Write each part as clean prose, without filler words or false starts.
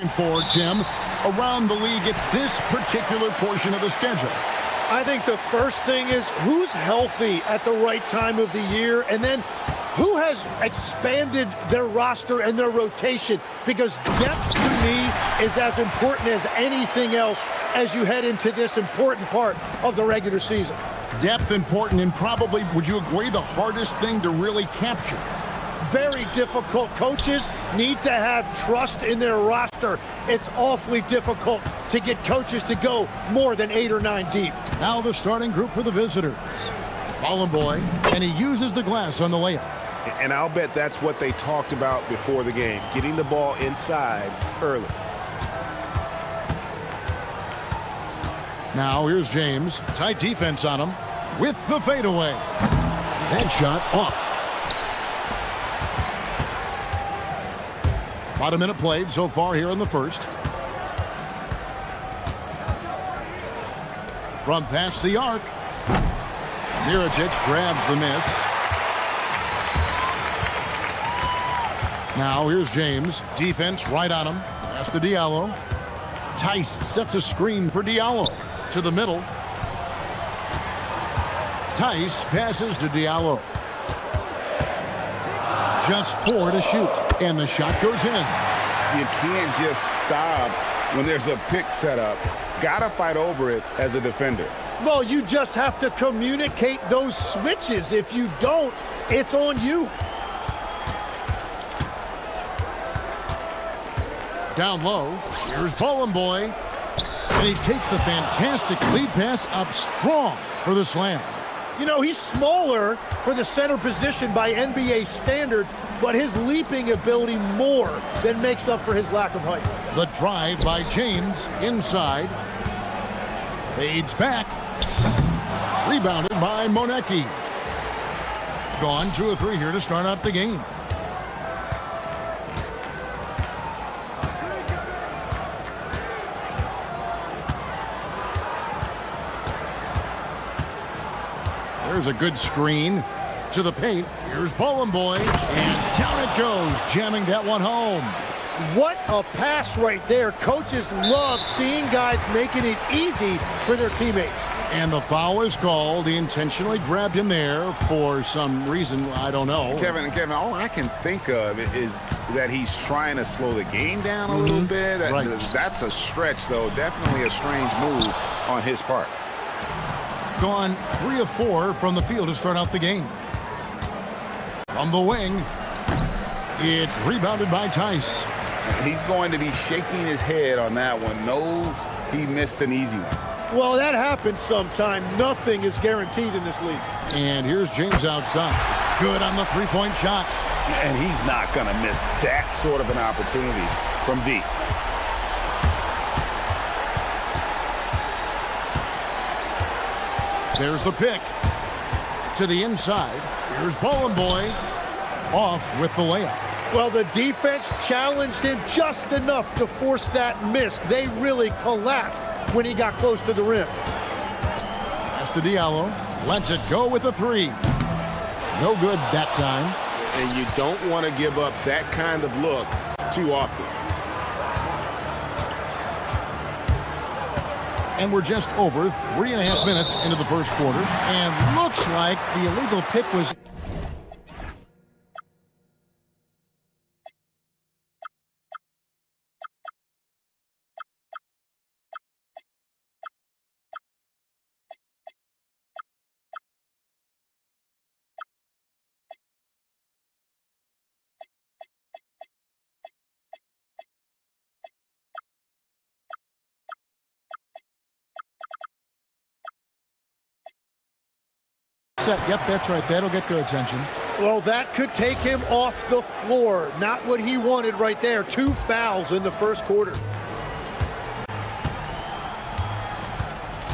For Tim, around the league at this particular portion of the schedule? I think the first thing is who's healthy at the right time of the year, and then who has expanded their roster and their rotation, because depth to me is as important as anything else as you head into this important part of the regular season. Depth important, and probably, would you agree, the hardest thing to really capture? Very difficult. Coaches need to have trust in their roster. It's awfully difficult to get coaches to go more than 8 or 9 deep. Now the starting group for the visitors. Boy, and he uses the glass on the layup. And I'll bet that's what they talked about before the game, getting the ball inside early. Now here's James. Tight defense on him with the fadeaway. That shot off. About a minute played so far here in the first. From past the arc. Mirotic grabs the miss. Now here's James. Defense right on him. Pass to Diallo. Tice sets a screen for Diallo. To the middle. Tice passes to Diallo. Just 4 to shoot. And the shot goes in. You can't just stop when there's a pick set up. Gotta fight over it as a defender. Well, you just have to communicate those switches. If you don't, it's on you. Down low, here's Boy. And he takes the fantastic lead pass up strong for the slam. You know, he's smaller for the center position by NBA standard, but his leaping ability more than makes up for his lack of height. The drive by James inside. Fades back. Rebounded by Monecki. Gone 2 of 3 here to start out the game. There's a good screen to the paint. Here's Boy, and down it goes, jamming that one home. What a pass right there. Coaches love seeing guys making it easy for their teammates. And the foul is called. He intentionally grabbed him there for some reason, I don't know. Kevin, all I can think of is that he's trying to slow the game down a little bit. Right. That's a stretch, though. Definitely a strange move on his part. Gone 3 of 4 from the field to start out the game. From the wing, it's rebounded by Tice. He's going to be shaking his head on that one. Knows he missed an easy one. Well, that happens sometime. Nothing is guaranteed in this league. And here's James outside. Good on the three-point shot. And he's not going to miss that sort of an opportunity from deep. There's the pick. To the inside. Here's Boy. Off with the layup. Well, the defense challenged him just enough to force that miss. They really collapsed when he got close to the rim. Pass to Diallo. Lets it go with a 3. No good that time. And you don't want to give up that kind of look too often. And we're just over 3.5 minutes into the first quarter. And looks like the illegal pick was... Yep, that's right. That'll get their attention. Well, that could take him off the floor. Not what he wanted right there. 2 fouls in the first quarter.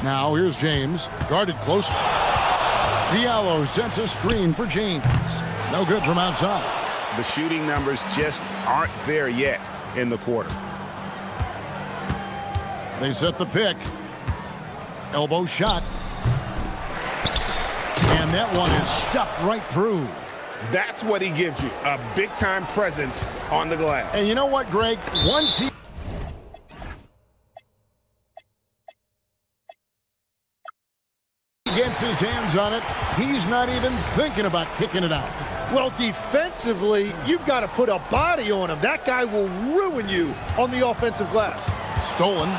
Now here's James. Guarded close. Diallo sets a screen for James. No good from outside. The shooting numbers just aren't there yet in the quarter. They set the pick. Elbow shot. And that one is stuffed right through. That's what he gives you, a big-time presence on the glass. And you know what, Greg? Once he... hands on it. He's not even thinking about kicking it out. Well, defensively, you've got to put a body on him. That guy will ruin you on the offensive glass. Stolen.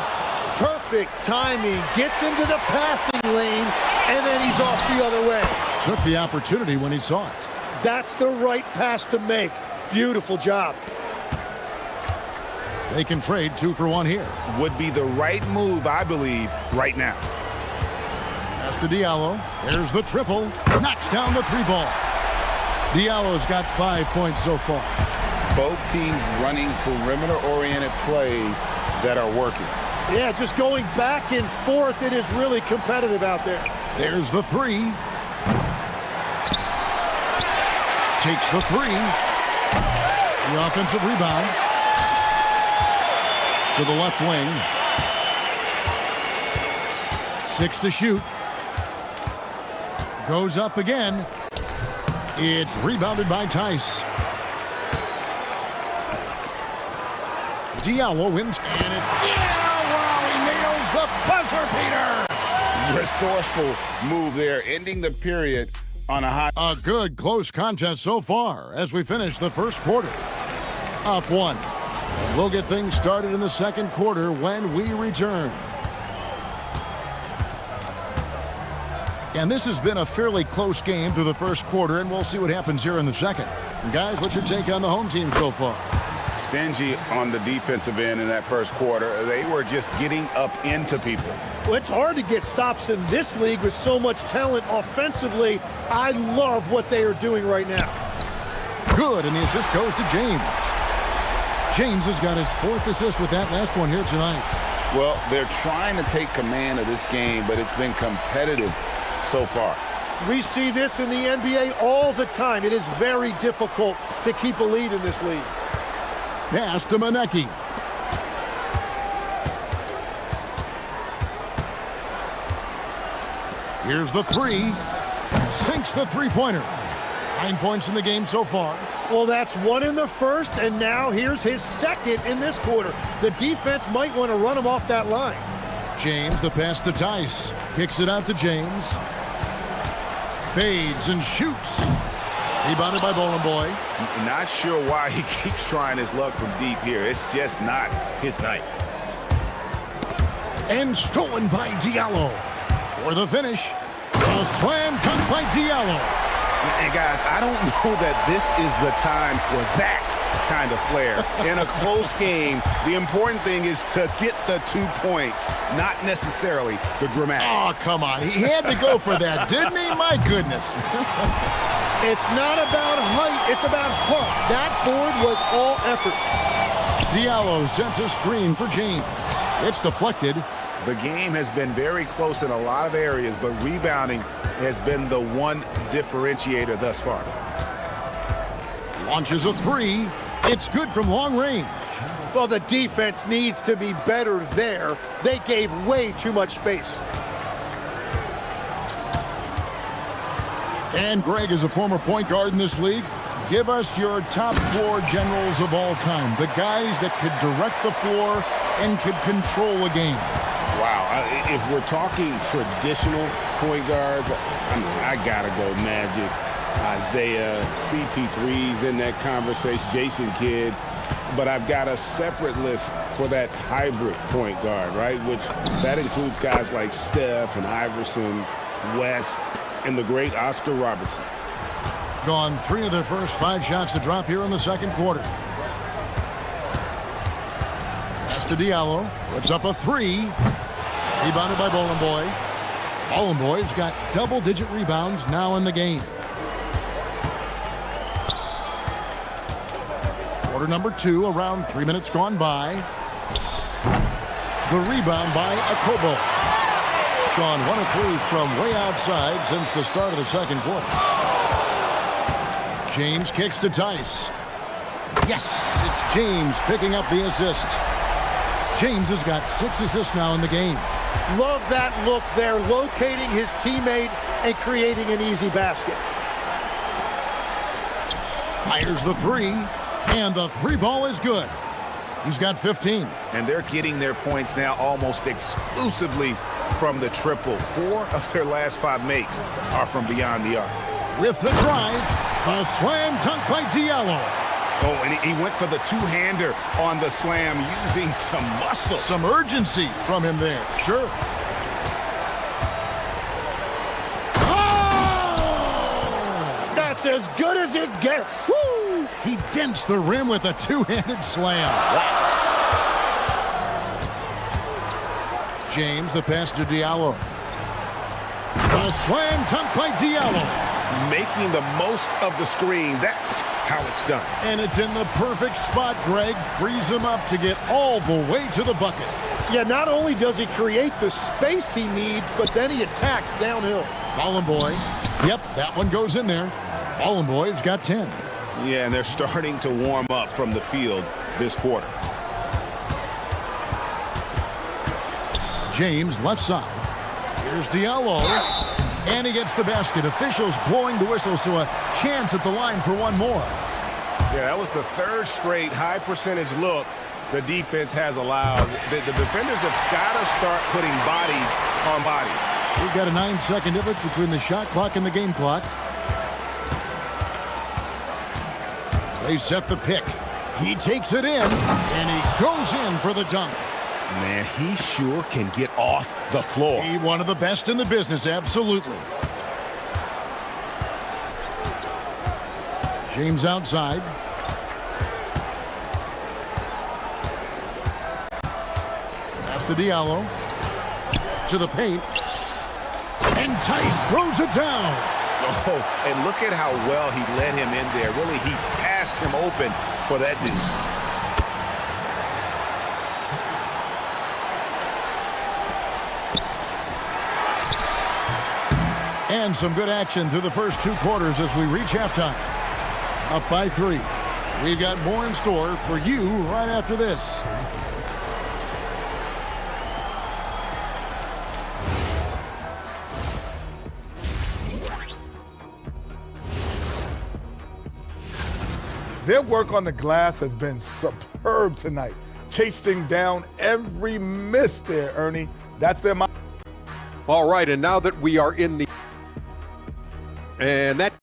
Perfect timing. Gets into the passing lane, and then he's off the other way. Took the opportunity when he saw it. That's the right pass to make. Beautiful job. They can trade 2 for 1 here. Would be the right move, I believe, right now. Pass to Diallo. There's the triple. Knocks down the 3-ball. Diallo's got 5 points so far. Both teams running perimeter-oriented plays that are working. Yeah, just going back and forth. It is really competitive out there. There's the 3. Takes the 3. The offensive rebound. To the left wing. 6 to shoot. Goes up again. It's rebounded by Tice. Diallo wins. And it's wow, he nails the buzzer beater. Resourceful move there, ending the period on a high. A good close contest so far as we finish the first quarter. Up 1. We'll get things started in the second quarter when we return. And this has been a fairly close game through the first quarter, and we'll see what happens here in the second. And guys, what's your take on the home team so far? Stingy on the defensive end in that first quarter. They were just getting up into people. Well, it's hard to get stops in this league with so much talent offensively. I love what they are doing right now. Good, and the assist goes to James. James has got his 4th assist with that last one here tonight. Well, they're trying to take command of this game, but it's been competitive so far. We see this in the NBA all the time. It is very difficult to keep a lead in this league. Pass to Monecki. Here's the 3. Sinks the 3-pointer. 9 points in the game so far. Well, that's 1 in the first, and now here's his 2nd in this quarter. The defense might want to run him off that line. James, the pass to Tice. Kicks it out to James. Fades and shoots. Rebounded by Bowling Boy. Not sure why he keeps trying his luck from deep here. It's just not his night. And stolen by Diallo. For the finish, a slam dunk by Diallo. And guys, I don't know that this is the time for that kind of flair. In a close game, the important thing is to get the 2 points, not necessarily the dramatics. Oh, come on. He had to go for that, didn't he? My goodness. It's not about height, it's about heart. That board was all effort. Diallo sends a screen for James. It's deflected. The game has been very close in a lot of areas, but rebounding has been the one differentiator thus far. Launches a 3. It's good from long range. Well, the defense needs to be better there. They gave way too much space. And Greg is a former point guard in this league. Give us your top 4 generals of all time. The guys that could direct the floor and could control a game. Wow, if we're talking traditional point guards, I mean, I gotta go Magic, Isaiah, CP3's in that conversation, Jason Kidd, but I've got a separate list for that hybrid point guard, right? Which that includes guys like Steph and Iverson, West, and the great Oscar Robertson. Gone 3 of their first 5 shots to drop here in the second quarter. Pass to Diallo, puts up a 3. Rebounded by Bowling Boy. Bowling Boy's got double-digit rebounds now in the game. Quarter number 2, around 3 minutes gone by. The rebound by Akobo. Gone 1 of 3 from way outside since the start of the second quarter. James kicks to Tice. Yes, it's James picking up the assist. James has got 6 assists now in the game. Love that look there, locating his teammate and creating an easy basket. Fires the 3, and the 3-ball is good. He's got 15. And they're getting their points now almost exclusively from the triple. 4 of their last 5 makes are from beyond the arc. With the drive, a slam dunk by Diallo. Oh, and he went for the two-hander on the slam using some muscle. Some urgency from him there, sure. Oh! That's as good as it gets. Woo! He dents the rim with a two-handed slam. Wow. James, the pass to Diallo. A slam dunk by Diallo. Making the most of the screen. That's how it's done. And it's in the perfect spot, Greg. Frees him up to get all the way to the bucket. Yeah, not only does he create the space he needs, but then he attacks downhill. Ballin' Boy. Yep, that one goes in there. Ballin' Boy's got 10. Yeah, and they're starting to warm up from the field this quarter. James, left side. Here's Diallo. And he gets the basket. Officials blowing the whistle, so a chance at the line for one more. Yeah, that was the 3rd straight high percentage look the defense has allowed. The defenders have got to start putting bodies on bodies. We've got a 9-second difference between the shot clock and the game clock. They set the pick. He takes it in, and he goes in for the dunk. Man, he sure can get off the floor. He one of the best in the business, absolutely. James outside. Pass to Diallo. To the paint. And Tice throws it down. Oh, and look at how well he led him in there. Really, he passed him open for that deuce. And some good action through the first 2 quarters as we reach halftime. Up by 3. We've got more in store for you right after this. Their work on the glass has been superb tonight, chasing down every miss there, Ernie. That's their mind. All right, and now that we are in the... And that...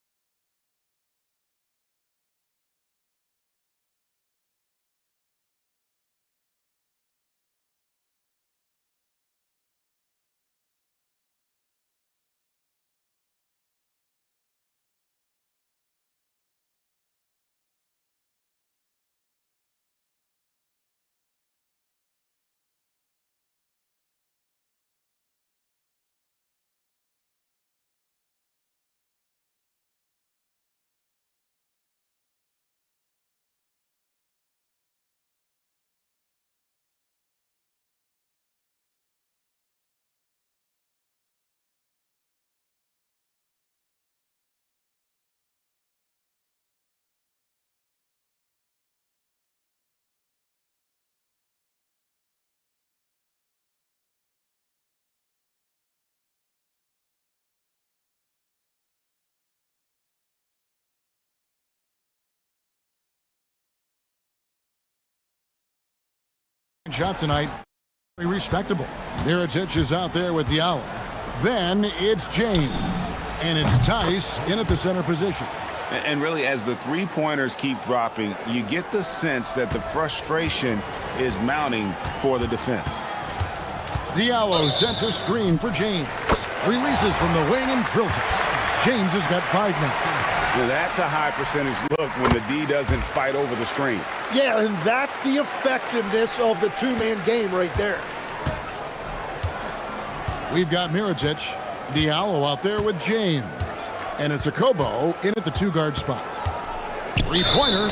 Shot tonight, very respectable. Mirotic is out there with Diallo. Then it's James. And it's Tice in at the center position. And really, as the three-pointers keep dropping, you get the sense that the frustration is mounting for the defense. Diallo sets a screen for James. Releases from the wing and drills it. James has got 5 now. Well, that's a high percentage look when the D doesn't fight over the screen. Yeah, and that's the effectiveness of the 2-man game right there. We've got Mirotic, Diallo out there with James. And it's a Kobo in at the 2-guard spot. 3-pointer.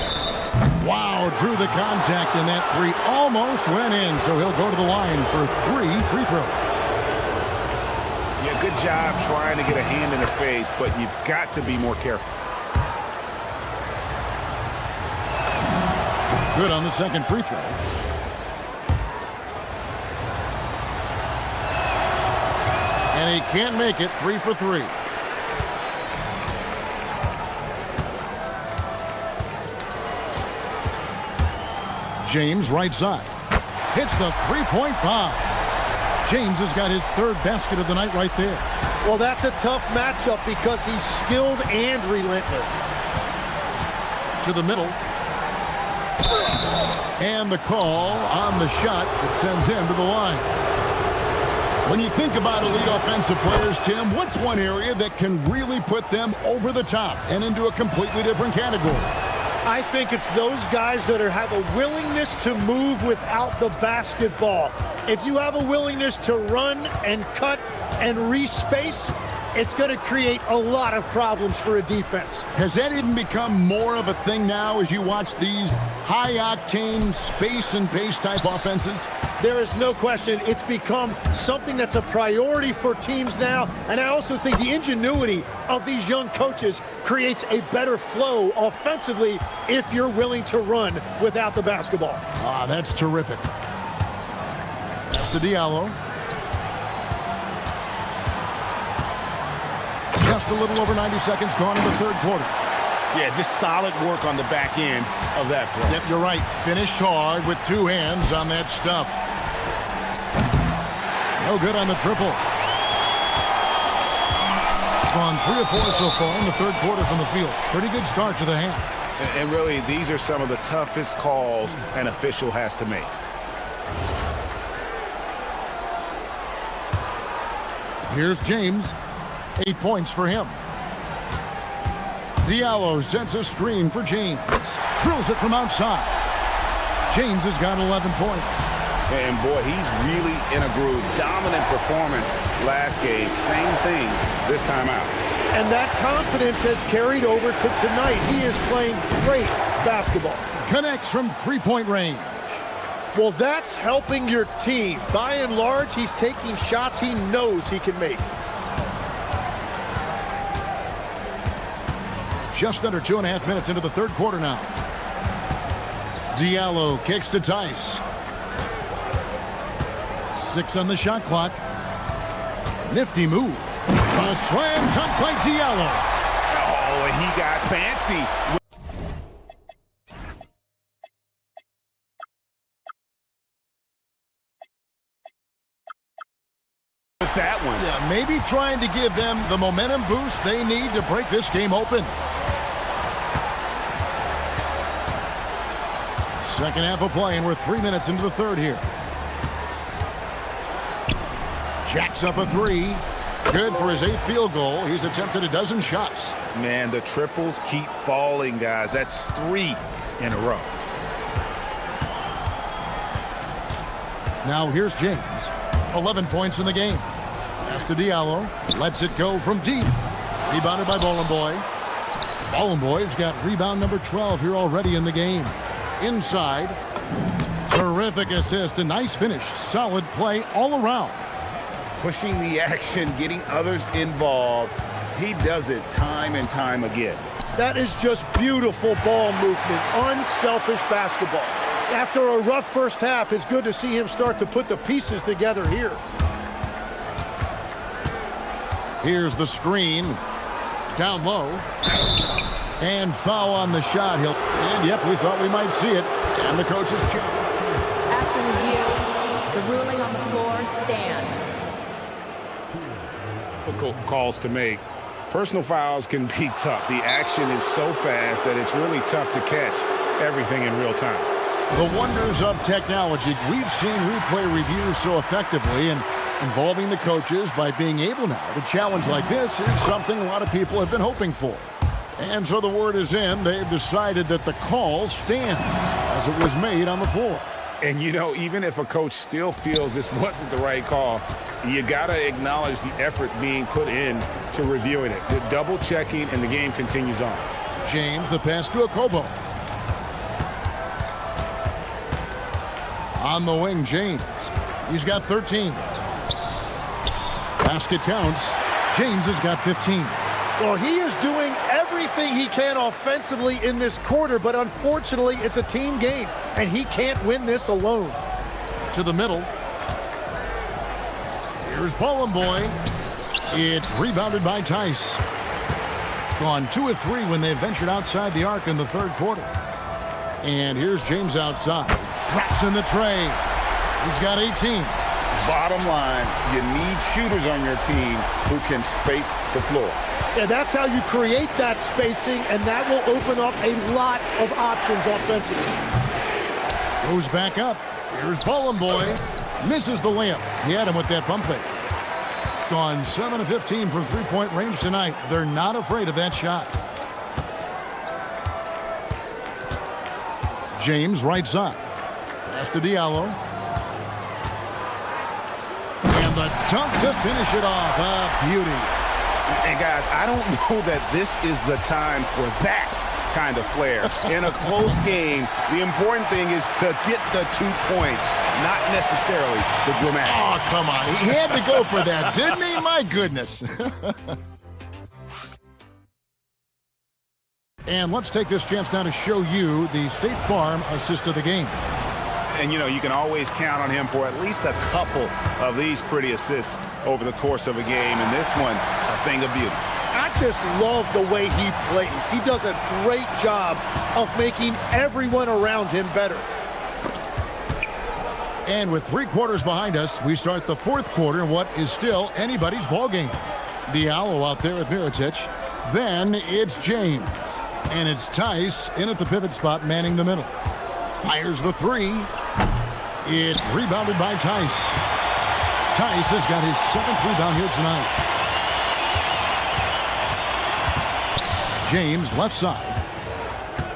Wow, drew the contact, and that 3 almost went in, so he'll go to the line for 3 free throws. Yeah, good job trying to get a hand in the face, but you've got to be more careful. Good on the second free throw. And he can't make it. 3 for 3. James right side. Hits the 3-point bomb. James has got his third basket of the night right there. Well, that's a tough matchup because he's skilled and relentless. To the middle. And the call on the shot that sends him to the line. When you think about elite offensive players, Tim, what's one area that can really put them over the top and into a completely different category? I think it's those guys that have a willingness to move without the basketball. If you have a willingness to run and cut and respace, it's going to create a lot of problems for a defense. Has that even become more of a thing now as you watch these high-octane space and pace type offenses? There is no question it's become something that's a priority for teams now, and I also think the ingenuity of these young coaches creates a better flow offensively if you're willing to run without the basketball. Ah, that's terrific. That's to Diallo. Just a little over 90 seconds gone in the third quarter. Yeah, just solid work on the back end of that play. Yep, you're right. Finished hard with two hands on that stuff. No good on the triple. Gone 3 or 4 so far in the third quarter from the field. Pretty good start to the half. And really, these are some of the toughest calls an official has to make. Here's James. 8 points for him. Diallo sets a screen for James. Drills it from outside. James has got 11 points. And boy, he's really in a groove. Dominant performance last game. Same thing this time out. And that confidence has carried over to tonight. He is playing great basketball. Connects from three-point range. Well, that's helping your team. By and large, he's taking shots he knows he can make. Just under 2.5 minutes into the third quarter now. Diallo kicks to Tice. 6 on the shot clock. Nifty move. A slam dunk by Diallo. Oh, and he got fancy with that one. Yeah, maybe trying to give them the momentum boost they need to break this game open. Second half of play, and we're 3 minutes into the third here. Jacks up a 3. Good for his 8th field goal. He's attempted a dozen shots. Man, the triples keep falling, guys. That's 3 in a row. Now here's James. 11 points in the game. Pass to Diallo. Lets it go from deep. Rebounded by Boy. Boy's got rebound number 12 here already in the game. Inside. Terrific assist. A nice finish. Solid play all around. Pushing the action, getting others involved. He does it time and time again. That is just beautiful ball movement. Unselfish basketball. After a rough first half, it's good to see him start to put the pieces together here. Here's the screen. Down low. And foul on the shot. And yep, we thought we might see it. And the coach is challenged. After review, the ruling on the floor stands. Difficult calls to make. Personal fouls can be tough. The action is so fast that it's really tough to catch everything in real time. The wonders of technology. We've seen replay reviews so effectively, and involving the coaches by being able now to challenge like this is something a lot of people have been hoping for. And so the word is in. They've decided that the call stands as it was made on the floor. And, you know, even if a coach still feels this wasn't the right call, you got to acknowledge the effort being put in to reviewing it. The double checking, and the game continues on. James, the pass to Okobo. On the wing, James. He's got 13. Basket counts. James has got 15. Well, he is doing everything he can offensively in this quarter, but unfortunately, it's a team game, and he can't win this alone. To the middle. Here's Boy. It's rebounded by Tice. Gone 2 of 3 when they ventured outside the arc in the third quarter. And here's James outside. Drops in the tray. He's got 18. Bottom line, you need shooters on your team who can space the floor. Yeah, that's how you create that spacing, and that will open up a lot of options offensively. Goes back up. Here's Bowling Boy. Misses the layup. He had him with that pump fake. Gone 7 of 15 from three-point range tonight. They're not afraid of that shot. James right side. Pass to Diallo. And the dunk to finish it off. A beauty. And guys, I don't know that this is the time for that kind of flair. In a close game, the important thing is to get the 2 points, not necessarily the dramatics. Oh, come on. He had to go for that, didn't he? My goodness. And let's take this chance now to show you the State Farm assist of the game. And, you know, you can always count on him for at least a couple of these pretty assists over the course of a game. And this one, a thing of beauty. I just love the way he plays. He does a great job of making everyone around him better. And with 3 quarters behind us, we start the 4th quarter in what is still anybody's ball game. Diallo out there with Mirotic. Then it's James. And it's Tice in at the pivot spot, manning the middle. Fires the 3. It's rebounded by Tice. Tice has got his 7th rebound here tonight. James left side.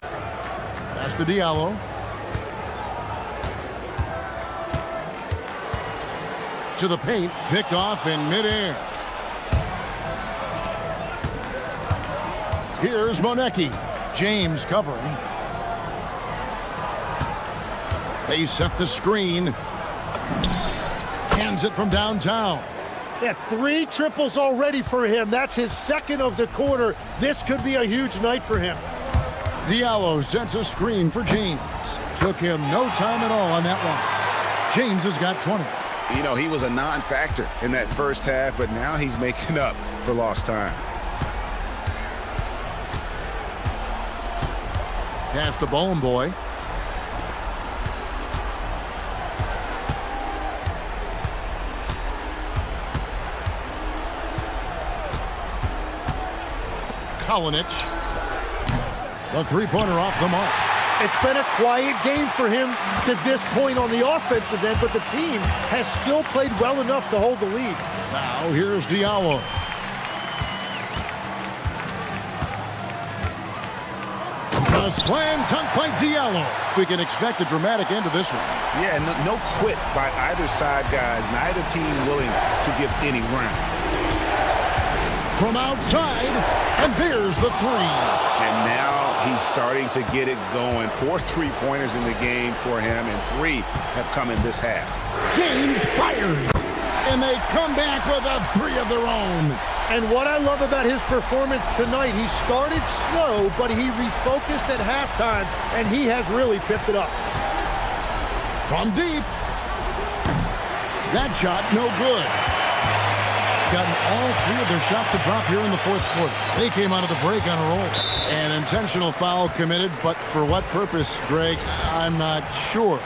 Pass to Diallo. To the paint, picked off in midair. Here's Monecki. James covering. They set the screen. Hands it from downtown. Yeah, 3 triples already for him. That's his 2nd of the quarter. This could be a huge night for him. Diallo sets a screen for James. Took him no time at all on that one. James has got 20. You know, he was a non-factor in that first half, but now he's making up for lost time. Pass to Bowling Boy. Kalinic. The three-pointer off the mark. It's been a quiet game for him to this point on the offensive end, but the team has still played well enough to hold the lead. Now here's Diallo. A slam dunk by Diallo. We can expect a dramatic end to this one. Yeah, no quit by either side, guys. Neither team willing to give any ground. From outside, and there's the 3. And now he's starting to get it going. 4 3-pointers in the game for him, and 3 have come in this half. James fires, and they come back with a 3 of their own. And what I love about his performance tonight, he started slow, but he refocused at halftime, and he has really picked it up. From deep. That shot, no good. Gotten all 3 of their shots to drop here in the 4th quarter. They came out of the break on a roll. An intentional foul committed, but for what purpose, Greg? I'm not sure.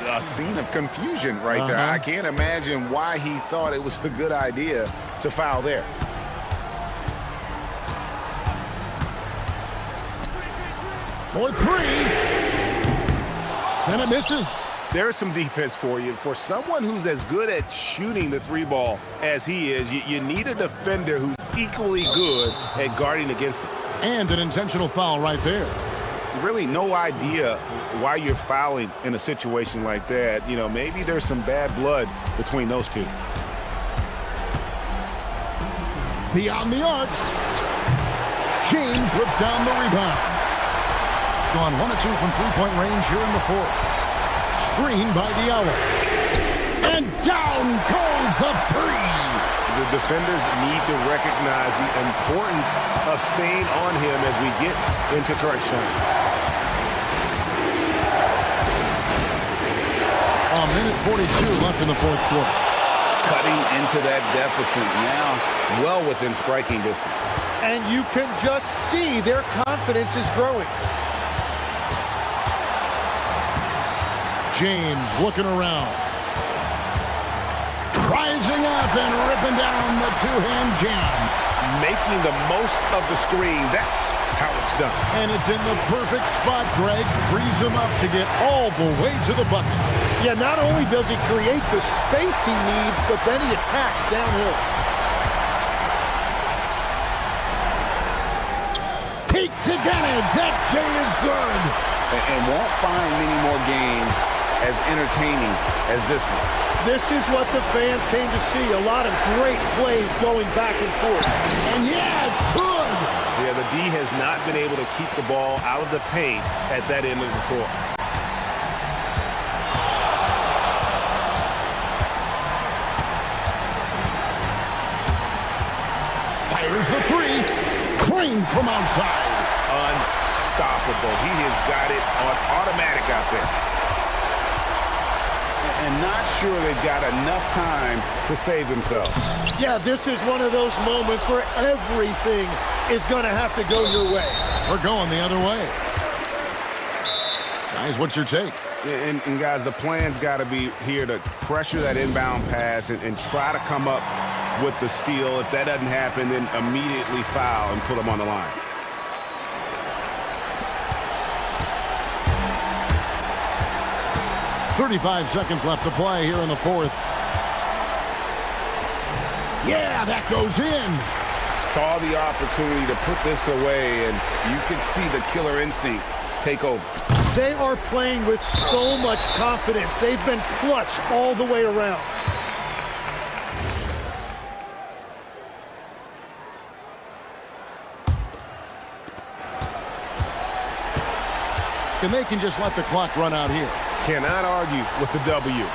A scene of confusion right there. I can't imagine why he thought it was a good idea to foul there. For 3. And it misses. There's some defense for you. For someone who's as good at shooting the 3-ball as he is, you need a defender who's equally good at guarding against him. And an intentional foul right there. Really no idea why you're fouling in a situation like that. You know, maybe there's some bad blood between those two. Beyond the arc. James rips down the rebound. Gone 1 of 2 from 3-point range here in the 4th. Screen by Diallo. And down goes the 3. The defenders need to recognize the importance of staying on him as we get into crunch time. A minute 42 left in the 4th quarter. Cutting into that deficit now, well within striking distance. And you can just see their confidence is growing. James looking around. Rising up and ripping down the two-hand jam. Making the most of the screen. That's how it's done. And it's in the perfect spot, Greg. Frees him up to get all the way to the bucket. Yeah, not only does he create the space he needs, but then he attacks downhill. Takes advantage. That J is good. And won't find many more games as entertaining as this one. This is what the fans came to see. A lot of great plays going back and forth. And yeah, it's good. Yeah, the D has not been able to keep the ball out of the paint at that end of the court. Fires the three. Crane from outside. Unstoppable. He has got it on automatic out there. And not sure they've got enough time to save themselves. Yeah, this is one of those moments where everything is going to have to go your way. We're going the other way. Guys, what's your take? And guys, the plan's got to be here to pressure that inbound pass and try to come up with the steal. If that doesn't happen, then immediately foul and put them on the line. .35 seconds left to play here in the fourth. Yeah, that goes in. Saw the opportunity to put this away, and you could see the killer instinct take over. They are playing with so much confidence. They've been clutch all the way around. And they can just let the clock run out here. Cannot argue with the W.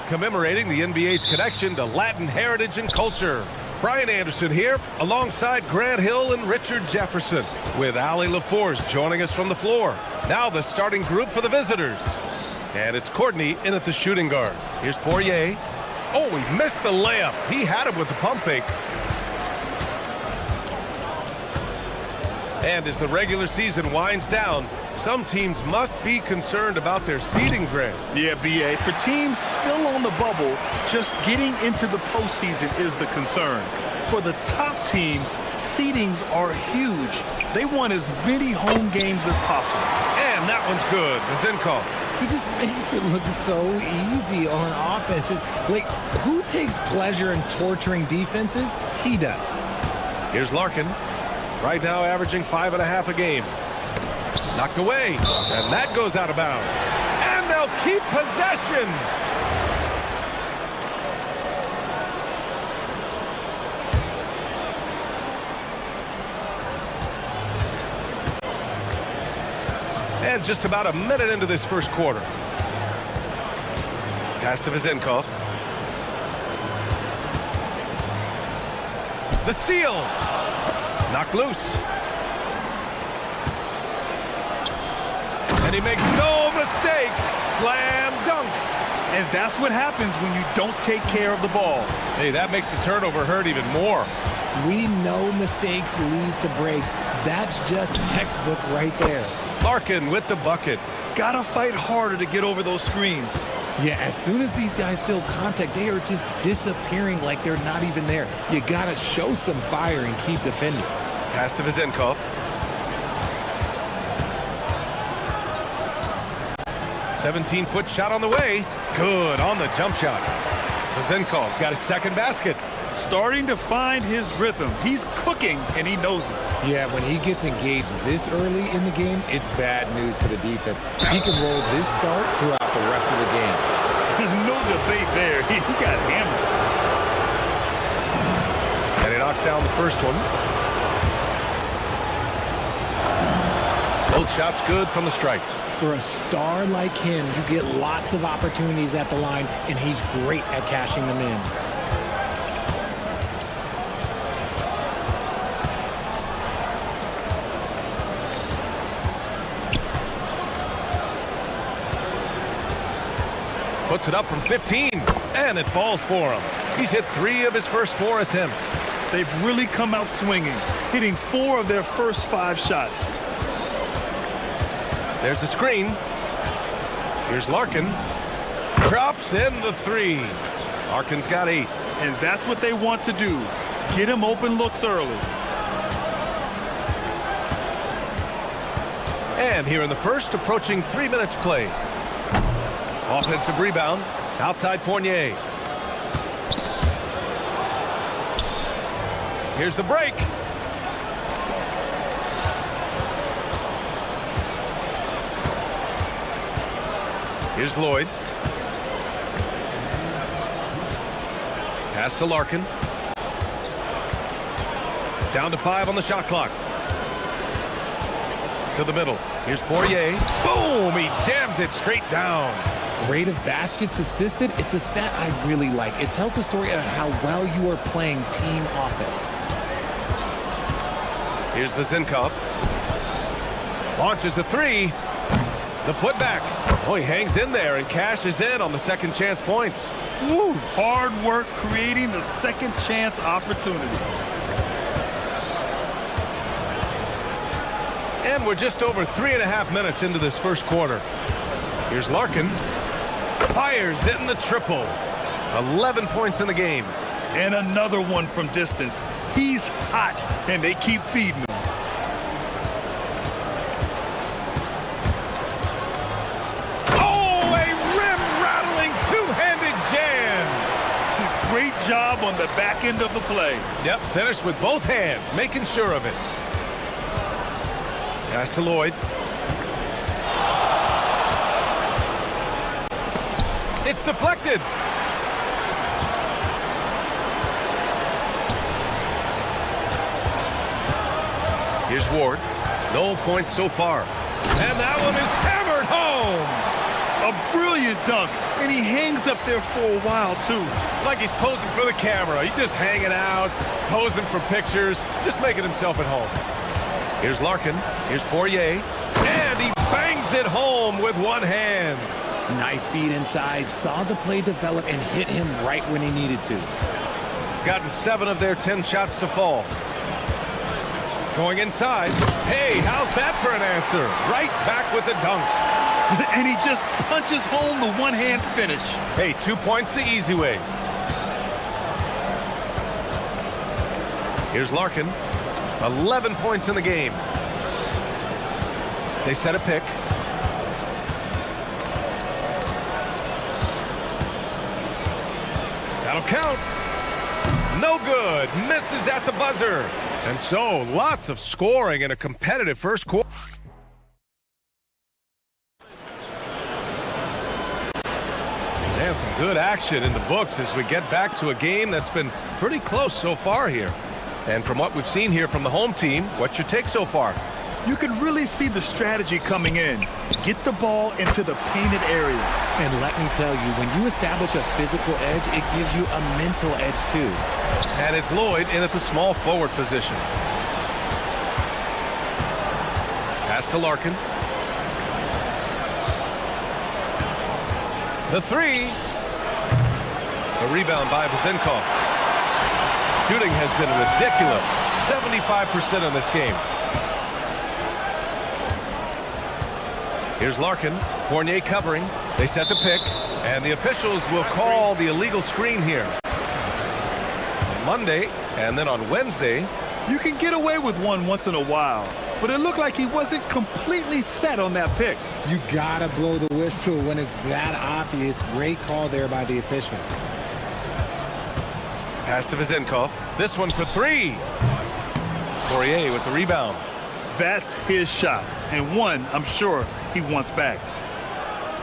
Commemorating the NBA's connection to Latin heritage and culture. Brian Anderson here, alongside Grant Hill and Richard Jefferson, with Ali LaForce joining us from the floor. Now the starting group for the visitors. And it's Courtney in at the shooting guard. Here's Poirier. Oh, he missed the layup. He had it with the pump fake. And as the regular season winds down, some teams must be concerned about their seeding, Grant. Yeah, B.A. For teams still on the bubble, just getting into the postseason is the concern. For the top teams, seedings are huge. They want as many home games as possible. And that one's good. Zinkov. He just makes it look so easy on offense. Like, who takes pleasure in torturing defenses? He does. Here's Larkin. Right now averaging 5.5 a game. Knocked away, and that goes out of bounds. And they'll keep possession. And just about a minute into this first quarter. Pass to Zinkov. The steal. Knocked loose. And he makes no mistake. Slam dunk. And that's what happens when you don't take care of the ball. Hey, that makes the turnover hurt even more. We know mistakes lead to breaks. That's just textbook right there. Larkin with the bucket. Gotta fight harder to get over those screens. Yeah, as soon as these guys feel contact, they are just disappearing like they're not even there. You gotta show some fire and keep defending. Pass to Zinkov. "17-foot shot on the way. Good on the jump shot. Zenkov's got his second basket. Starting to find his rhythm. He's cooking, and he knows it. Yeah, when he gets engaged this early in the game, it's bad news for the defense. He can roll this start throughout the rest of the game. There's no debate there. He got hammered. And he knocks down the first one. Both shots good from the stripe. For a star like him, you get lots of opportunities at the line, and he's great at cashing them in. Puts it up from 15, and it falls for him. He's hit 3 of his first 4 attempts. They've really come out swinging, hitting 4 of their first 5 shots. There's the screen. Here's Larkin. Drops in the 3. Larkin's got 8. And that's what they want to do. Get him open looks early. And here in the first, approaching 3 minutes played. Offensive rebound. Outside Fournier. Here's the break. Here's Lloyd. Pass to Larkin. Down to 5 on the shot clock. To the middle. Here's Poirier. Boom! He jams it straight down. Rate of baskets assisted, it's a stat I really like. It tells the story of how well you are playing team offense. Here's the Zinkov. Launches a 3. The putback. Oh, he hangs in there and cashes in on the second chance points. Woo! Hard work creating the second chance opportunity. And we're just over 3.5 minutes into this first quarter. Here's Larkin. Fires in the triple. 11 points in the game. And another one from distance. He's hot, and they keep feeding him. Oh, a rim-rattling two-handed jam. Great job on the back end of the play. Yep, finished with both hands, making sure of it. Pass to Lloyd. It's deflected. Here's Ward. No points so far. And that one is hammered home. A brilliant dunk. And he hangs up there for a while, too. Like he's posing for the camera. He's just hanging out, posing for pictures, just making himself at home. Here's Larkin. Here's Poirier. And he bangs it home with one hand. Nice feed inside, saw the play develop and hit him right when he needed to. Gotten 7 of their 10 shots to fall. Going inside. Hey, how's that for an answer? Right back with the dunk. And he just punches home the one-hand finish. Hey, 2 points the easy way. Here's Larkin. 11 points in the game. They set a pick. That'll count. No good. Misses at the buzzer. And so, lots of scoring in a competitive first quarter. And some good action in the books as we get back to a game that's been pretty close so far here. And from what we've seen here from the home team, what's your take so far? You can really see the strategy coming in. Get the ball into the painted area. And let me tell you, when you establish a physical edge, it gives you a mental edge too. And it's Lloyd in at the small forward position. Pass to Larkin. The 3. The rebound by Vazenkov. Shooting has been ridiculous. 75% in this game. Here's Larkin. Fournier covering. They set the pick. And the officials will call the illegal screen here. On Monday, and then on Wednesday. You can get away with one once in a while, but it looked like he wasn't completely set on that pick. You gotta blow the whistle when it's that obvious. Great call there by the official. Pass to Vazenkov. This one for 3. Poirier with the rebound. That's his shot, and one I'm sure he wants back.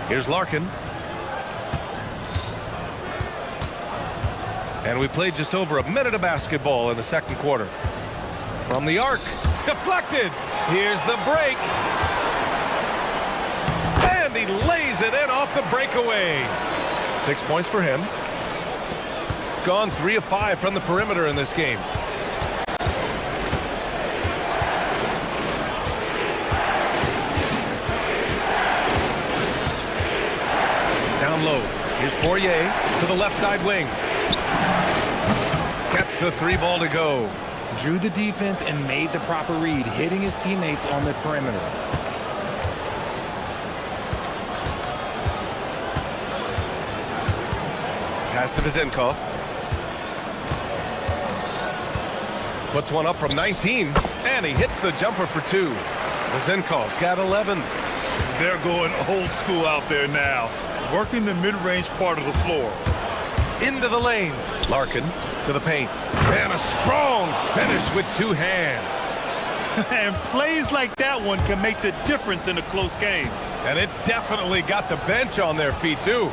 Here's Larkin. And we played just over a minute of basketball in the second quarter. From the arc. Deflected. Here's the break. And he lays it in off the breakaway. 6 points for him. Gone 3 of 5 from the perimeter in this game. Down low. Here's Poirier to the left side wing. Gets the 3 ball to go. Drew the defense and made the proper read, hitting his teammates on the perimeter. Pass to Vazenkov. Puts one up from 19, and he hits the jumper for 2. Vazenkov's got 11. They're going old school out there now, working the mid-range part of the floor. Into the lane. Larkin to the paint. And a strong finish with 2 hands. And plays like that one can make the difference in a close game. And it definitely got the bench on their feet, too.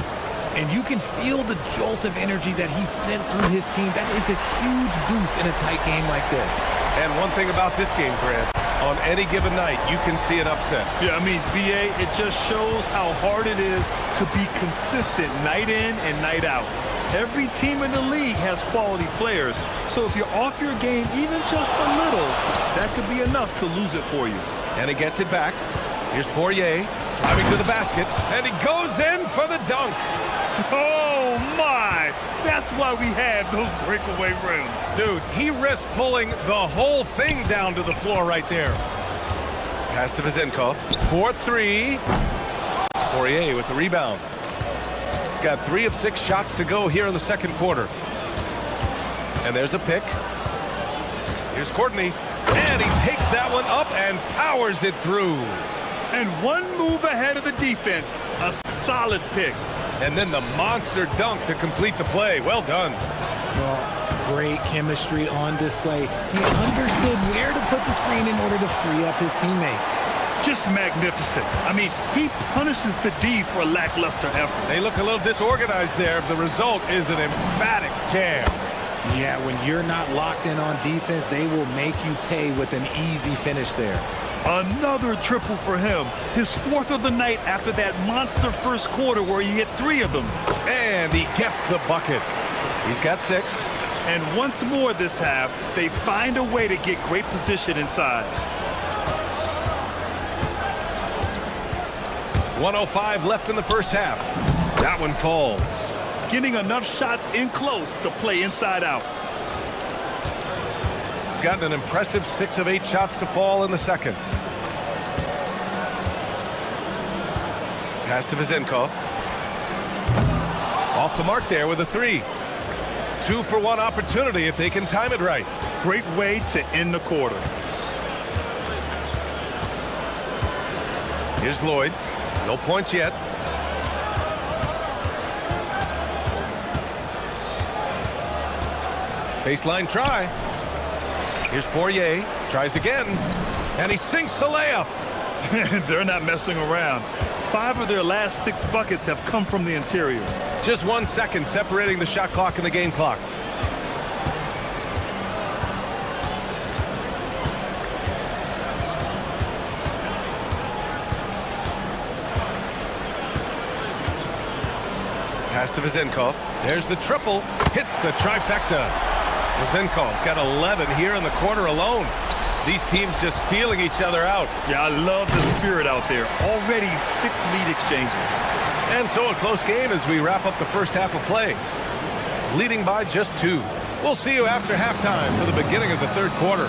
And you can feel the jolt of energy that he sent through his team. That is a huge boost in a tight game like this. And one thing about this game, Grant, on any given night, you can see an upset. Yeah, I mean, BA, it just shows how hard it is to be consistent night in and night out. Every team in the league has quality players, so if you're off your game even just a little, that could be enough to lose it for you. And he gets it back. Here's Poirier driving to the basket, and he goes in for the dunk. Oh, my! That's why we have those breakaway rims. Dude, he risked pulling the whole thing down to the floor right there. Pass to Vazenkov. 4-3. Poirier with the rebound. Got 3 of 6 shots to go here in the second quarter. And there's a pick. Here's Courtney. And he takes that one up and powers it through. And one move ahead of the defense. A solid pick. And then the monster dunk to complete the play. Well done. Well, great chemistry on display. He understood where to put the screen in order to free up his teammate. Just magnificent. I mean, he punishes the D for a lackluster effort. They look a little disorganized there. The result is an emphatic jam. Yeah, when you're not locked in on defense, they will make you pay with an easy finish there. Another triple for him. His 4th of the night after that monster first quarter where he hit 3 of them. And he gets the bucket. He's got 6. And once more this half, they find a way to get great position inside. 1:05 left in the first half. That one falls. Getting enough shots in close to play inside out. Gotten an impressive 6 of 8 shots to fall in the second. Pass to Vezenkov. Off the mark there with a 3. 2 for 1 opportunity if they can time it right. Great way to end the quarter. Here's Lloyd. No points yet. Baseline try. Here's Poirier. Tries again. And he sinks the layup. They're not messing around. 5 of their last 6 buckets have come from the interior. Just 1 second separating the shot clock and the game clock. Pass to Vezenkov. There's the triple. Hits the trifecta. Vezenkov's got 11 here in the quarter alone. These teams just feeling each other out. Yeah, I love the spirit out there. Already 6 lead exchanges. And so a close game as we wrap up the first half of play. Leading by just 2. We'll see you after halftime for the beginning of the third quarter.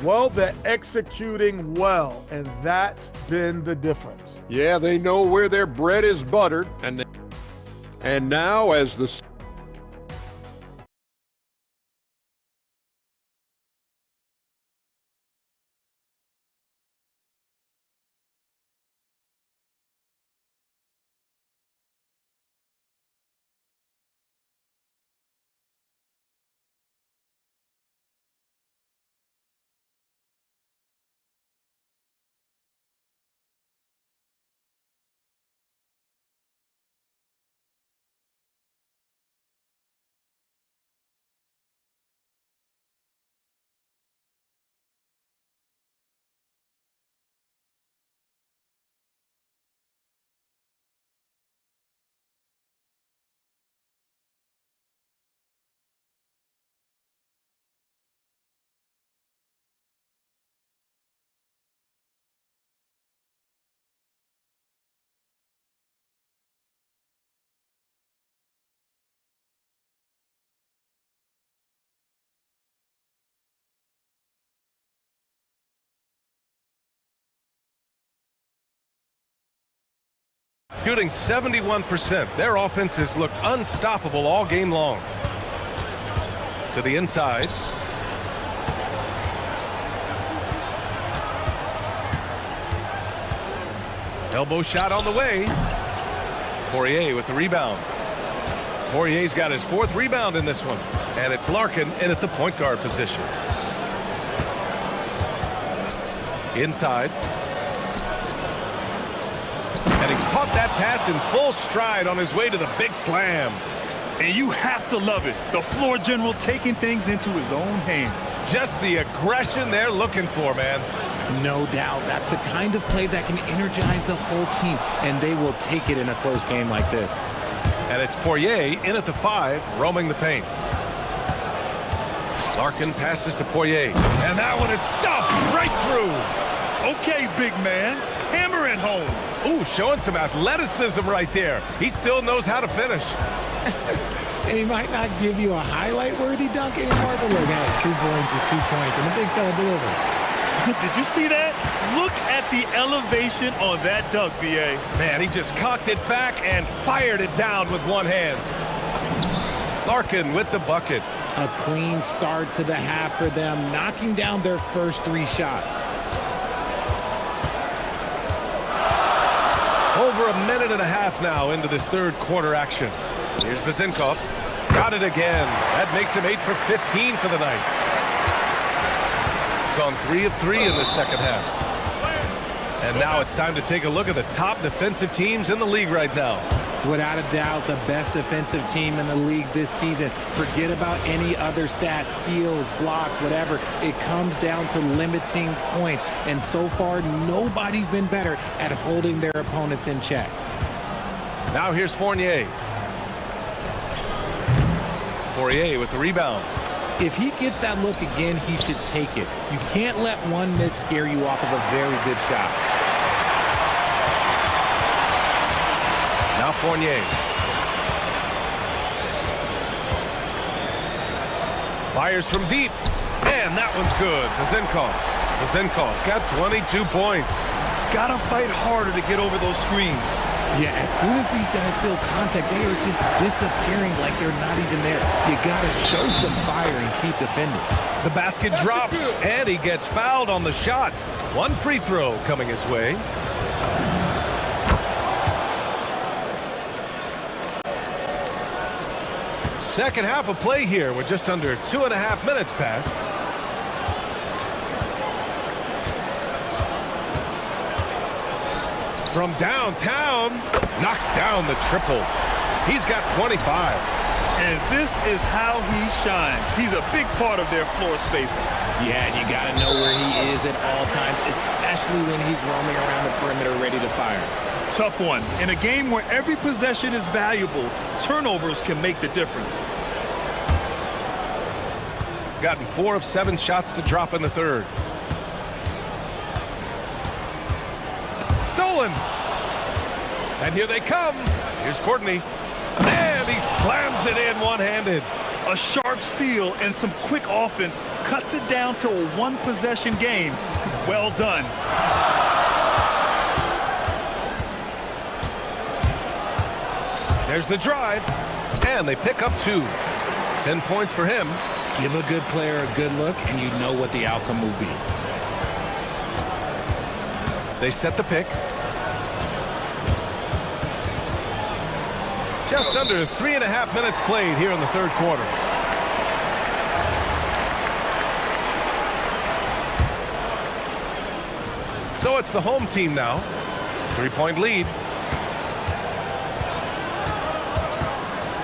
Well, they're executing well, and that's been the difference. Yeah, they know where their bread is buttered, and now as the Shooting 71%. Their offense has looked unstoppable all game long. To the inside. Elbow shot on the way. Poirier with the rebound. Poirier's got his 4th rebound in this one. And it's Larkin in at the point guard position. Inside. And he caught that pass in full stride on his way to the big slam. And you have to love it. The floor general taking things into his own hands. Just the aggression they're looking for, man. No doubt. That's the kind of play that can energize the whole team, and they will take it in a close game like this. And it's Poirier in at the 5, roaming the paint. Larkin passes to Poirier. And that one is stuffed right through. Okay, big man. Hammer it home. Ooh, showing some athleticism right there. He still knows how to finish. And he might not give you a highlight-worthy dunk anymore, but look, hey, 2 points is 2 points, and the big fella delivered. Did you see that? Look at the elevation on that dunk, B.A. Man, he just cocked it back and fired it down with one hand. Larkin with the bucket. A clean start to the half for them, knocking down their first 3 shots. Over a minute and a half now into this third quarter action. Here's Vezenkov. Got it again. That makes him 8 for 15 for the night. Gone 3 of 3 in the second half. And now it's time to take a look at the top defensive teams in the league right now. Without a doubt, the best defensive team in the league this season. Forget about any other stats, steals, blocks, whatever. It comes down to limiting points. And so far, nobody's been better at holding their opponents in check. Now here's Fournier. Fournier with the rebound. If he gets that look again, he should take it. You can't let one miss scare you off of a very good shot. Now Fournier. Fires from deep. And that one's good. Vezenkov's got 22 points. Gotta fight harder to get over those screens. Yeah, as soon as these guys feel contact, they are just disappearing like they're not even there. You gotta show some fire and keep defending. The basket drops, and he gets fouled on the shot. One free throw coming his way. Second half of play here. We're just under 2.5 minutes past. From downtown, knocks down the triple. He's got 25. And this is how he shines. He's a big part of their floor spacing. Yeah, and you got to know where he is at all times, especially when he's roaming around the perimeter ready to fire. Tough one. In a game where every possession is valuable, turnovers can make the difference. Gotten 4 of 7 shots to drop in the third. Stolen. And here they come. Here's Courtney. And he slams it in one-handed. A sharp steal and some quick offense cuts it down to a one-possession game. Well done. There's the drive. And they pick up 2. 10 points for him. Give a good player a good look, and you know what the outcome will be. They set the pick. Just under 3.5 minutes played here in the third quarter. So it's the home team now. 3-point lead.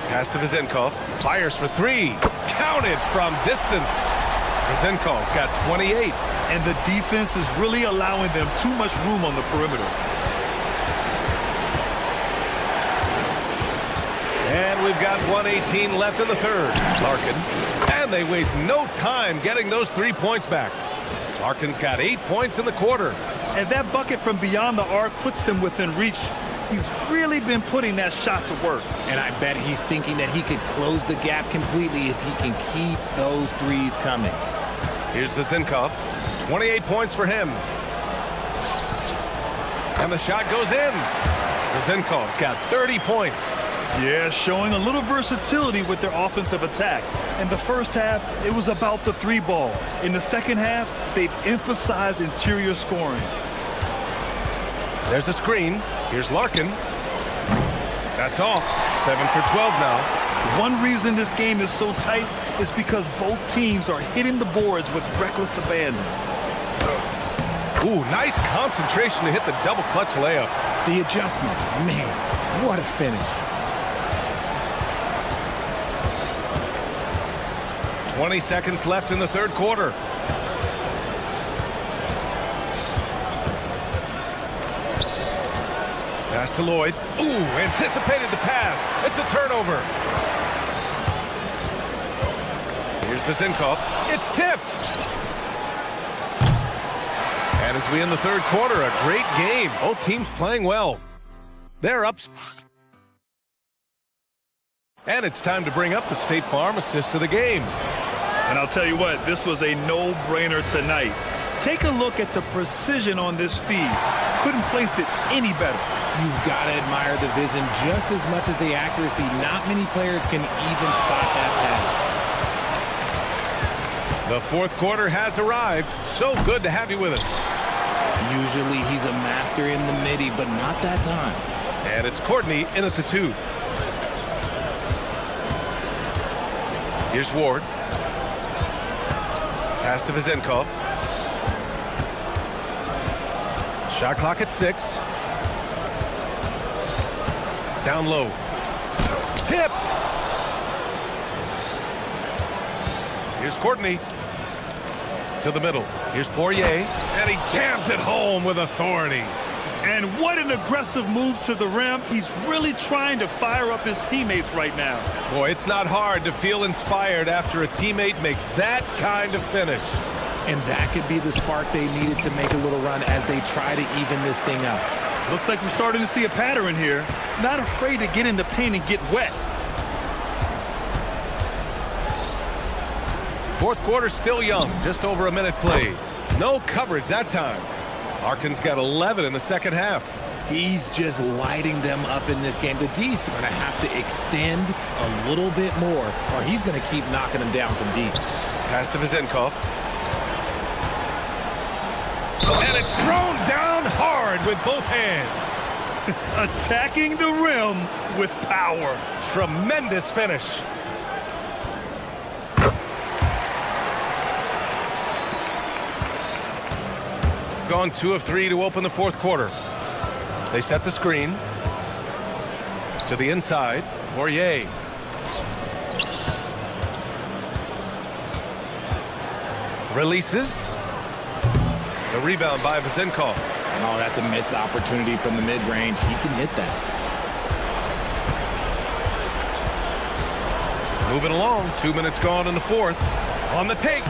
Pass to Vezenkov. Fires for 3. Counted from distance. Vezenkov's got 28. And the defense is really allowing them too much room on the perimeter. And we've got 1:18 left in the third. Larkin. And they waste no time getting those 3 points back. Larkin's got 8 points in the quarter. And that bucket from beyond the arc puts them within reach. He's really been putting that shot to work. And I bet he's thinking that he could close the gap completely if he can keep those threes coming. Here's Vezenkov. 28 points for him. And the shot goes in. Vezenkov's got 30 points. Yeah, showing a little versatility with their offensive attack. In the first half, it was about the 3 ball. In the second half, they've emphasized interior scoring. There's a screen. Here's Larkin. That's off. 7 for 12 now. One reason this game is so tight is because both teams are hitting the boards with reckless abandon. Ooh, nice concentration to hit the double clutch layup. The adjustment, man, what a finish. 20 seconds left in the third quarter. Pass to Lloyd. Ooh, anticipated the pass. It's a turnover. Here's Vezenkov. It's tipped. And as we end the third quarter, a great game. Both teams playing well. They're up. And it's time to bring up the State Farm assist to the game. And I'll tell you what, this was a no-brainer tonight. Take a look at the precision on this feed. Couldn't place it any better. You've got to admire the vision just as much as the accuracy. Not many players can even spot that pass. The fourth quarter has arrived. So good to have you with us. Usually he's a master in the midi, but not that time. And it's Courtney in at the 2. Here's Ward. Pass to Vezenkov. Shot clock at 6. Down low. Tipped. Here's Courtney. To the middle. Here's Poirier. And he jams it home with authority. And what an aggressive move to the rim. He's really trying to fire up his teammates right now. Boy, it's not hard to feel inspired after a teammate makes that kind of finish. And that could be the spark they needed to make a little run as they try to even this thing up. Looks like we're starting to see a pattern here. Not afraid to get in the paint and get wet. Fourth quarter still young, just over a minute played. No coverage that time. Larkin's got 11 in the second half. He's just lighting them up in this game. The D's are going to have to extend a little bit more, or he's going to keep knocking them down from deep. Pass to Vizenkov. And it's thrown down hard with both hands. Attacking the rim with power. Tremendous finish. Gone 2 of 3 to open the fourth quarter. They set the screen. To the inside. Poirier. Releases. The rebound by Vizenkov. Oh, that's a missed opportunity from the mid-range. He can hit that. Moving along. 2 minutes gone in the fourth. On the take.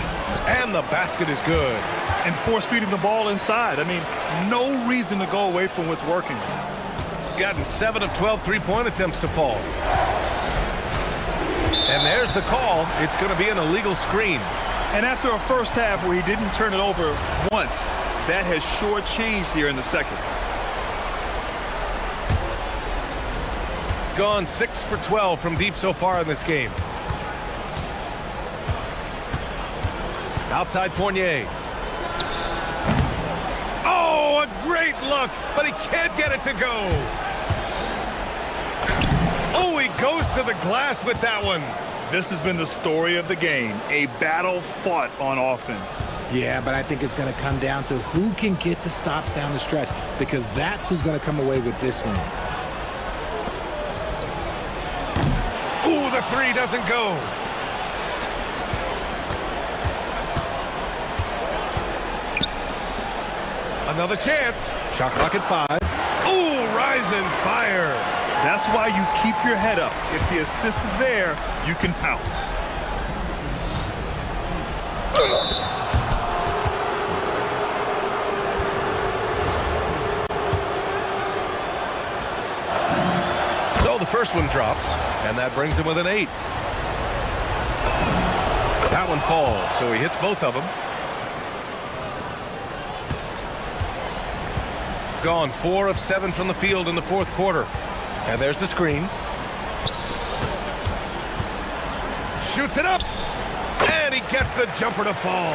And the basket is good. And force feeding the ball inside. I mean, no reason to go away from what's working. Gotten 7 of 12 three-point attempts to fall. And there's the call. It's going to be an illegal screen. And after a first half where he didn't turn it over once, that has sure changed here in the second. Gone 6 for 12 from deep so far in this game. Outside Fournier. Oh, a great look, but he can't get it to go. Oh, he goes to the glass with that one. This has been the story of the game, a battle fought on offense. Yeah, but I think it's going to come down to who can get the stops down the stretch, because that's who's going to come away with this one. Ooh, the three doesn't go. Another chance. Shot clock at 5. Ooh, rise and fire. That's why you keep your head up. If the assist is there, you can pounce. So the first one drops, and that brings him with an 8. That one falls, so he hits both of them. Gone 4 of 7 from the field in the fourth quarter. And there's the screen. Shoots it up. And he gets the jumper to fall.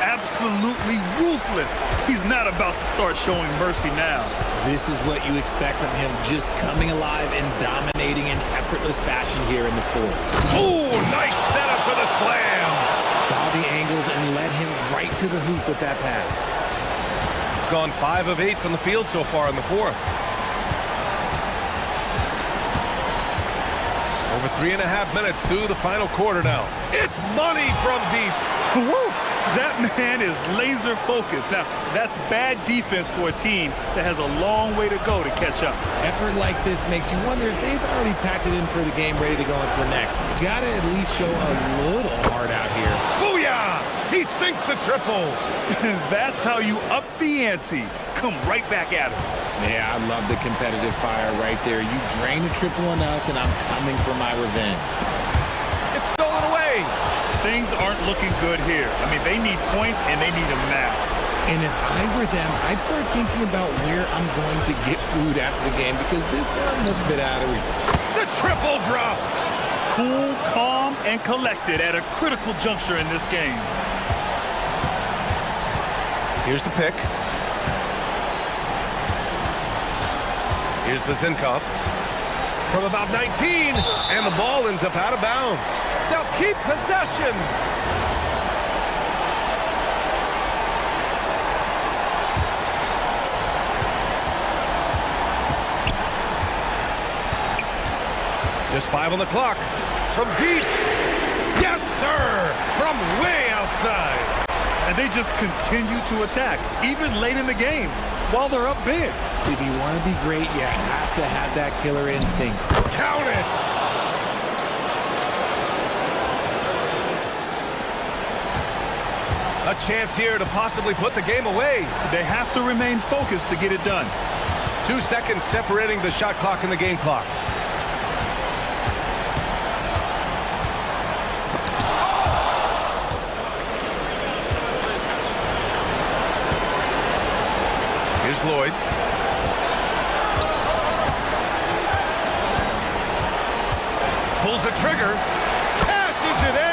Absolutely ruthless. He's not about to start showing mercy now. This is what you expect from him, just coming alive and dominating in effortless fashion here in the fourth. Ooh, nice setup for the slam. Saw the angles and led him right to the hoop with that pass. Gone 5 of 8 from the field so far in the fourth. Over 3.5 minutes through the final quarter now. It's money from deep. Woo! That man is laser focused. Now, that's bad defense for a team that has a long way to go to catch up. Effort like this makes you wonder if they've already packed it in for the game, ready to go into the next. You gotta at least show a little heart out here. Booyah! He sinks the triple. That's how you up the ante. Come right back at him. Yeah, I love the competitive fire right there. You drain the triple on us, and I'm coming for my revenge. It's stolen away. Things aren't looking good here. I mean, they need points, and they need them now. And if I were them, I'd start thinking about where I'm going to get food after the game, because this one looks a bit out of reach. The triple drops. Cool, calm, and collected at a critical juncture in this game. Here's the pick. Here's Vizenkov from about 19, and the ball ends up out of bounds. They'll keep possession. There's 5 on the clock. From deep. Yes, sir! From way outside. And they just continue to attack, even late in the game, while they're up big. If you want to be great, you have to have that killer instinct. Count it! A chance here to possibly put the game away. They have to remain focused to get it done. 2 seconds separating the shot clock and the game clock. Here's Lloyd. Pulls the trigger. Cashes it in.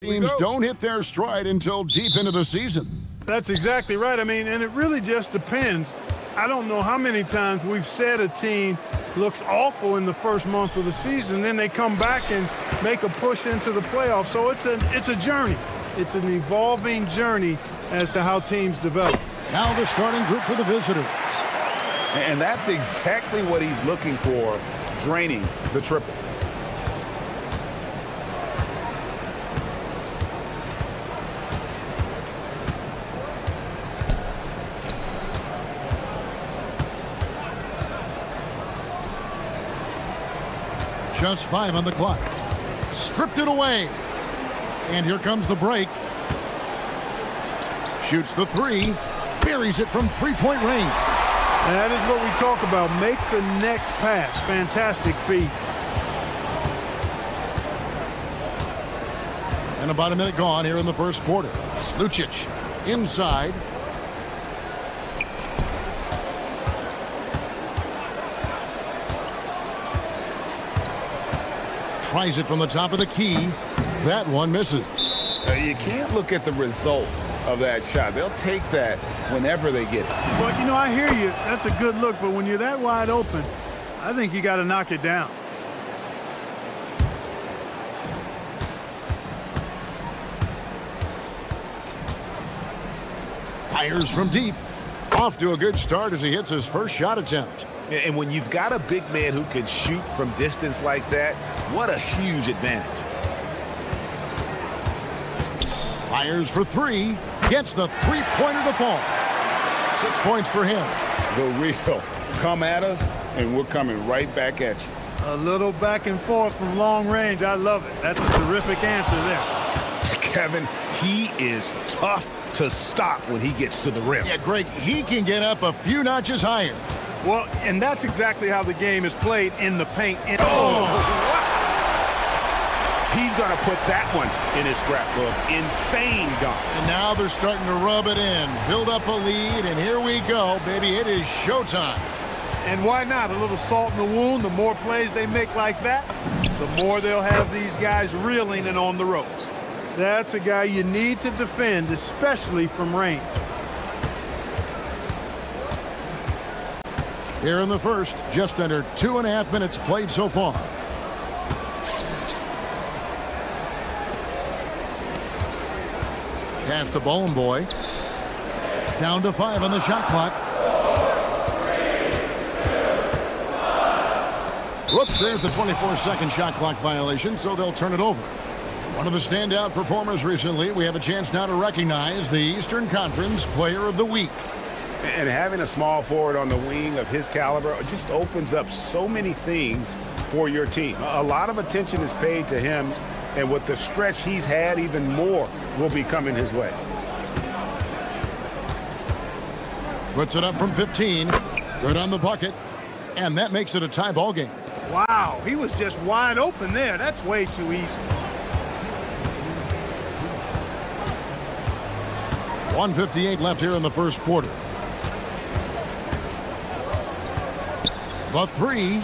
Teams don't hit their stride until deep into the season. That's exactly right. I mean, and it really just depends. I don't know how many times we've said a team looks awful in the first month of the season, then they come back and make a push into the playoffs. So it's a journey. It's an evolving journey as to how teams develop. Now the starting group for the visitors. And that's exactly what he's looking for, draining the triple. Just 5 on the clock. Stripped it away. And here comes the break. Shoots the 3. Buries it from three-point range. And that is what we talk about. Make the next pass. Fantastic feat. And about a minute gone here in the first quarter. Lucic inside. Tries it from the top of the key. That one misses. You can't look at the result of that shot. They'll take that whenever they get it. Well, you know, I hear you. That's a good look. But when you're that wide open, I think you got to knock it down. Fires from deep. Off to a good start as he hits his first shot attempt. And when you've got a big man who can shoot from distance like that, what a huge advantage. Fires for 3. Gets the three-pointer to fall. 6 points for him. The real. Come at us, and we're coming right back at you. A little back and forth from long range. I love it. That's a terrific answer there. Kevin, he is tough to stop when he gets to the rim. Yeah, Greg, he can get up a few notches higher. Well, and that's exactly how the game is played in the paint. He's going to put that one in his scrapbook. Insane dunk. And now they're starting to rub it in. Build up a lead, and here we go, baby. It is showtime. And why not? A little salt in the wound. The more plays they make like that, the more they'll have these guys reeling and on the ropes. That's a guy you need to defend, especially from range. Here in the first, just under 2.5 minutes played so far. Pass to Bowling Boy. Down to 5 on the shot clock. Whoops, there's the 24-second shot clock violation, so they'll turn it over. One of the standout performers recently, we have a chance now to recognize the Eastern Conference Player of the Week. And having a small forward on the wing of his caliber just opens up so many things for your team. A lot of attention is paid to him, and with the stretch he's had, even more will be coming his way. Puts it up from 15. Good on the bucket. And that makes it a tie ball game. Wow, he was just wide open there. That's way too easy. 1:58 left here in the first quarter. The 3.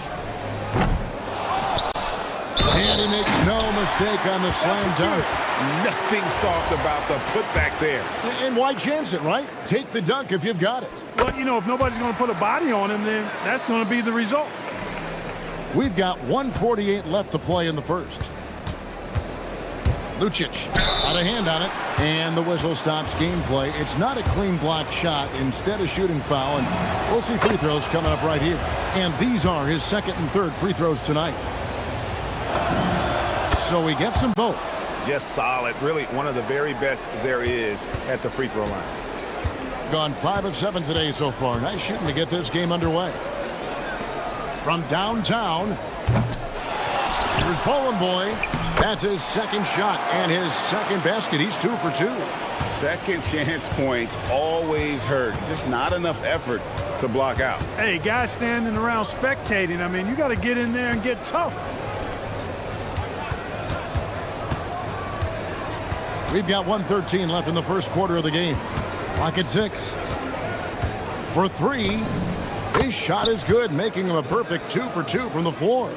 And he makes no mistake on the slam dunk. Nothing soft about the putback there. And why chance it, right? Take the dunk if you've got it. Well, you know, if nobody's going to put a body on him, then that's going to be the result. We've got 1:48 left to play in the first. Lucic out of hand on it, and the whistle stops gameplay. It's not a clean block shot, instead a shooting foul, and we'll see free throws coming up right here. And these are his second and third free throws tonight. So he gets them both. Just solid. Really one of the very best there is at the free throw line. Gone 5 of 7 today so far. Nice shooting to get this game underway. From downtown, here's Bowling Boy. That's his second shot and his second basket. He's 2 for 2. Second chance points always hurt. Just not enough effort to block out. Hey, guys standing around spectating, I mean, you got to get in there and get tough. We've got 1:13 left in the first quarter of the game. Clock at 6. For 3. His shot is good, making him a perfect 2 for 2 from the floor.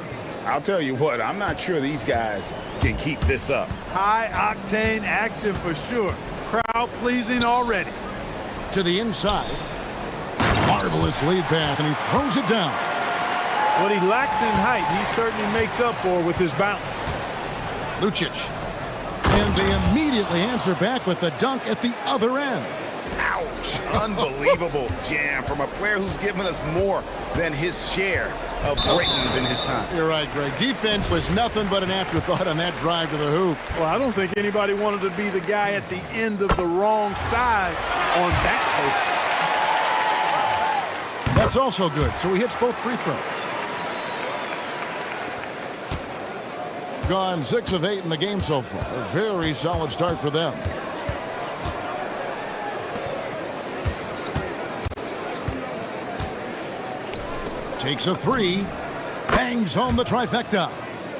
I'll tell you what, I'm not sure these guys can keep this up. High-octane action for sure. Crowd-pleasing already. To the inside. Marvelous lead pass, and he throws it down. What he lacks in height, he certainly makes up for with his bounce. Lucic. And they immediately answer back with the dunk at the other end. Ouch. Unbelievable jam from a player who's given us more than his share of greatness in his time. You're right, Greg. Defense was nothing but an afterthought on that drive to the hoop. Well, I don't think anybody wanted to be the guy at the end of the wrong side on that post. That's also good, so he hits both free throws. Gone 6 of 8 in the game so far. A very solid start for them. Takes a three, bangs home the trifecta.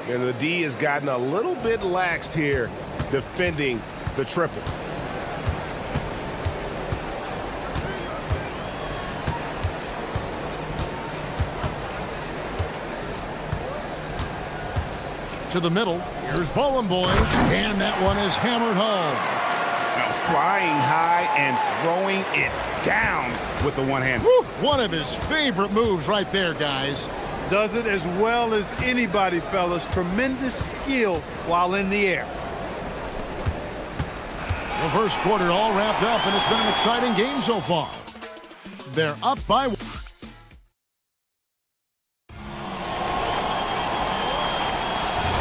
And the D has gotten a little bit laxed here defending the triple. To the middle, here's Bowling Boy, and that one is hammered home. Now flying high and throwing it down with the one hand. Woo, one of his favorite moves right there, guys. Does it as well as anybody, fellas. Tremendous skill while in the air. The first quarter all wrapped up, and it's been an exciting game so far. They're up by one.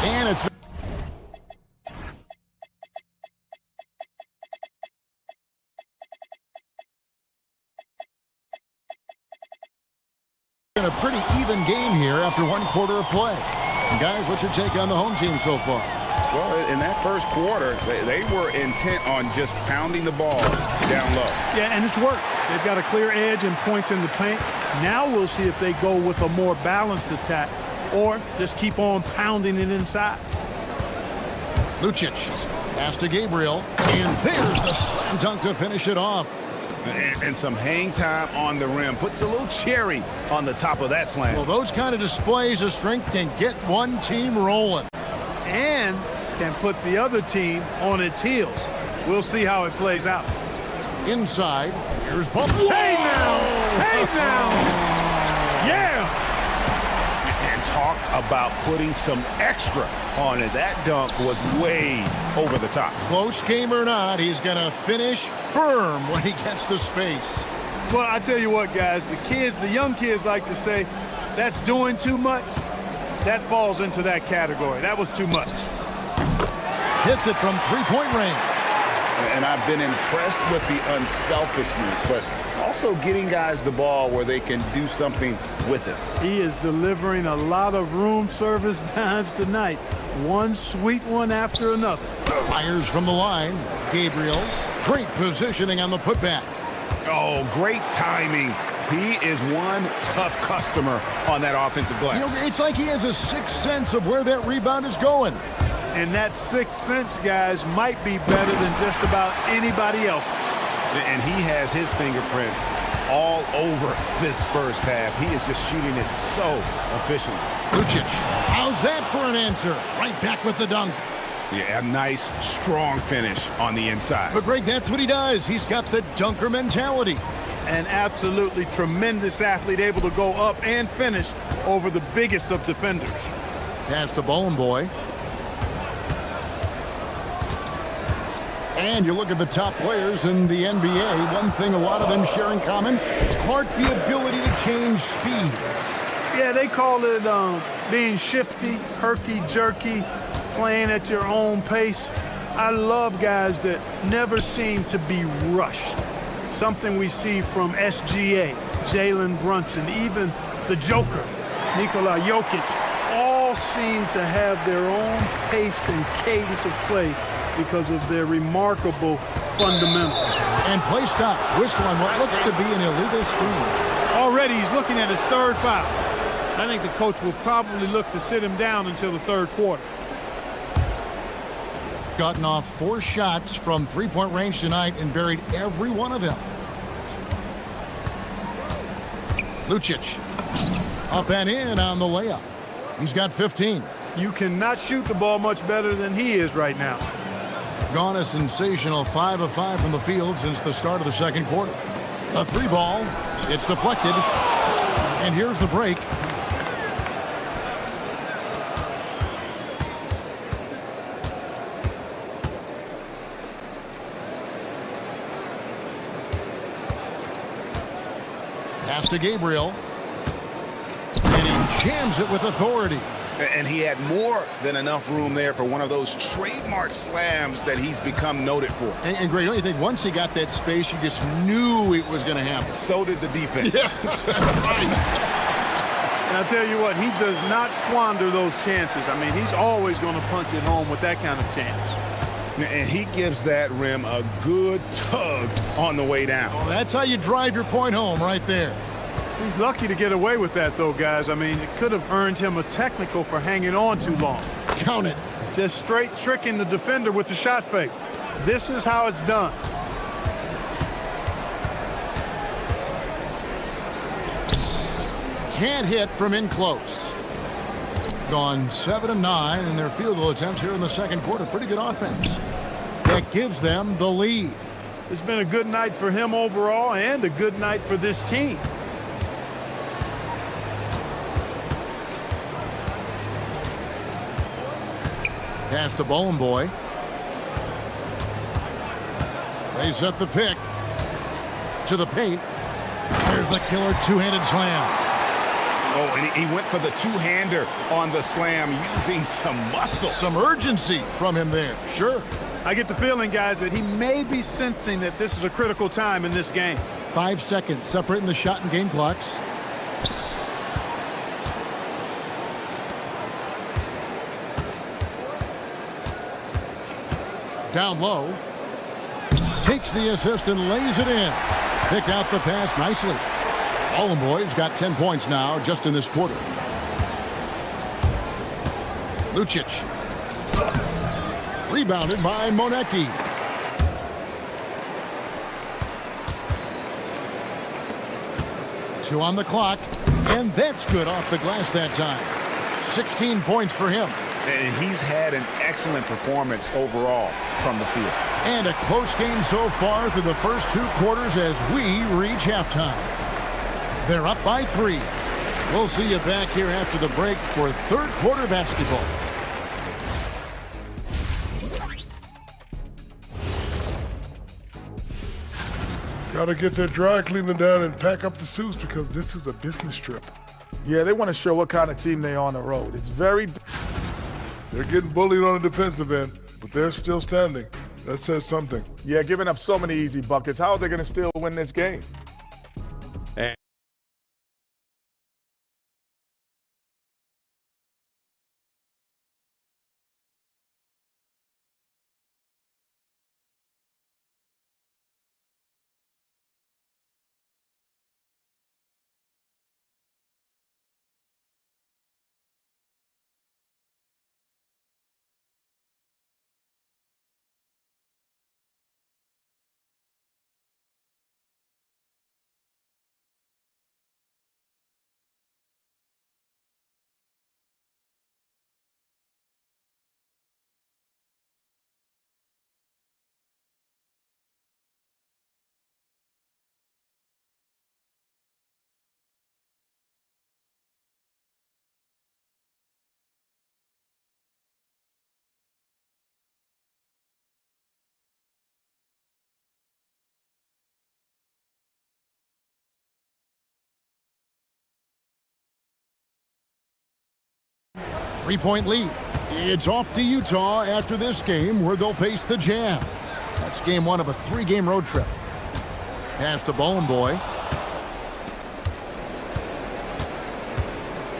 And it's been a pretty even game here after one quarter of play. And guys, what's your take on the home team so far? Well, in that first quarter, they were intent on just pounding the ball down low. Yeah, and it's worked. They've got a clear edge and points in the paint. Now we'll see if they go with a more balanced attack or just keep on pounding it inside. Lucic, pass to Gabriel, and there's the slam dunk to finish it off. And some hang time on the rim. Puts a little cherry on the top of that slam. Well, those kind of displays of strength can get one team rolling. And can put the other team on its heels. We'll see how it plays out. Inside, here's Bump. Hey now! Hey now! Yeah! And talk about putting some extra on it. That dunk was way over the top. Close game or not, he's going to finish firm when he gets the space. Well, I tell you what, guys, the young kids like to say, that's doing too much. That falls into that category. That was too much. Hits it from three-point range. And I've been impressed with the unselfishness, but also getting guys the ball where they can do something with it. He is delivering a lot of room service dimes tonight. One sweet one after another. Fires from the line. Gabriel, great positioning on the putback. Oh, great timing. He is one tough customer on that offensive glass. You know, it's like he has a sixth sense of where that rebound is going. And that sixth sense, guys, might be better than just about anybody else's. And he has his fingerprints all over this first half. He is just shooting it so efficiently. Lucic, how's that for an answer? Right back with the dunk. Yeah, a nice, strong finish on the inside. But Greg, that's what he does. He's got the dunker mentality. An absolutely tremendous athlete, able to go up and finish over the biggest of defenders. Pass to Bowling Boy. And you look at the top players in the NBA, one thing a lot of them share in common, Clark, the ability to change speed. Yeah, they call it being shifty, herky-jerky, playing at your own pace. I love guys that never seem to be rushed. Something we see from SGA, Jalen Brunson, even the Joker, Nikola Jokic, all seem to have their own pace and cadence of play because of their remarkable fundamentals. And play stops, whistle on what looks to be an illegal screen. Already he's looking at his third foul. I think the coach will probably look to sit him down until the third quarter. Gotten off 4 shots from three-point range tonight and buried every one of them. Lucic up and in on the layup. He's got 15. You cannot shoot the ball much better than he is right now. Gone a sensational 5 of 5 from the field since the start of the second quarter. A 3 ball. It's deflected. And here's the break. Pass to Gabriel. And he jams it with authority. And he had more than enough room there for one of those trademark slams that he's become noted for. And Greg, don't you think once he got that space, you just knew it was going to happen? So did the defense. Yeah, right. And I'll tell you what, he does not squander those chances. I mean, he's always going to punch it home with that kind of chance. And he gives that rim a good tug on the way down. Well, that's how you drive your point home right there. He's lucky to get away with that, though, guys. I mean, it could have earned him a technical for hanging on too long. Count it. Just straight tricking the defender with the shot fake. This is how it's done. Can't hit from in close. Gone 7 of 9 in their field goal attempts here in the second quarter. Pretty good offense. That gives them the lead. It's been a good night for him overall and a good night for this team. Pass to Bowling Boy. They set the pick to the paint. There's the killer two-handed slam. Oh, and he went for the two-hander on the slam using some muscle. Some urgency from him there, sure. I get the feeling, guys, that he may be sensing that this is a critical time in this game. 5 seconds separating the shot and game clocks. Down low. Takes the assist and lays it in. Picked out the pass nicely. Bowling Boy's got 10 points now just in this quarter. Lucic. Rebounded by Monecki. Two on the clock, and that's good off the glass that time. 16 points for him. And he's had an excellent performance overall from the field. And a close game so far through the first 2 quarters as we reach halftime. They're up by 3. We'll see you back here after the break for third quarter basketball. Gotta get their dry cleaning done and pack up the suits because this is a business trip. Yeah, they want to show what kind of team they are on the road. It's very... They're getting bullied on the defensive end, but they're still standing. That says something. Yeah, giving up so many easy buckets. How are they going to still win this game? Three-point lead. It's off to Utah after this game where they'll face the Jazz. That's game 1 of a 3-game road trip. Pass to Bowling Boy.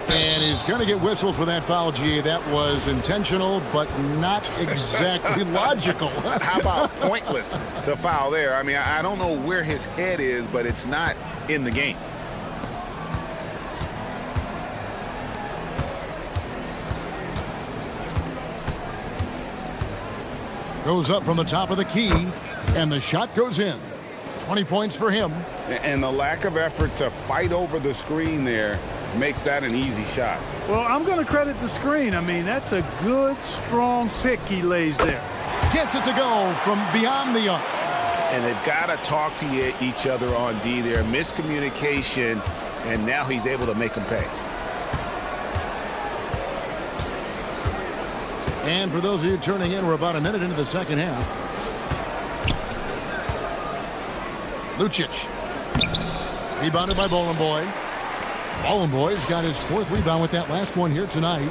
And he's going to get whistled for that foul, G. That was intentional, but not exactly logical. How about pointless to foul there? I mean, I don't know where his head is, but it's not in the game. Goes up from the top of the key, and the shot goes in. 20 points for him. And the lack of effort to fight over the screen there makes that an easy shot. Well, I'm going to credit the screen. I mean, that's a good, strong pick he lays there. Gets it to go from beyond the arc. And they've got to talk to each other on D there. Miscommunication, and now he's able to make them pay. And for those of you turning in, we're about a minute into the second half. Lucic. Rebounded by Boy. Boy's got his 4th rebound with that last one here tonight.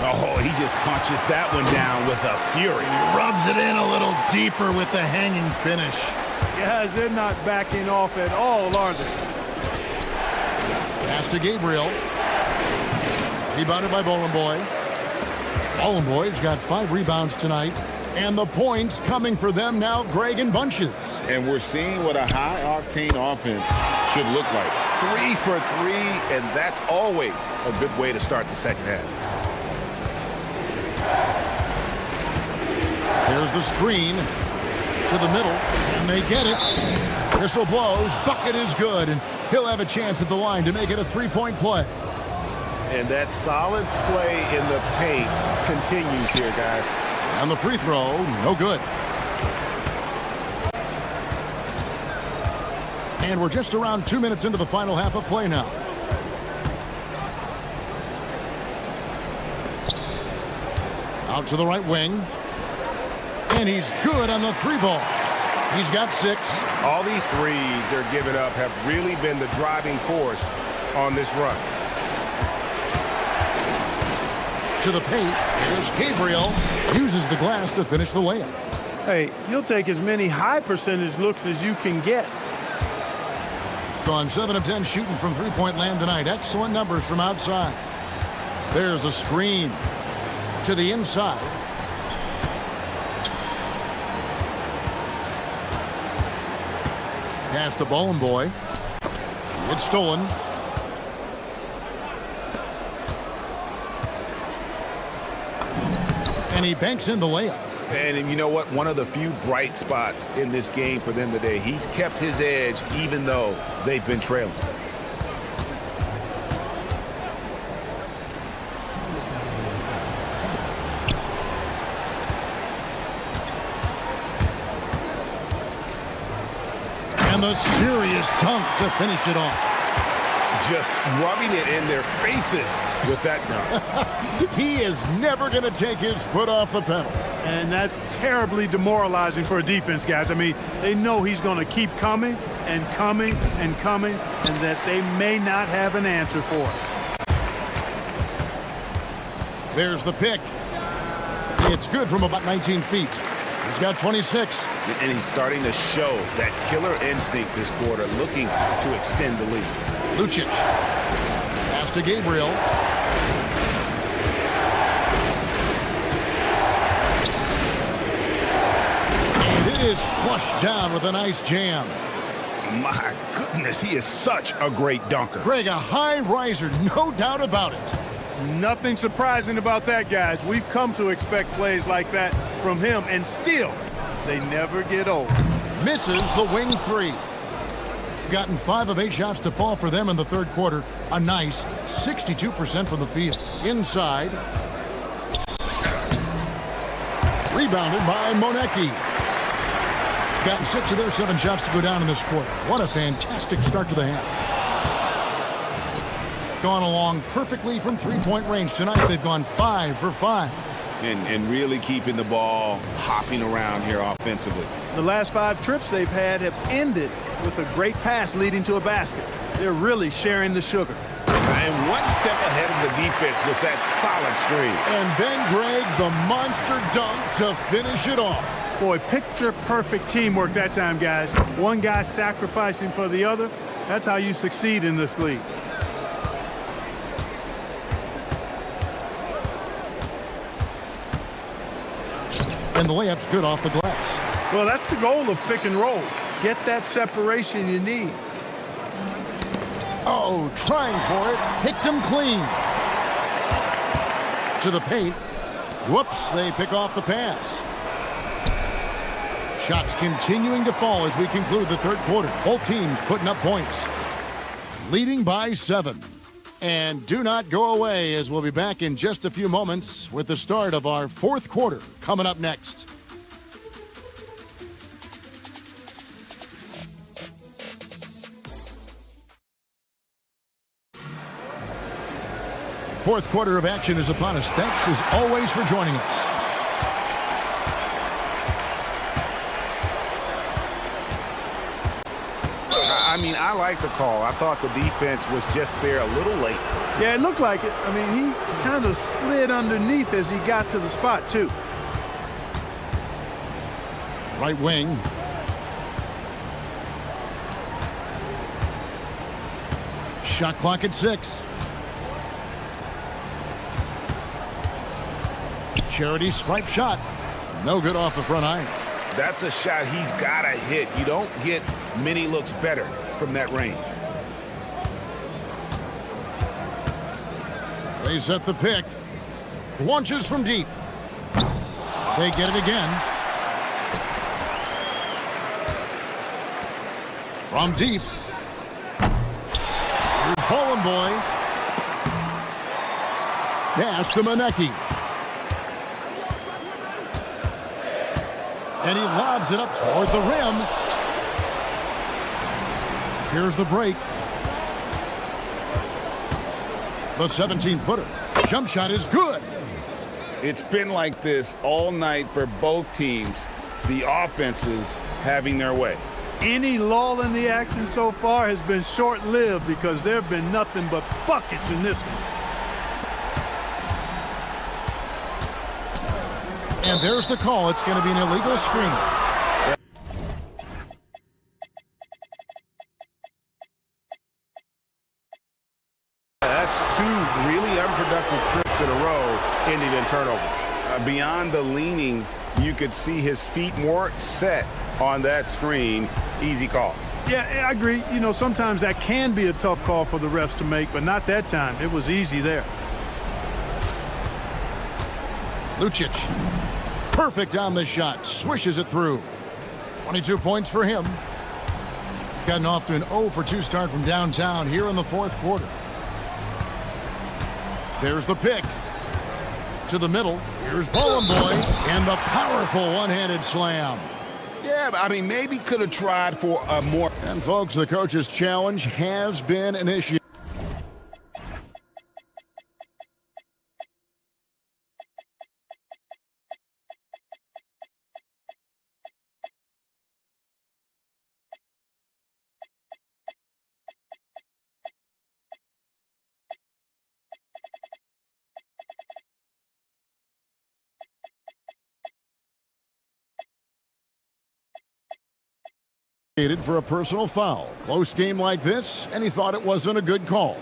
Oh, he just punches that one down with a fury. He rubs it in a little deeper with the hanging finish. Guys, they're not backing off at all, are they? Pass to Gabriel. Rebounded by Boy. Boy's got 5 rebounds tonight. And the points coming for them now, Greg, in bunches. And we're seeing what a high-octane offense should look like. 3 for 3, and that's always a good way to start the second half. There's the screen to the middle, and they get it. Whistle blows, bucket is good, and he'll have a chance at the line to make it a 3-point play. And that solid play in the paint continues here, guys. And the free throw, no good. And we're just around 2 minutes into the final half of play now. Out to the right wing. And he's good on the 3-ball. He's got 6. All these threes they're giving up have really been the driving force on this run. To the paint, here's Gabriel. Uses the glass to finish the layup. Hey, you'll take as many high percentage looks as you can get. Gone 7 of 10 shooting from 3-point land tonight. Excellent numbers from outside. There's a screen to the inside. Pass to Boy. It's stolen. And he banks in the layup. And you know what? One of the few bright spots in this game for them today. He's kept his edge even though they've been trailing. And the serious dunk to finish it off. Just rubbing it in their faces with that dunk. He is never going to take his foot off the pedal. And that's terribly demoralizing for a defense, guys. I mean, they know he's going to keep coming and coming and coming, and that they may not have an answer for it. There's the pick. It's good from about 19 feet. He's got 26. And he's starting to show that killer instinct this quarter, looking to extend the lead. Lucic. Pass to Gabriel. And it is flushed down with a nice jam. My goodness, he is such a great dunker. Greg, a high riser, no doubt about it. Nothing surprising about that, guys. We've come to expect plays like that from him, and still, they never get old. Misses the wing 3. Gotten 5 of 8 shots to fall for them in the third quarter. A nice 62% from the field. Inside. Rebounded by Monecki. Gotten 6 of their 7 shots to go down in this quarter. What a fantastic start to the half. Gone along perfectly from 3-point range. Tonight they've gone 5 for 5. And really keeping the ball hopping around here offensively. The last 5 trips they've had have ended with a great pass leading to a basket. They're really sharing the sugar. And one step ahead of the defense with that solid stream. And then, Greg, the monster dunk to finish it off. Boy, picture-perfect teamwork that time, guys. One guy sacrificing for the other. That's how you succeed in this league. And the layup's good off the glass. Well, that's the goal of pick and roll. Get that separation you need. Oh, trying for it. Picked him clean. To the paint. Whoops, they pick off the pass. Shots continuing to fall as we conclude the third quarter. Both teams putting up points. Leading by 7. And do not go away, as we'll be back in just a few moments with the start of our fourth quarter coming up next. Fourth quarter of action is upon us. Thanks, as always, for joining us. I mean, I like the call. I thought the defense was just there a little late. Yeah, it looked like it. I mean, he kind of slid underneath as he got to the spot, too. Right wing. Shot clock at 6. Charity stripe shot. No good off the front iron. That's a shot he's got to hit. You don't get many looks better from that range. They set the pick. Launches from deep. They get it again. From deep. Here's Bowling Boy. Pass to Monecki. And he lobs it up toward the rim. Here's the break. The 17-footer. Jump shot is good. It's been like this all night for both teams. The offenses having their way. Any lull in the action so far has been short-lived because there have been nothing but buckets in this one. And there's the call. It's going to be an illegal screen. That's two really unproductive trips in a row ending in turnover. Beyond the leaning, you could see his feet more set on that screen. Easy call. Yeah, I agree. You know, sometimes that can be a tough call for the refs to make, but not that time. It was easy there. Lucic. Perfect on the shot. Swishes it through. 22 points for him. Gotten off to an 0 for 2 start from downtown here in the fourth quarter. There's the pick. To the middle. Here's Bowling Boy. And the powerful one-handed slam. Yeah, but I mean, maybe could have tried for a more. And folks, the coach's challenge has been initiated. For a personal foul. Close game like this, and he thought it wasn't a good call.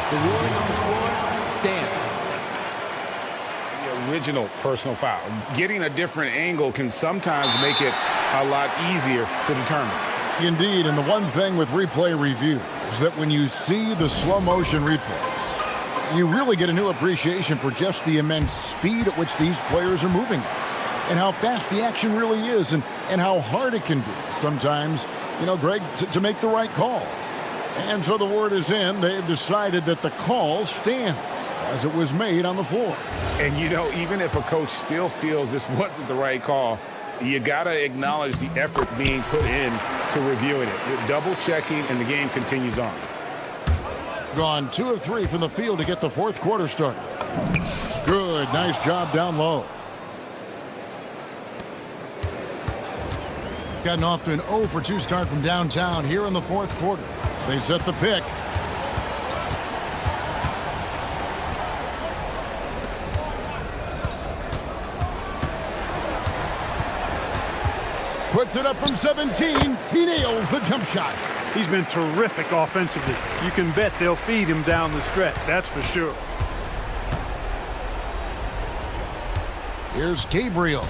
The ruling on the floor stands. The original personal foul. Getting a different angle can sometimes make it a lot easier to determine. Indeed, and the one thing with replay review is that when you see the slow motion replay, you really get a new appreciation for just the immense speed at which these players are moving and how fast the action really is and how hard it can be sometimes, you know, Greg, to make the right call. And so the word is in. They've decided that the call stands as it was made on the floor. And, you know, even if a coach still feels this wasn't the right call, you got to acknowledge the effort being put in to reviewing it. Double checking, and the game continues on. Gone 2 of 3 from the field to get the fourth quarter started. Good, nice job down low. Gotten off to an 0 for 2 start from downtown here in the fourth quarter. They set the pick. Puts it up from 17. He nails the jump shot. He's been terrific offensively. You can bet they'll feed him down the stretch, that's for sure. Here's Gabriel.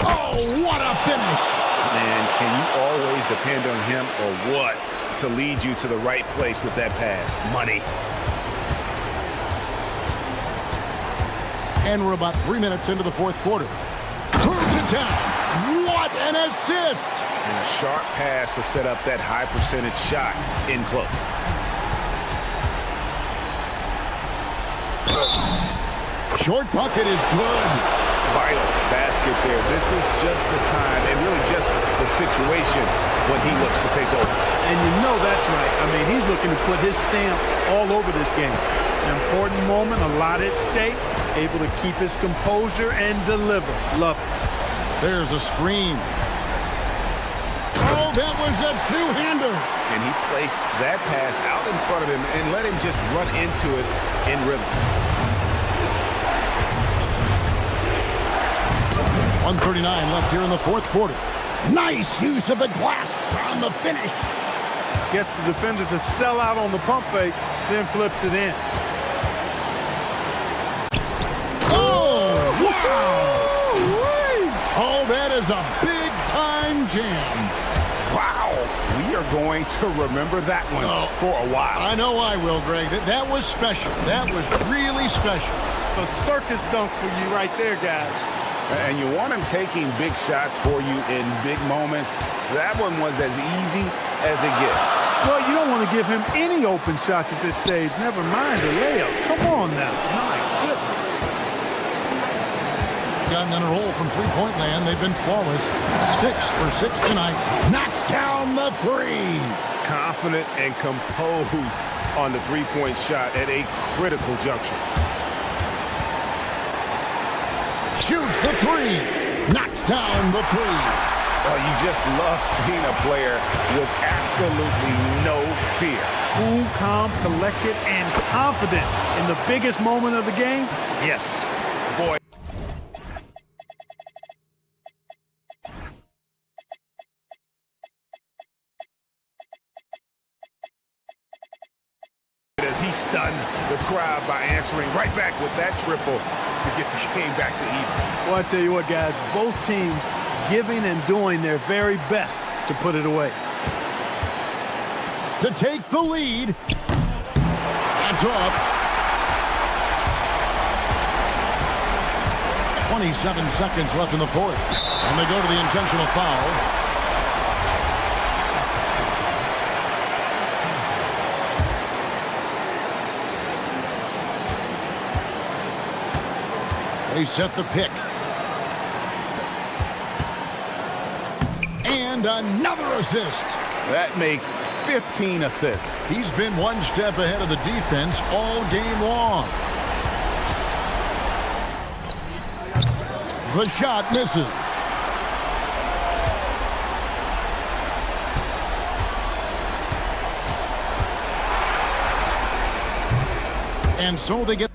Oh, what a finish! Man, can you always depend on him or what to lead you to the right place with that pass. Money. And we're about 3 minutes into the fourth quarter. Throws it down. What an assist! And a sharp pass to set up that high percentage shot in close. Short bucket is good. Vital basket there. This is just the time and really just the situation when he looks to take over. And you know that's right. I mean, he's looking to put his stamp all over this game. An important moment, a lot at stake, able to keep his composure and deliver. Love it. There's a screen. Oh, that was a two-hander. And he placed that pass out in front of him and let him just run into it in rhythm. 1:39 left here in the fourth quarter. Nice use of the glass on the finish. Gets the defender to sell out on the pump fake, then flips it in. Oh, wow! Oh, that is a big-time jam. Wow, we are going to remember that one for a while. I know I will, Greg. That was special. That was really special. A circus dunk for you right there, guys. And you want him taking big shots for you in big moments. That one was as easy as it gets. Well, you don't want to give him any open shots at this stage. Never mind a layup. Come on now. My goodness. Gotten on a roll from three-point land. They've been flawless. 6 for 6 tonight. Knocks down the three. Confident and composed on the three-point shot at a critical juncture. Shoots the three. Knocks down the three. Oh, you just love seeing a player with absolutely no fear. Cool, calm, collected, and confident in the biggest moment of the game? Yes. Boy. As he stunned the crowd by answering right back with that triple to get the game back to even. Well, I tell you what, guys, both teams giving and doing their very best to put it away. To take the lead. That's off. 27 seconds left in the fourth. And they go to the intentional foul. They set the pick. And another assist. That makes 15 assists. He's been one step ahead of the defense all game long. The shot misses. And so they get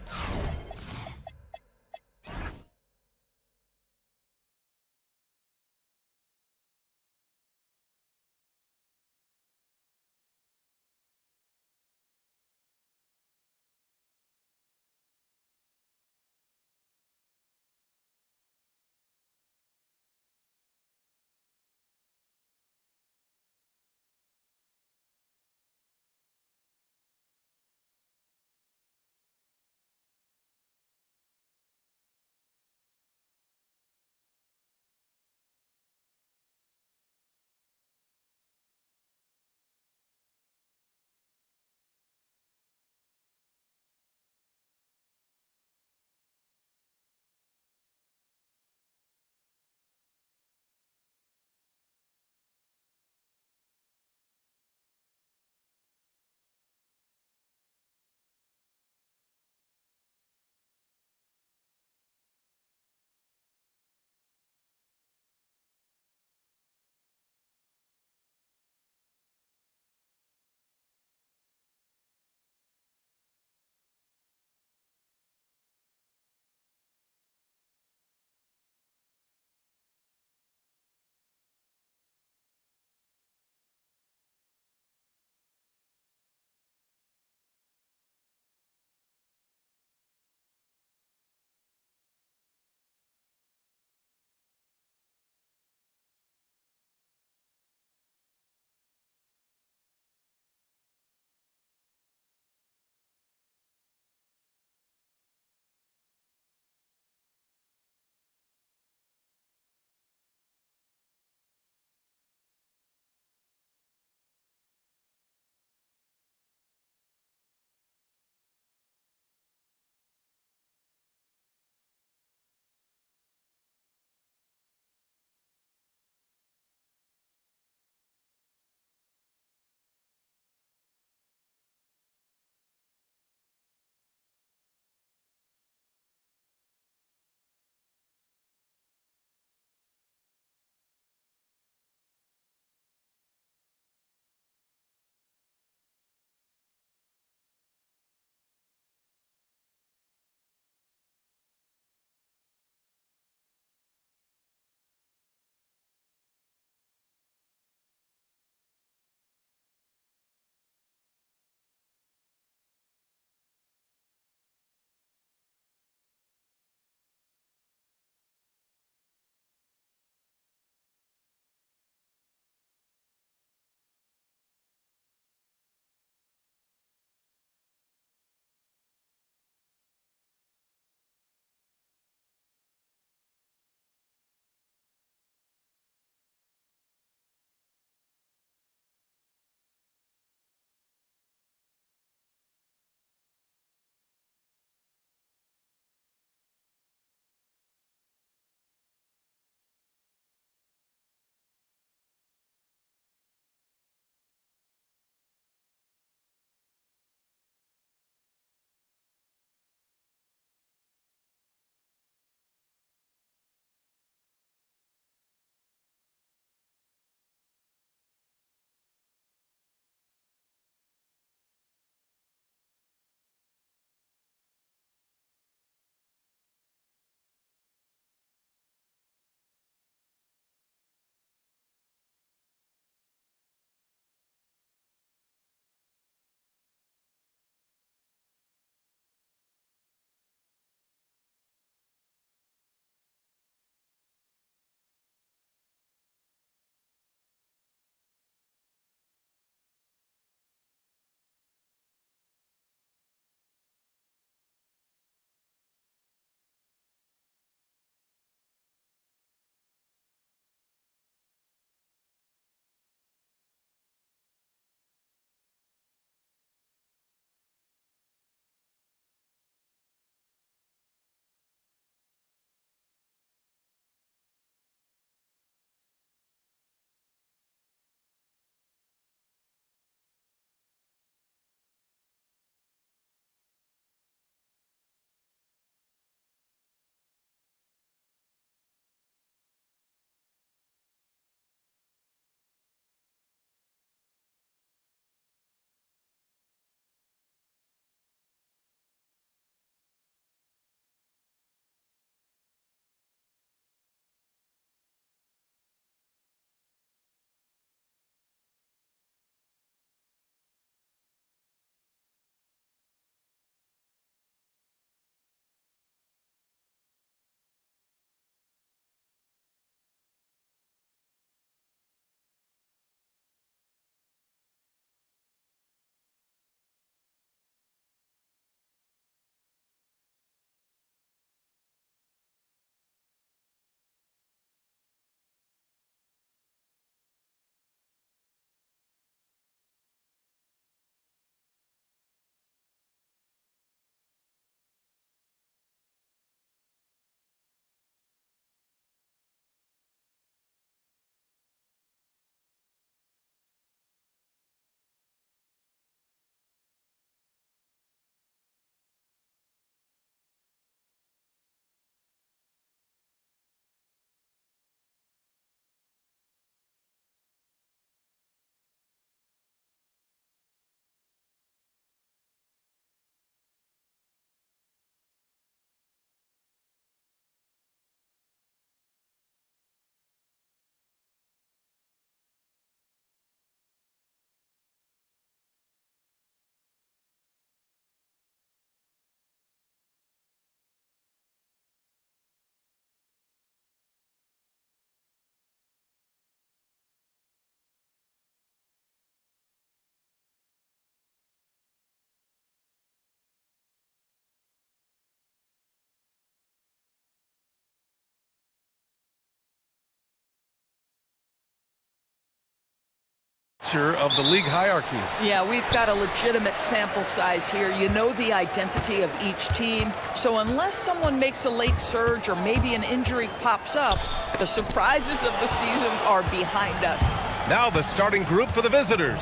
Of the league hierarchy. Yeah, we've got a legitimate sample size here. You know the identity of each team. So unless someone makes a late surge or maybe an injury pops up, the surprises of the season are behind us. Now the starting group for the visitors.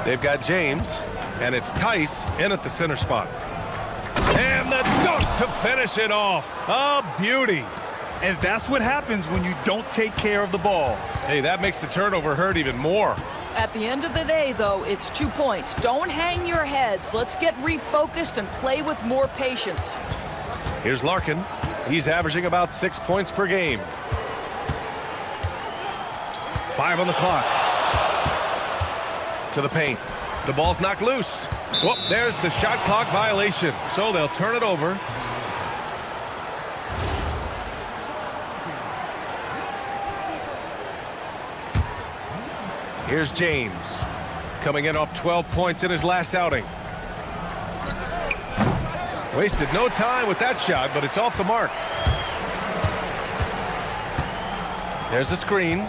They've got James, and it's Tice in at the center spot. And the dunk to finish it off. A beauty. And that's what happens when you don't take care of the ball. Hey, that makes the turnover hurt even more. At the end of the day, though, it's 2 points. Don't hang your heads. Let's get refocused and play with more patience. Here's Larkin. He's averaging about 6 points per game. 5 on the clock. To the paint. The ball's knocked loose. Whoop, there's the shot clock violation. So they'll turn it over. Here's James, coming in off 12 points in his last outing. Wasted no time with that shot, but it's off the mark. There's a screen.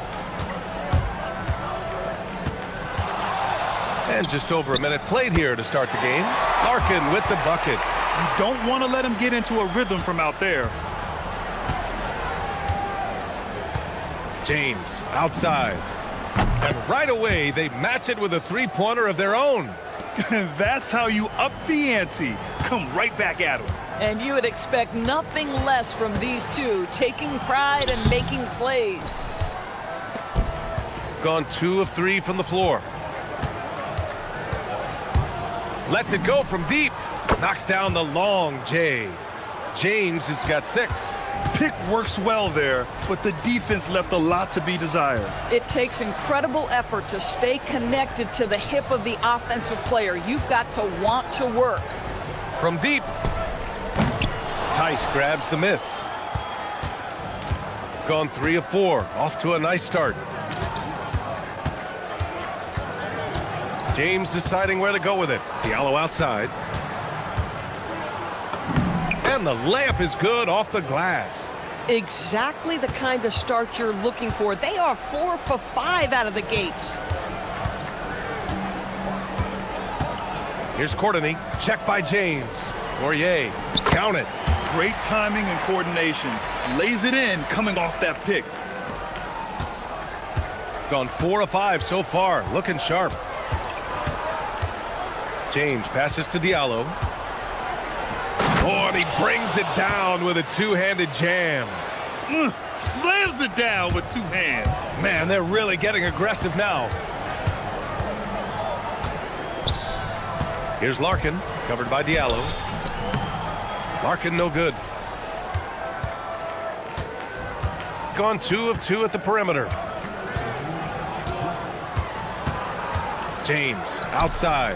And just over a minute played here to start the game. Larkin with the bucket. You don't want to let him get into a rhythm from out there. James outside. And right away, they match it with a three-pointer of their own. That's how you up the ante. Come right back at him. And you would expect nothing less from these two, taking pride and making plays. Gone 2 of 3 from the floor. Lets it go from deep. Knocks down the long J. James has got 6. Pick works well there, but the defense left a lot to be desired. It takes incredible effort to stay connected to the hip of the offensive player. You've got to want to work. From deep. Tice grabs the miss. Gone 3 of 4. Off to a nice start. James deciding where to go with it. Diallo outside. And the layup is good off the glass. Exactly the kind of start you're looking for. They are 4 for 5 out of the gates. Here's Courtney. Check by James. Poirier. Count it. Great timing and coordination. Lays it in coming off that pick. Gone 4 of 5 so far. Looking sharp. James passes to Diallo. Oh, and he brings it down with a two-handed jam. Slams it down with 2 hands. Man, they're really getting aggressive now. Here's Larkin, covered by Diallo. Larkin no good. Gone 2 of 2 at the perimeter. James outside.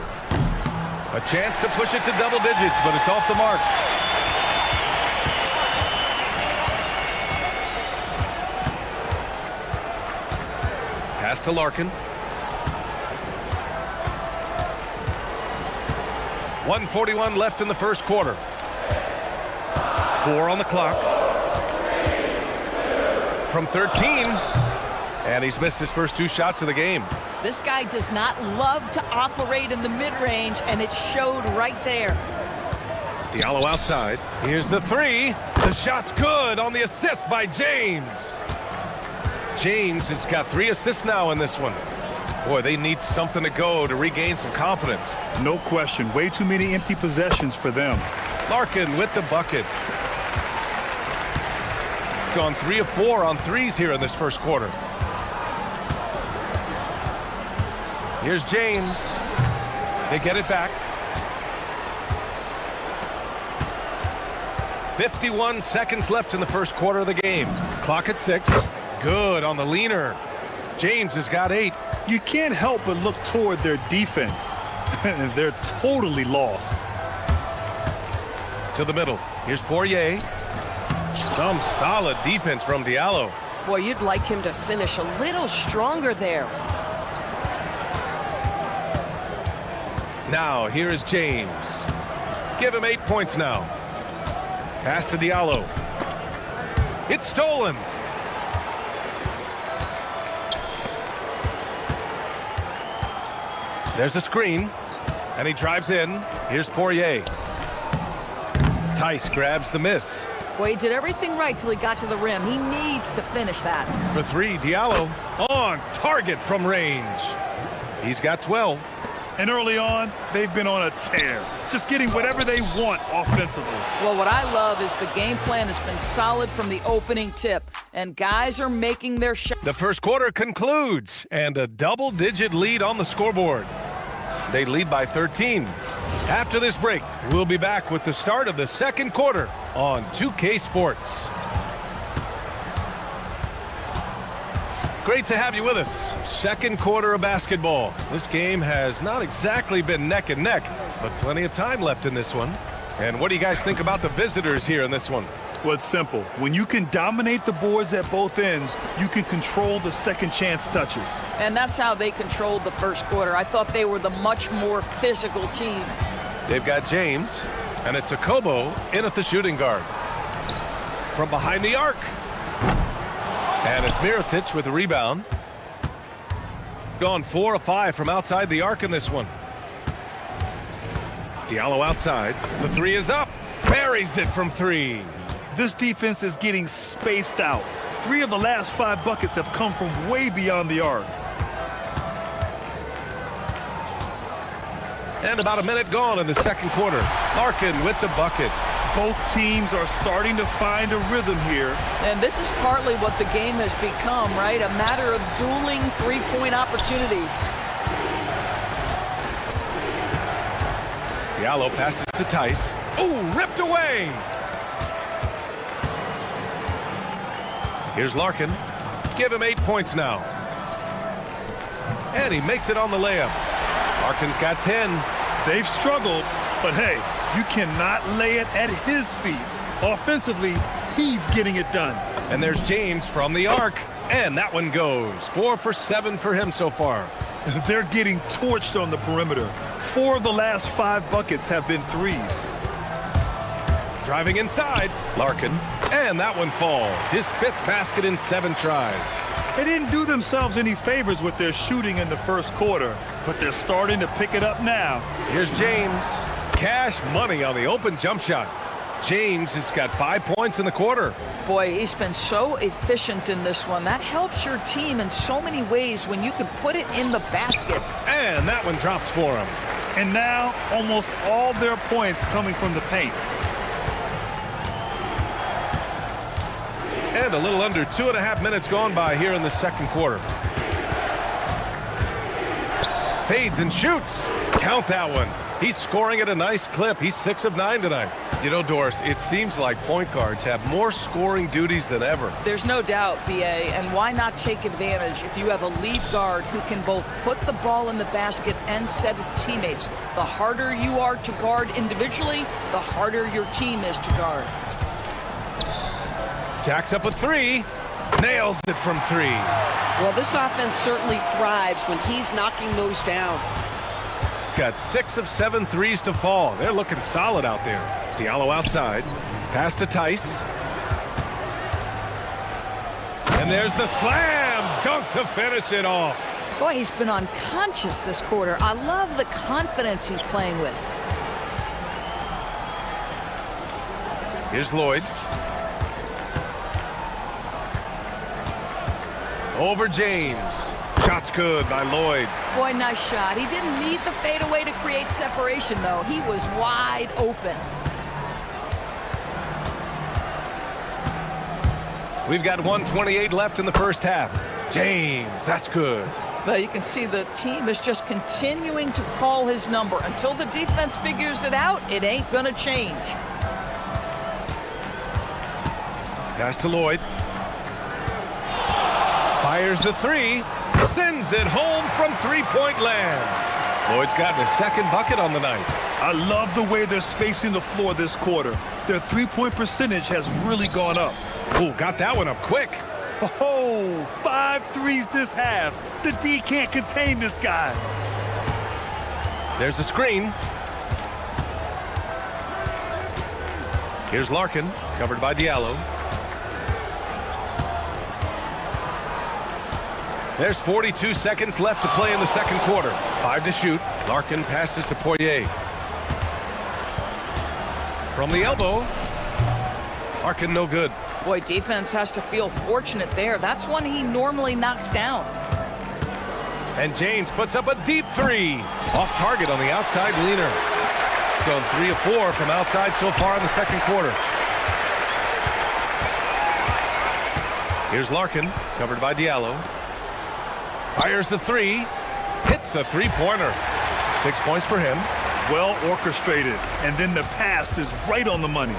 A chance to push it to double digits, but it's off the mark. Pass to Larkin. 1:41 left in the first quarter. 4 on the clock. From 13. And he's missed his first 2 shots of the game. This guy does not love to operate in the mid-range, and it showed right there. Diallo outside. Here's the 3. The shot's good on the assist by James. James has got 3 assists now in this one. Boy, they need something to go to regain some confidence. No question. Way too many empty possessions for them. Larkin with the bucket. Gone 3 of 4 on 3s here in this first quarter. Here's James. They get it back. 51 seconds left in the first quarter of the game. Clock at 6. Good on the leaner. James has got 8. You can't help but look toward their defense. They're totally lost. To the middle. Here's Poirier. Some solid defense from Diallo. Boy, you'd like him to finish a little stronger there. Now, here is James. Give him 8 points now. Pass to Diallo. It's stolen. There's a screen, and he drives in. Here's Poirier. Tice grabs the miss. Boy, he did everything right till he got to the rim. He needs to finish that. For three, Diallo on target from range. He's got 12. And early on, they've been on a tear, just getting whatever they want offensively. Well, what I love is the game plan has been solid from the opening tip, and guys are making their shot. The first quarter concludes, and a double-digit lead on the scoreboard. They lead by 13. After this break, we'll be back with the start of the second quarter on 2K Sports. Great to have you with us. Second quarter of basketball. This game has not exactly been neck and neck, but plenty of time left in this one. And what do you guys think about the visitors here in this one? Well, it's simple. When you can dominate the boards at both ends, you can control the second chance touches. And that's how they controlled the first quarter. I thought they were the much more physical team. They've got James, and it's Akobo in at the shooting guard. From behind the arc. And it's Mirotic with the rebound. Gone 4 of 5 from outside the arc in this one. Diallo outside. The three is up. Buries it from 3. This defense is getting spaced out. 3 of the last 5 buckets have come from way beyond the arc. And about a minute gone in the second quarter. Larkin with the bucket. Both teams are starting to find a rhythm here. And this is partly what the game has become, right? A matter of dueling three-point opportunities. Diallo passes to Tice. Ooh, ripped away! Here's Larkin. Give him 8 points now. And he makes it on the layup. Larkin's got 10. They've struggled, but hey, you cannot lay it at his feet. Offensively, he's getting it done. And there's James from the arc. And that one goes. 4 for 7 for him so far. They're getting torched on the perimeter. 4 of the last 5 buckets have been threes. Driving inside, Larkin. And that one falls. His 5th basket in 7 tries. They didn't do themselves any favors with their shooting in the first quarter, but they're starting to pick it up now. Here's James. Cash money on the open jump shot. James has got 5 points in the quarter. Boy, he's been so efficient in this one. That helps your team in so many ways when you can put it in the basket. And that one drops for him. And now, almost all their points coming from the paint. And a little under 2.5 minutes gone by here in the second quarter. Fades and shoots. Count that one. He's scoring at a nice clip. He's 6 of 9 tonight. You know, Doris, it seems like point guards have more scoring duties than ever. There's no doubt, B.A., and why not take advantage if you have a lead guard who can both put the ball in the basket and set his teammates. The harder you are to guard individually, the harder your team is to guard. Jacks up a 3. Nails it from 3. Well, this offense certainly thrives when he's knocking those down. Got 6 of 7 threes to fall. They're looking solid out there. Diallo outside. Pass to Tice. And there's the slam dunk to finish it off. Boy, he's been unconscious this quarter. I love the confidence he's playing with. Here's Lloyd. Over James. Shot's good by Lloyd. Boy, nice shot. He didn't need the fadeaway to create separation, though. He was wide open. We've got 1:28 left in the first half. James, that's good. But you can see the team is just continuing to call his number. Until the defense figures it out, it ain't gonna change. Pass to Lloyd. Fires the 3. Sends it home from three-point land. Lloyd's gotten his 2nd bucket on the night. I love the way they're spacing the floor this quarter. Their three-point percentage has really gone up. Ooh, got that one up quick. Oh, 5 threes this half. The D can't contain this guy. There's a screen. Here's Larkin, covered by Diallo. There's 42 seconds left to play in the second quarter. 5 to shoot. Larkin passes to Poirier. From the elbow. Larkin no good. Boy, defense has to feel fortunate there. That's one he normally knocks down. And James puts up a deep three. Off target on the outside leaner. He's gone 3 of 4 from outside so far in the second quarter. Here's Larkin, covered by Diallo. Fires the three. Hits a three-pointer. 6 points for him. Well orchestrated. And then the pass is right on the money.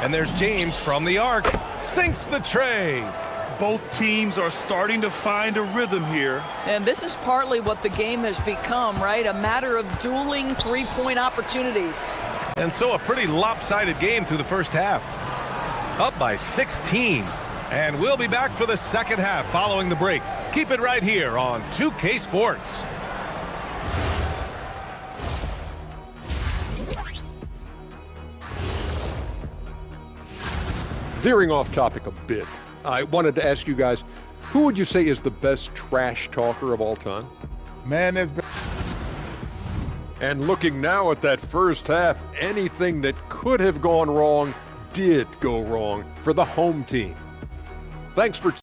And there's James from the arc. Sinks the tray. Both teams are starting to find a rhythm here. And this is partly what the game has become, right? A matter of dueling three-point opportunities. And so a pretty lopsided game through the first half. Up by 16. And we'll be back for the second half following the break. Keep it right here on 2K Sports. Veering off topic a bit, I wanted to ask you guys, who would you say is the best trash talker of all time? Man, there's been... And looking now at that first half, anything that could have gone wrong did go wrong for the home team. Thanks for...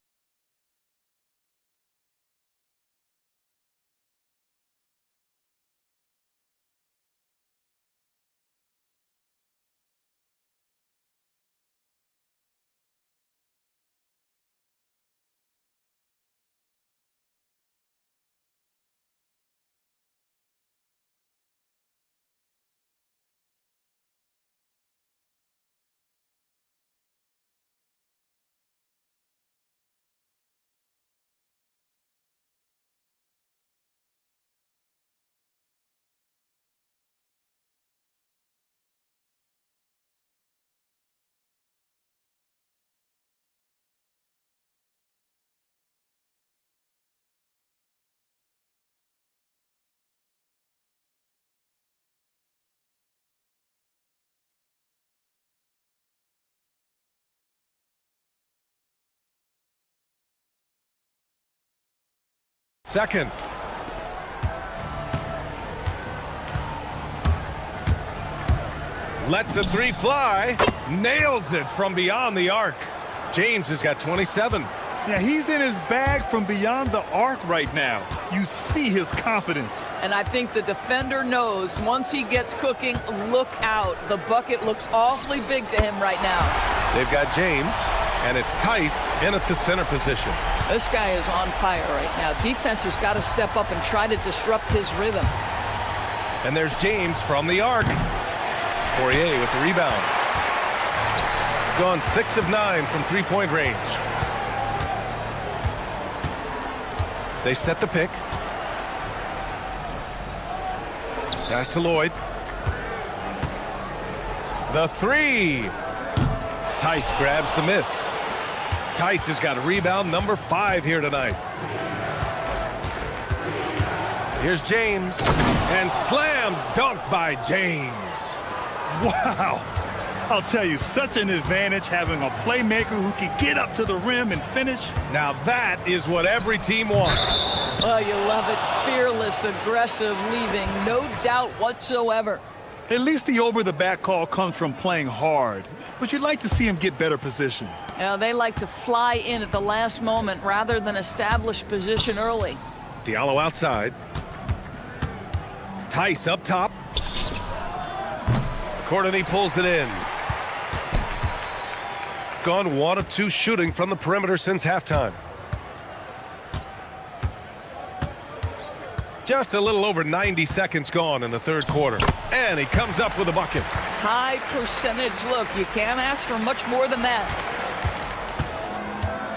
Second. Lets the three fly. Nails it from beyond the arc. James has got 27. Yeah, he's in his bag from beyond the arc right now. You see his confidence. And I think the defender knows once he gets cooking, look out. The bucket looks awfully big to him right now. They've got James, and it's Tice in at the center position. This guy is on fire right now. Defense has got to step up and try to disrupt his rhythm. And there's James from the arc. Poirier with the rebound. Gone 6 of 9 from three-point range. They set the pick. Pass to Lloyd. The three. Tice grabs the miss. Tice has got a rebound number 5 here tonight. Here's James. And slam dunk by James. Wow. I'll tell you, such an advantage having a playmaker who can get up to the rim and finish. Now that is what every team wants. Oh, you love it. Fearless, aggressive, leaving. No doubt whatsoever. At least the over-the-back call comes from playing hard. But you'd like to see him get better position. Yeah, they like to fly in at the last moment rather than establish position early. Diallo outside. Tice up top. Courtney pulls it in. Gone 1 of 2 shooting from the perimeter since halftime. Just a little over 90 seconds gone in the third quarter. And he comes up with a bucket. High percentage look. You can't ask for much more than that.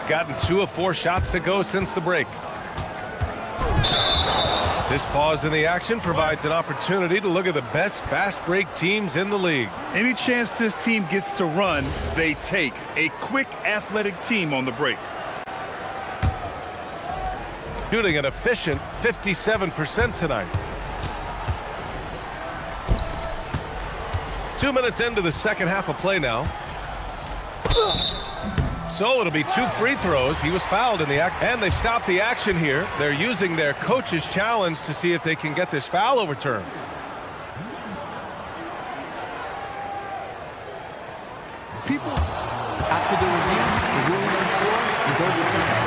Gotten 2 of 4 shots to go since the break. This pause in the action provides an opportunity to look at the best fast break teams in the league. Any chance this team gets to run, they take. A quick, athletic team on the break. Shooting an efficient 57% tonight. 2 minutes into the second half of play now. So it'll be 2 free throws. He was fouled in the act, and they stopped the action here. They're using their coach's challenge to see if they can get this foul overturned. People, after the review, the ruling on 4 is overturned.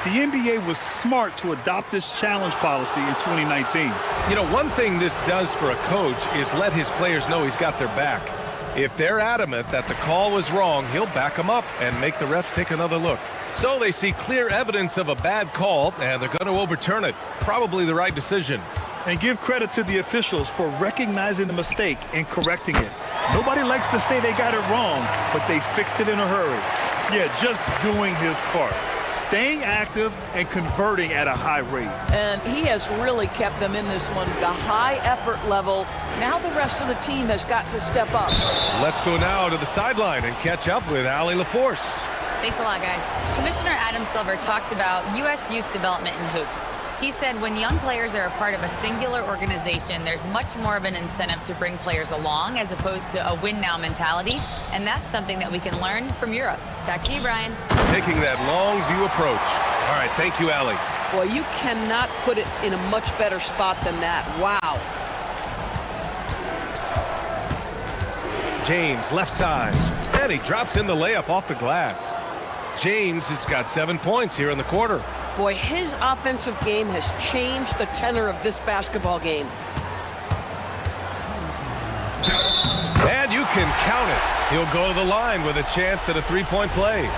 The NBA was smart to adopt this challenge policy in 2019. You know, one thing this does for a coach is let his players know he's got their back. If they're adamant that the call was wrong, he'll back them up and make the refs take another look. So they see clear evidence of a bad call, and they're going to overturn it. Probably the right decision. And give credit to the officials for recognizing the mistake and correcting it. Nobody likes to say they got it wrong, but they fixed it in a hurry. Yeah, just doing his part. Staying active and converting at a high rate. And he has really kept them in this one, the high effort level. Now the rest of the team has got to step up. Let's go now to the sideline and catch up with Allie LaForce. Thanks a lot, guys. Commissioner Adam Silver talked about U.S. youth development in hoops. He said when young players are a part of a singular organization, there's much more of an incentive to bring players along as opposed to a win-now mentality, and that's something that we can learn from Europe. Back to you, Brian. Taking that long view approach. All right, thank you, Allie. Boy, you cannot put it in a much better spot than that. Wow. James, left side. And he drops in the layup off the glass. James has got 7 points here in the quarter. Boy, his offensive game has changed the tenor of this basketball game. And you can count it. He'll go to the line with a chance at a three-point play.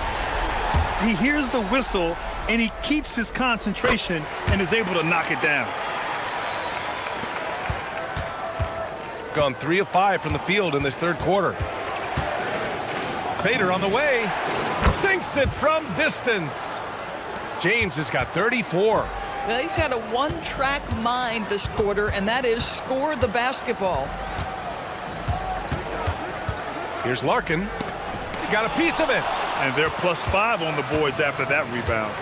He hears the whistle, and he keeps his concentration and is able to knock it down. Gone 3 of 5 from the field in this third quarter. Fader on the way. Sinks it from distance. James has got 34. Well, he's had a one-track mind this quarter, and that is score the basketball. Here's Larkin. He got a piece of it. And they're +5 on the boards after that rebound.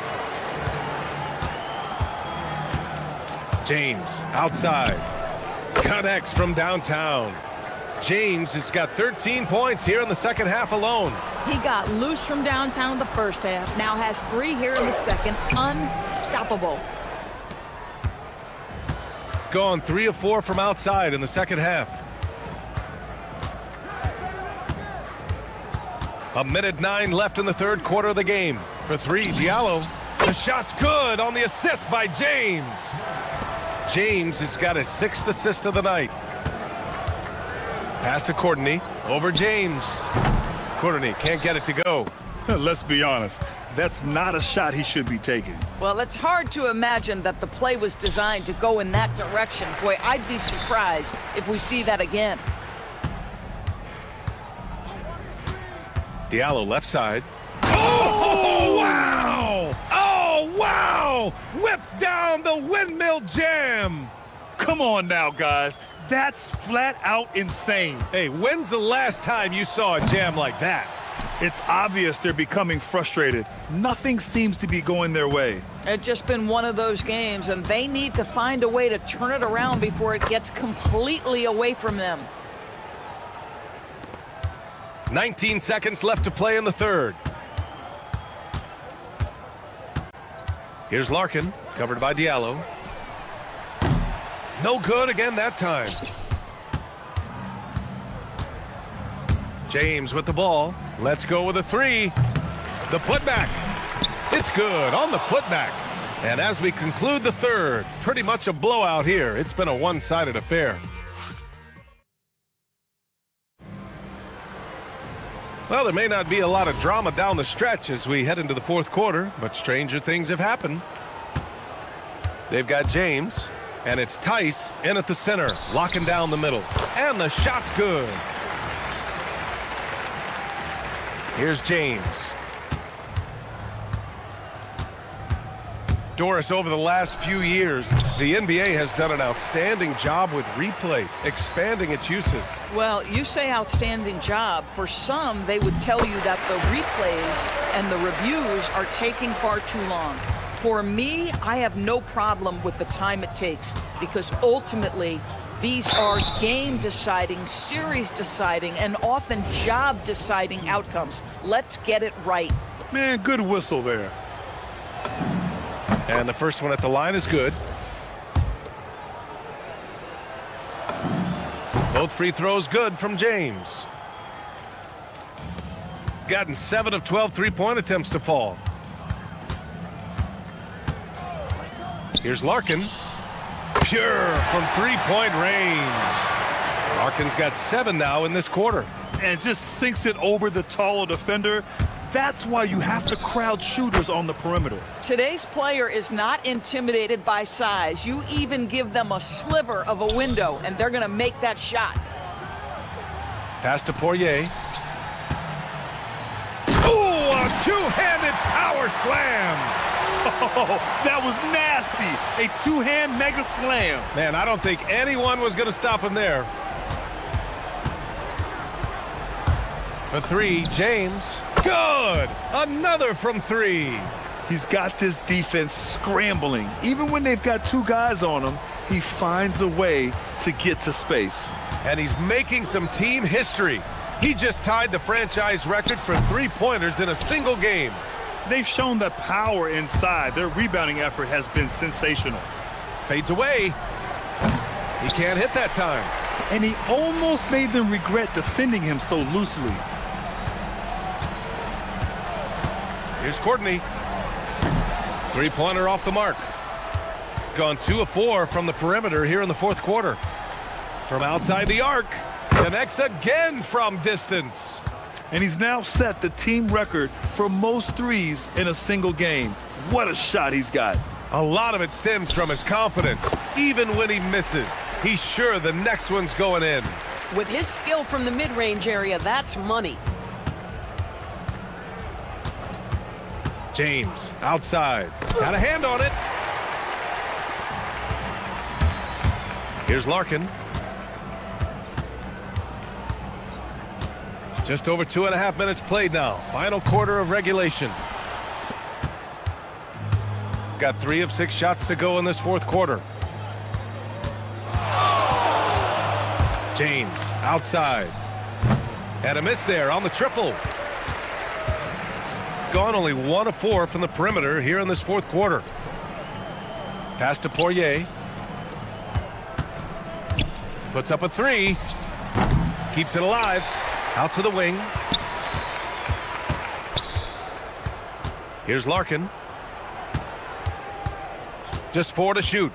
James outside. Connects from downtown. James has got 13 points here in the second half alone. He got loose from downtown in the first half, now has 3 here in the second. Unstoppable. Gone 3 of 4 from outside in the second half. A minute 9 left in the third quarter of the game. For 3, Diallo. The shot's good on the assist by James. James has got his 6th assist of the night. Pass to Courtney. Over James. Courtney can't get it to go. Let's be honest. That's not a shot he should be taking. Well, it's hard to imagine that the play was designed to go in that direction. Boy, I'd be surprised if we see that again. Diallo left side. Oh, wow! Oh, wow! Whips down the windmill jam. Come on now, guys. That's flat out insane. Hey, when's the last time you saw a jam like that? It's obvious they're becoming frustrated. Nothing seems to be going their way. It's just been one of those games, and they need to find a way to turn it around before it gets completely away from them. 19 seconds left to play in the third. Here's Larkin, covered by Diallo. No good again that time. James with the ball. Let's go with a 3. The putback. It's good on the putback. And as we conclude the third, pretty much a blowout here. It's been a one-sided affair. Well, there may not be a lot of drama down the stretch as we head into the fourth quarter, but stranger things have happened. They've got James, and it's Tice in at the center, locking down the middle. And the shot's good. Here's James. Doris, over the last few years, the NBA has done an outstanding job with replay, expanding its uses. Well, you say outstanding job. For some, they would tell you that the replays and the reviews are taking far too long. For me, I have no problem with the time it takes because ultimately These are game-deciding, series-deciding, and often job-deciding outcomes. Let's get it right. Man, good whistle there. And the first one at the line is good. Both free throws good from James. Gotten 7 of 12 three-point attempts to fall. Here's Larkin. Pure from three-point range. Larkin's got 7 now in this quarter. And just sinks it over the taller defender. That's why you have to crowd shooters on the perimeter. Today's player is not intimidated by size. You even give them a sliver of a window, and they're going to make that shot. Pass to Poirier. Ooh, a two-handed power slam. Oh, that was nasty. A two-hand mega slam. Man, I don't think anyone was going to stop him there. For 3, James. Good. Another from 3. He's got this defense scrambling. Even when they've got 2 guys on him, he finds a way to get to space. And he's making some team history. He just tied the franchise record for three-pointers in a single game. They've shown that power inside. Their rebounding effort has been sensational. Fades away. He can't hit that time. And he almost made them regret defending him so loosely. Here's Courtney. Three-pointer off the mark. Gone 2 of 4 from the perimeter here in the fourth quarter. From outside the arc. Connects again from distance. And he's now set the team record for most threes in a single game. What a shot he's got. A lot of it stems from his confidence. Even when he misses, he's sure the next one's going in. With his skill from the mid-range area, that's money. James, outside. Got a hand on it. Here's Larkin. Just over 2.5 minutes played now. Final quarter of regulation. Got 3 of 6 shots to go in this fourth quarter. James, outside. And a miss there on the triple. Gone only 1 of 4 from the perimeter here in this fourth quarter. Pass to Poirier. Puts up a 3. Keeps it alive. Out to the wing. Here's Larkin. Just 4 to shoot.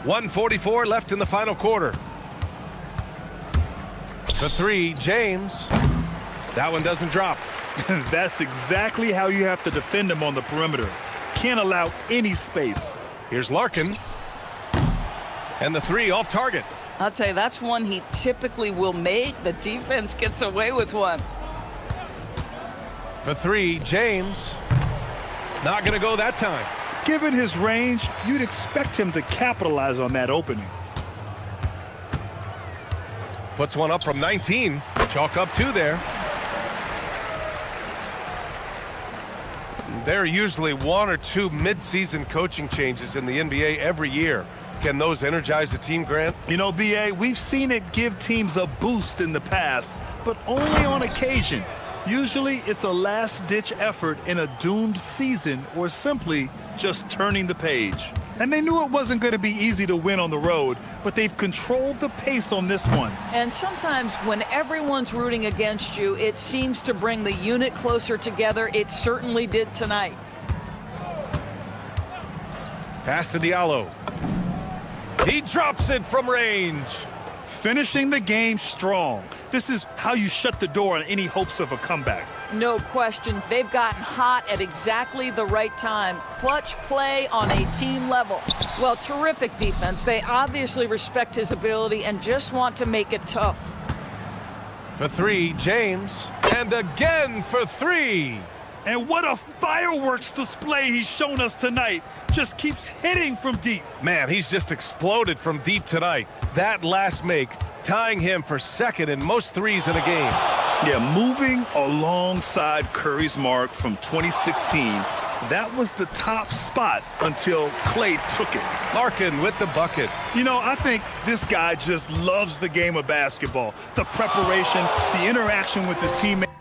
.144 left in the final quarter. The 3, James. That one doesn't drop. That's exactly how you have to defend him on the perimeter. Can't allow any space. Here's Larkin. And the 3 off target. I'll tell you, that's one he typically will make. The defense gets away with one. For 3, James. Not going to go that time. Given his range, you'd expect him to capitalize on that opening. Puts one up from 19. Chalk up 2 there. There are usually 1 or 2 mid-season coaching changes in the NBA every year. Can those energize a team, Grant? You know, B.A., we've seen it give teams a boost in the past, but only on occasion. Usually it's a last-ditch effort in a doomed season or simply just turning the page. And they knew it wasn't going to be easy to win on the road, but they've controlled the pace on this one. And sometimes when everyone's rooting against you, it seems to bring the unit closer together. It certainly did tonight. Pass to Diallo. He drops it from range. Finishing the game strong. This is how you shut the door on any hopes of a comeback. No question. They've gotten hot at exactly the right time. Clutch play on a team level. Well, terrific defense. They obviously respect his ability and just want to make it tough. For 3, James. And again for 3. And what a fireworks display he's shown us tonight. Just keeps hitting from deep. Man, he's just exploded from deep tonight. That last make, tying him for second in most threes in a game. Yeah, moving alongside Curry's mark from 2016, that was the top spot until Clay took it. Larkin with the bucket. You know, I think this guy just loves the game of basketball. The preparation, the interaction with his teammates.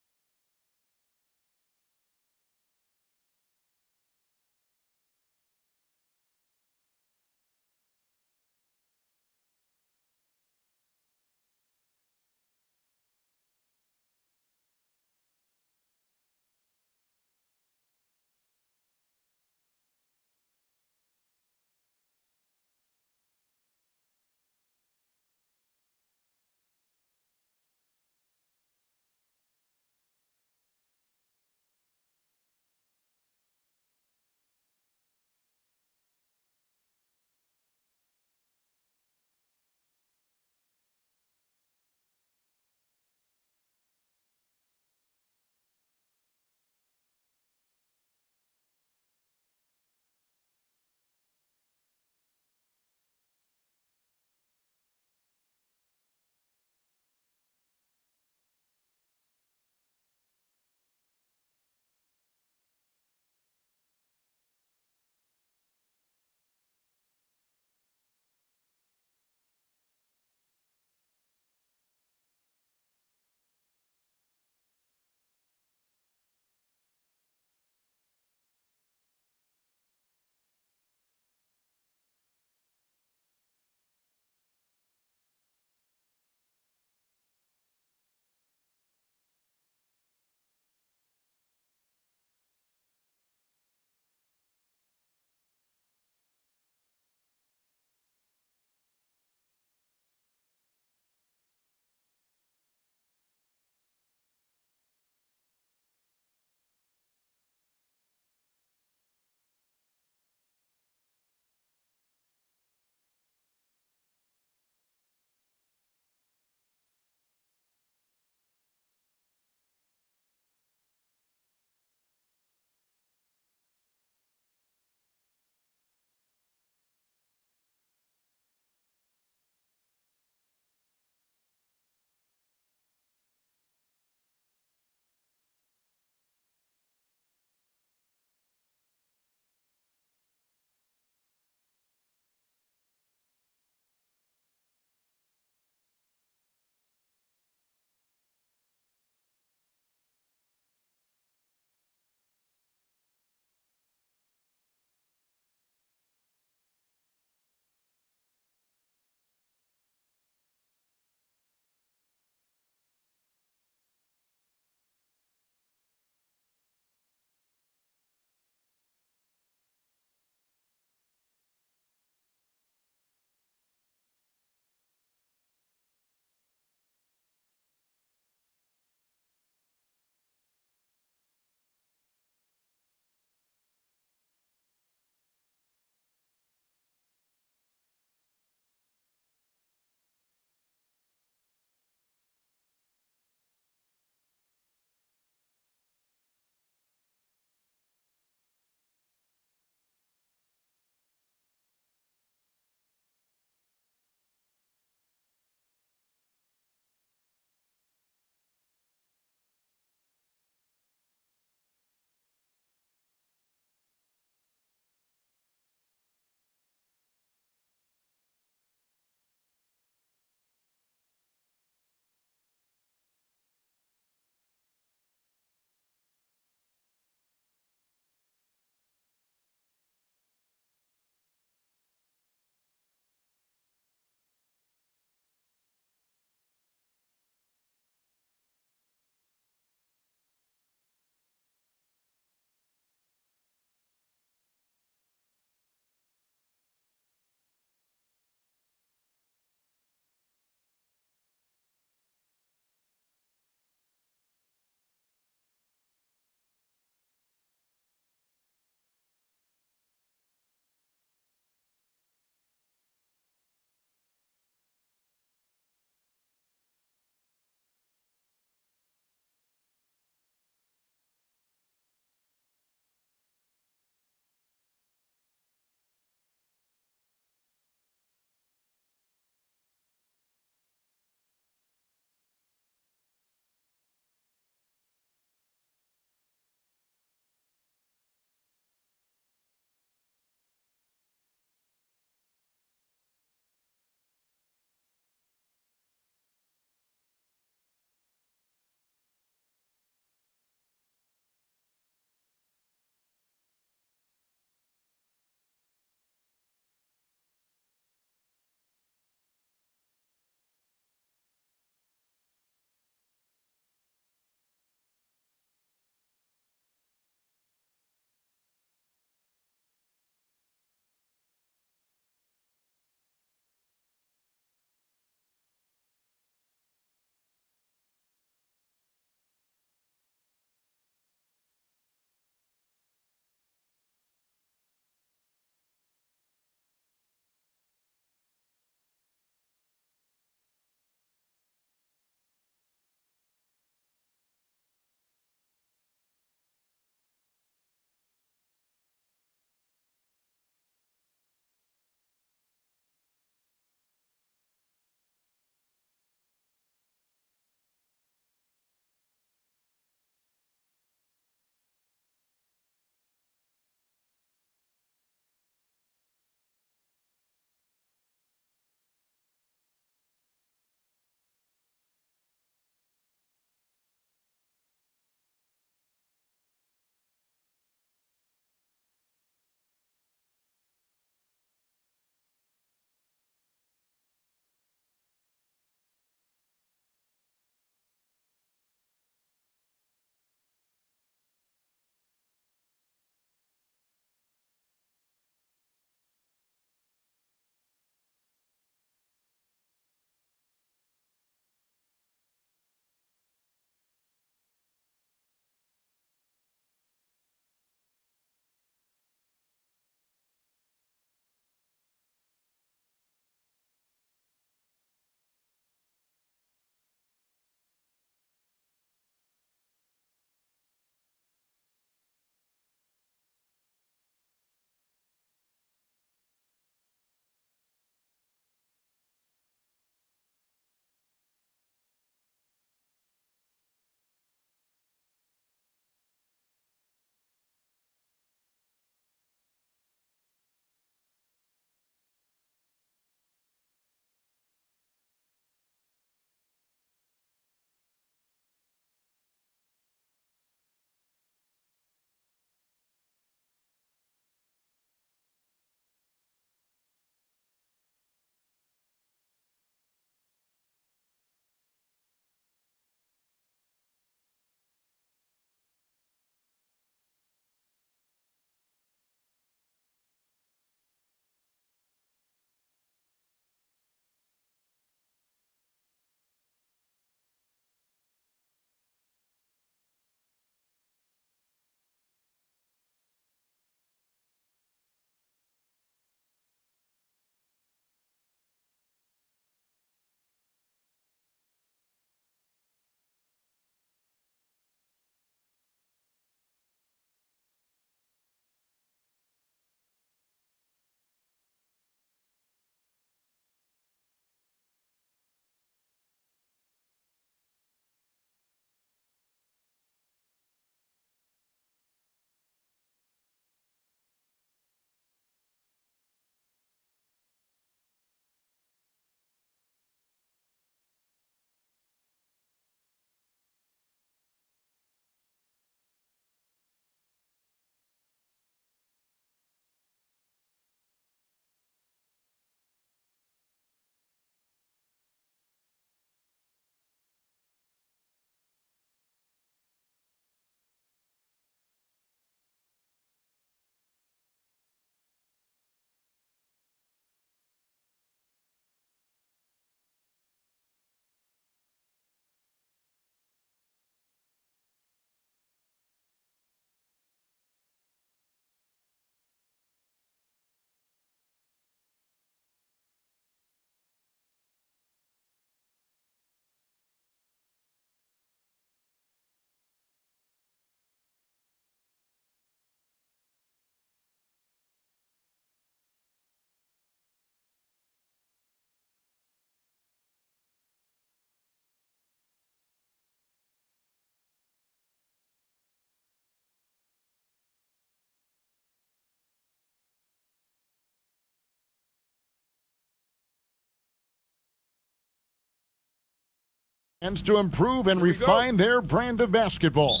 And to improve and refine their brand of basketball.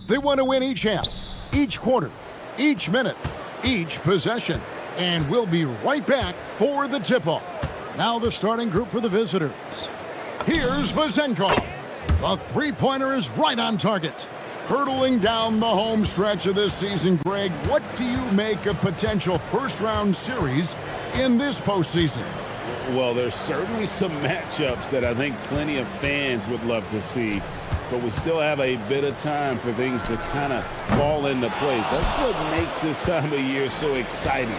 They want to win each half, each quarter, each minute, each possession. And we'll be right back for the tip-off. Now the starting group for the visitors. Here's Vezenkov. The three-pointer is right on target. Hurtling down the home stretch of this season, Greg, what do you make of potential first-round series in this postseason? Well, there's certainly some matchups that I think plenty of fans would love to see, but we still have a bit of time for things to kind of fall into place. That's what makes this time of year so exciting.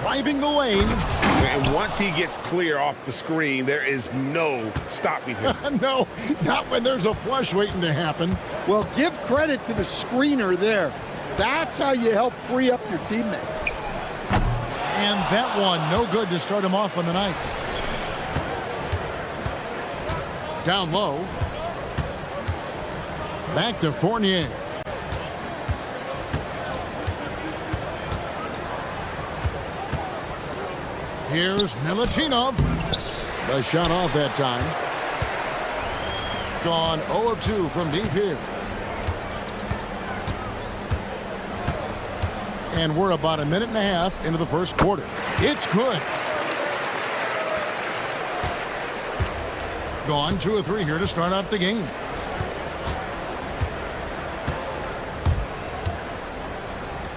Driving the lane. And once he gets clear off the screen, there is no stopping him. No, not when there's a flush waiting to happen. Well, give credit to the screener there. That's how you help free up your teammates. And that one, no good to start him off on the night. Down low. Back to Fournier. Here's Milutinov. The shot off that time. Gone 0 of 2 from deep here. And we're about a minute and a half into the first quarter. It's good. Gone 2 of 3 here to start out the game.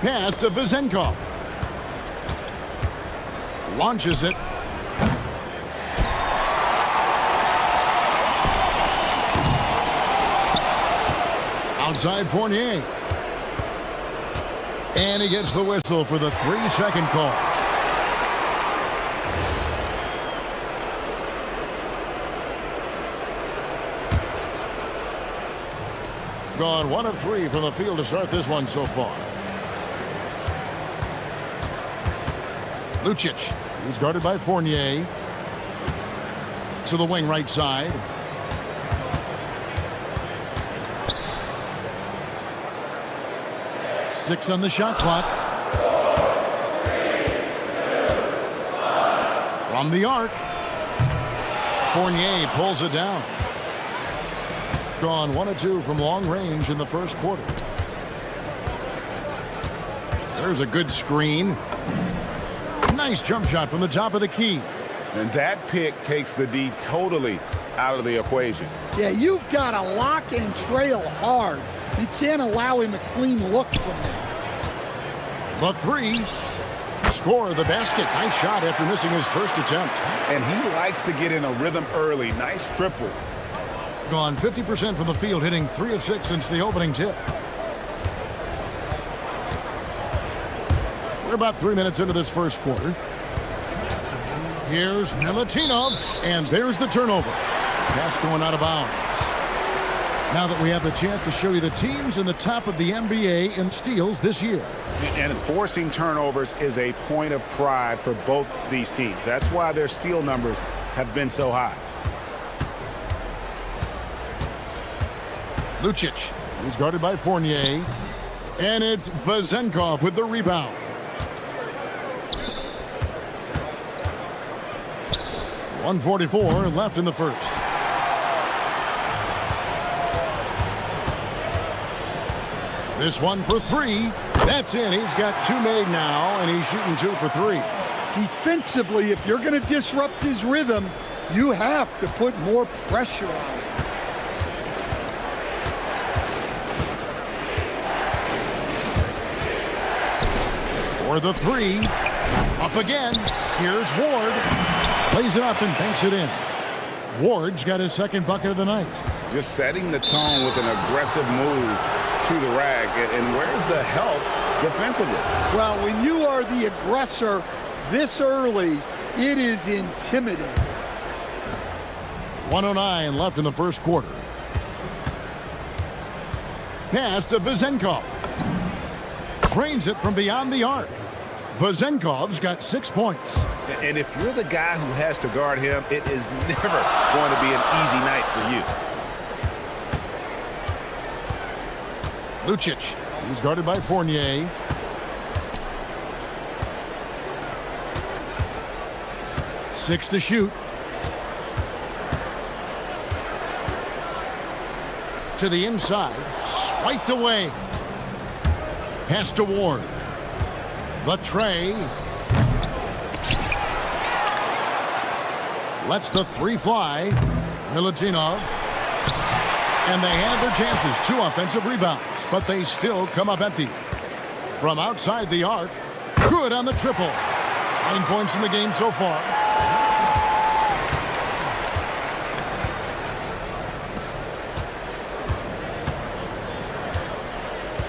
Pass to Vezenkov. Launches it. Outside Fournier. And he gets the whistle for the 3-second call. Gone 1 of 3 from the field to start this one so far. Lucic. He's guarded by Fournier. To the wing right side. Six on the shot clock. From the arc. Fournier pulls it down. Gone 1 of 2 from long range in the first quarter. There's a good screen. Nice jump shot from the top of the key. And that pick takes the D totally out of the equation. Yeah, you've got to lock and trail hard. You can't allow him a clean look from there. The 3. Score the basket. Nice shot after missing his first attempt. And he likes to get in a rhythm early. Nice triple. Gone 50% from the field, hitting 3 of 6 since the opening tip. We're about 3 minutes into this first quarter. Here's Milutinov, and there's the turnover. Pass going out of bounds. Now that we have the chance to show you the teams in the top of the NBA in steals this year. And forcing turnovers is a point of pride for both these teams. That's why their steal numbers have been so high. Lucic, he's guarded by Fournier. And it's Vezenkov with the rebound. .144 left in the first. This one for 3. That's in. He's got 2 made now, and he's shooting 2 for 3. Defensively, if you're going to disrupt his rhythm, you have to put more pressure on him. For the 3. Up again. Here's Ward. Plays it up and banks it in. Ward's got his second bucket of the night. Just setting the tone with an aggressive move to the rack. And where's the help defensively? Well, when you are the aggressor this early, it is intimidating. 1:09 left in the first quarter. Pass to Vezenkov. Trains it from beyond the arc. Vezenkov's got 6 points. And if you're the guy who has to guard him, it is never going to be an easy night for you. Lucic, he's guarded by Fournier. 6 to shoot. To the inside, swiped away. Pass to Ward. The tray. Lets the three fly. Milutinov. And they had their chances. 2 offensive rebounds, but they still come up empty. From outside the arc, good on the triple. 9 points in the game so far.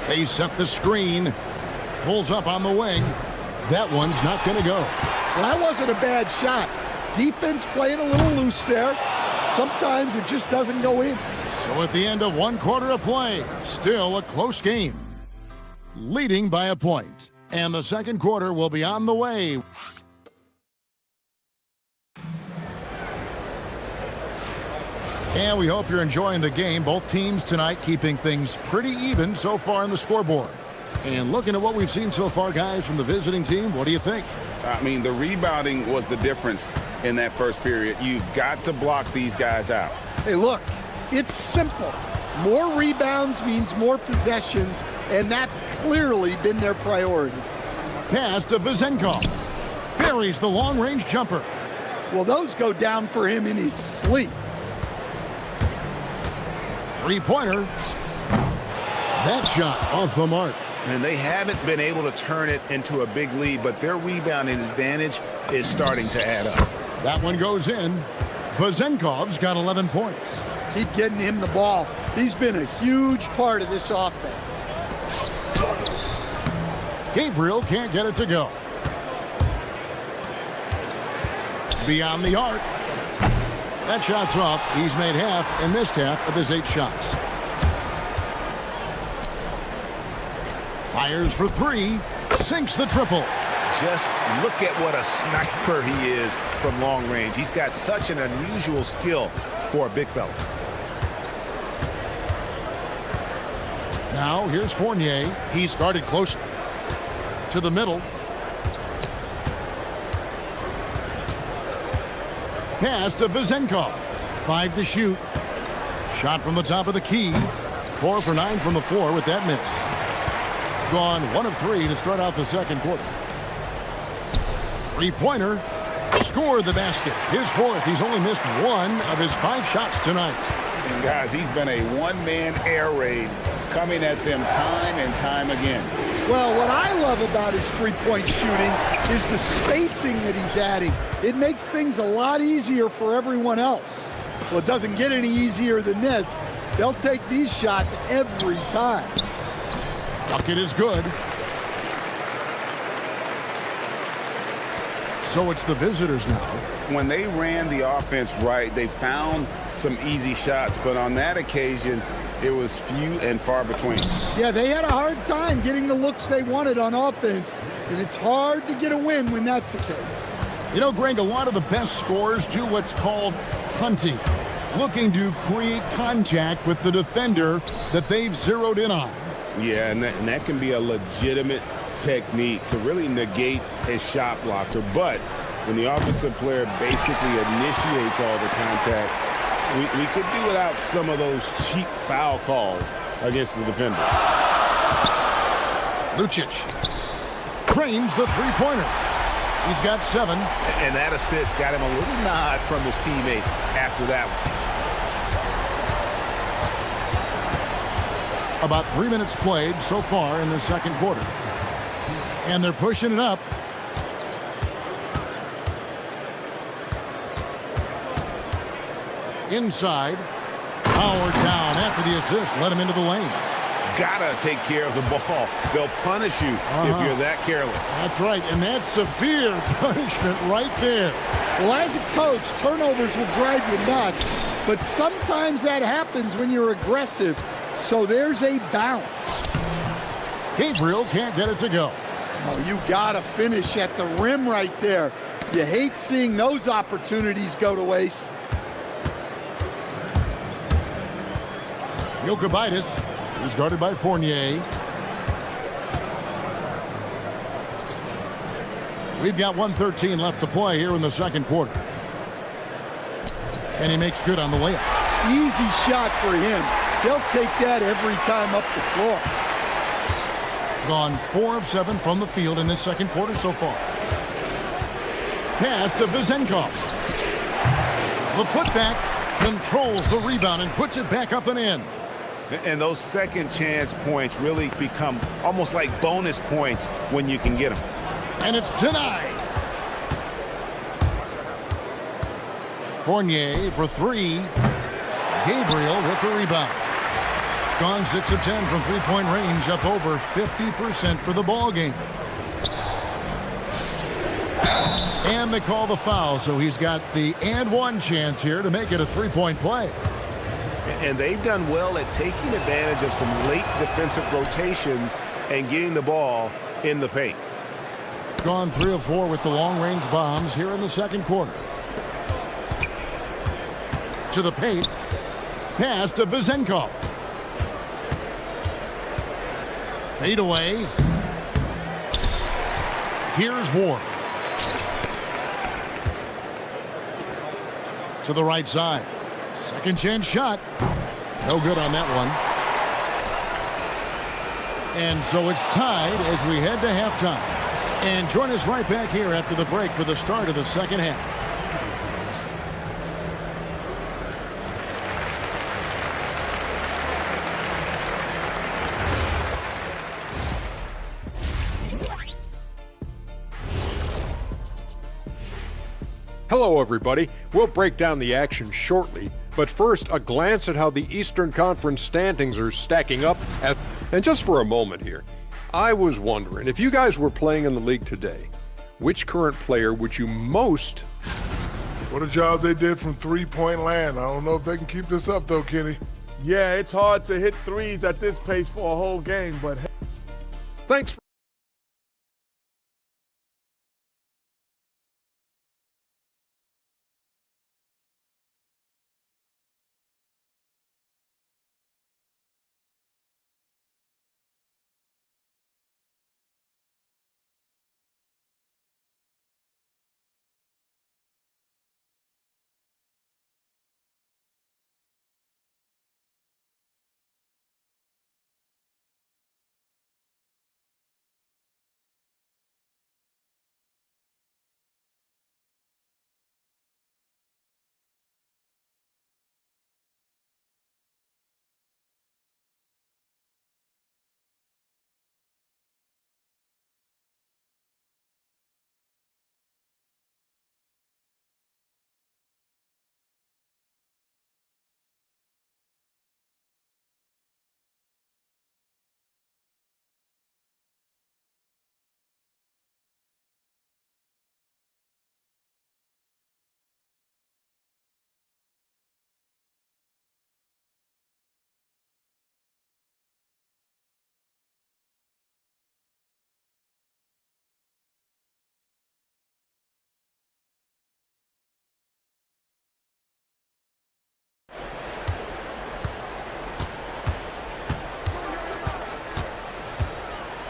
They set the screen. Pulls up on the wing. That one's not going to go. Well, that wasn't a bad shot. Defense playing a little loose there. Sometimes it just doesn't go in. So at the end of 1 quarter of play, still a close game. Leading by a point. And the second quarter will be on the way. And we hope you're enjoying the game. Both teams tonight keeping things pretty even so far on the scoreboard. And looking at what we've seen so far, guys, from the visiting team, what do you think? I mean, the rebounding was the difference in that first period. You've got to block these guys out. Hey, look, it's simple. More rebounds means more possessions, and that's clearly been their priority. Pass to Vezenkov. Buries the long-range jumper. Well, those go down for him in his sleep. Three-pointer. That shot off the mark. And they haven't been able to turn it into a big lead, but their rebounding advantage is starting to add up. That one goes in. Vezenkov's got 11 points. Keep getting him the ball. He's been a huge part of this offense. Gabriel can't get it to go. Beyond the arc. That shot's off. He's made half and missed half of his 8 shots. Fires for 3. Sinks the triple. Just look at what a sniper he is from long range. He's got such an unusual skill for a big fella. Now here's Fournier. He started closer to the middle. Pass to Vezenkov. 5 to shoot. Shot from the top of the key. 4 for 9 from the floor with that miss. Gone 1 of 3 to start out the second quarter. Three-pointer. Scored the basket. His 4th. He's only missed 1 of his 5 shots tonight. And guys, he's been a one-man air raid coming at them time and time again. Well, what I love about his three-point shooting is the spacing that he's adding. It makes things a lot easier for everyone else. Well, it doesn't get any easier than this. They'll take these shots every time. Bucket is good. So it's the visitors now. When they ran the offense right, they found some easy shots, but on that occasion, it was few and far between. Yeah, they had a hard time getting the looks they wanted on offense, and it's hard to get a win when that's the case. You know, Greg, a lot of the best scorers do what's called hunting, looking to create contact with the defender that they've zeroed in on. Yeah, and that can be a legitimate technique to really negate a shot blocker. But when the offensive player basically initiates all the contact, we could do without some of those cheap foul calls against the defender. Lucic trains the three-pointer. He's got 7. And that assist got him a little nod from his teammate after that one. About 3 minutes played so far in the second quarter. And they're pushing it up. Inside. Powered down after the assist. Let him into the lane. Gotta take care of the ball. They'll punish you if you're that careless. That's right, and that's severe punishment right there. Well, as a coach, turnovers will drive you nuts, but sometimes that happens when you're aggressive. So there's a bounce. Gabriel can't get it to go. Oh, you gotta finish at the rim right there. You hate seeing those opportunities go to waste. Jokubaitis is guarded by Fournier. We've got 1:13 left to play here in the second quarter. And he makes good on the layup. Easy shot for him. They'll take that every time up the floor. Gone 4 of 7 from the field in this second quarter so far. Pass to Vezenkov. The putback controls the rebound and puts it back up and in. And those second chance points really become almost like bonus points when you can get them. And it's denied. Fournier for 3. Gabriel with the rebound. Gone 6 of 10 from three-point range, up over 50% for the ball game. And they call the foul, so he's got the and one chance here to make it a three-point play. And they've done well at taking advantage of some late defensive rotations and getting the ball in the paint. Gone 3 of 4 with the long-range bombs here in the second quarter. To the paint. Pass to Vezenkov. Fade away. Here's Ward. To the right side. Second chance shot. No good on that one. And so it's tied as we head to halftime. And join us right back here after the break for the start of the second half. Hello, everybody. We'll break down the action shortly, but first, a glance at how the Eastern Conference standings are stacking up. And just for a moment here, I was wondering, if you guys were playing in the league today, which current player would you most... What a job they did from three-point land. I don't know if they can keep this up, though, Kenny. Yeah, it's hard to hit threes at this pace for a whole game, but... Thanks for...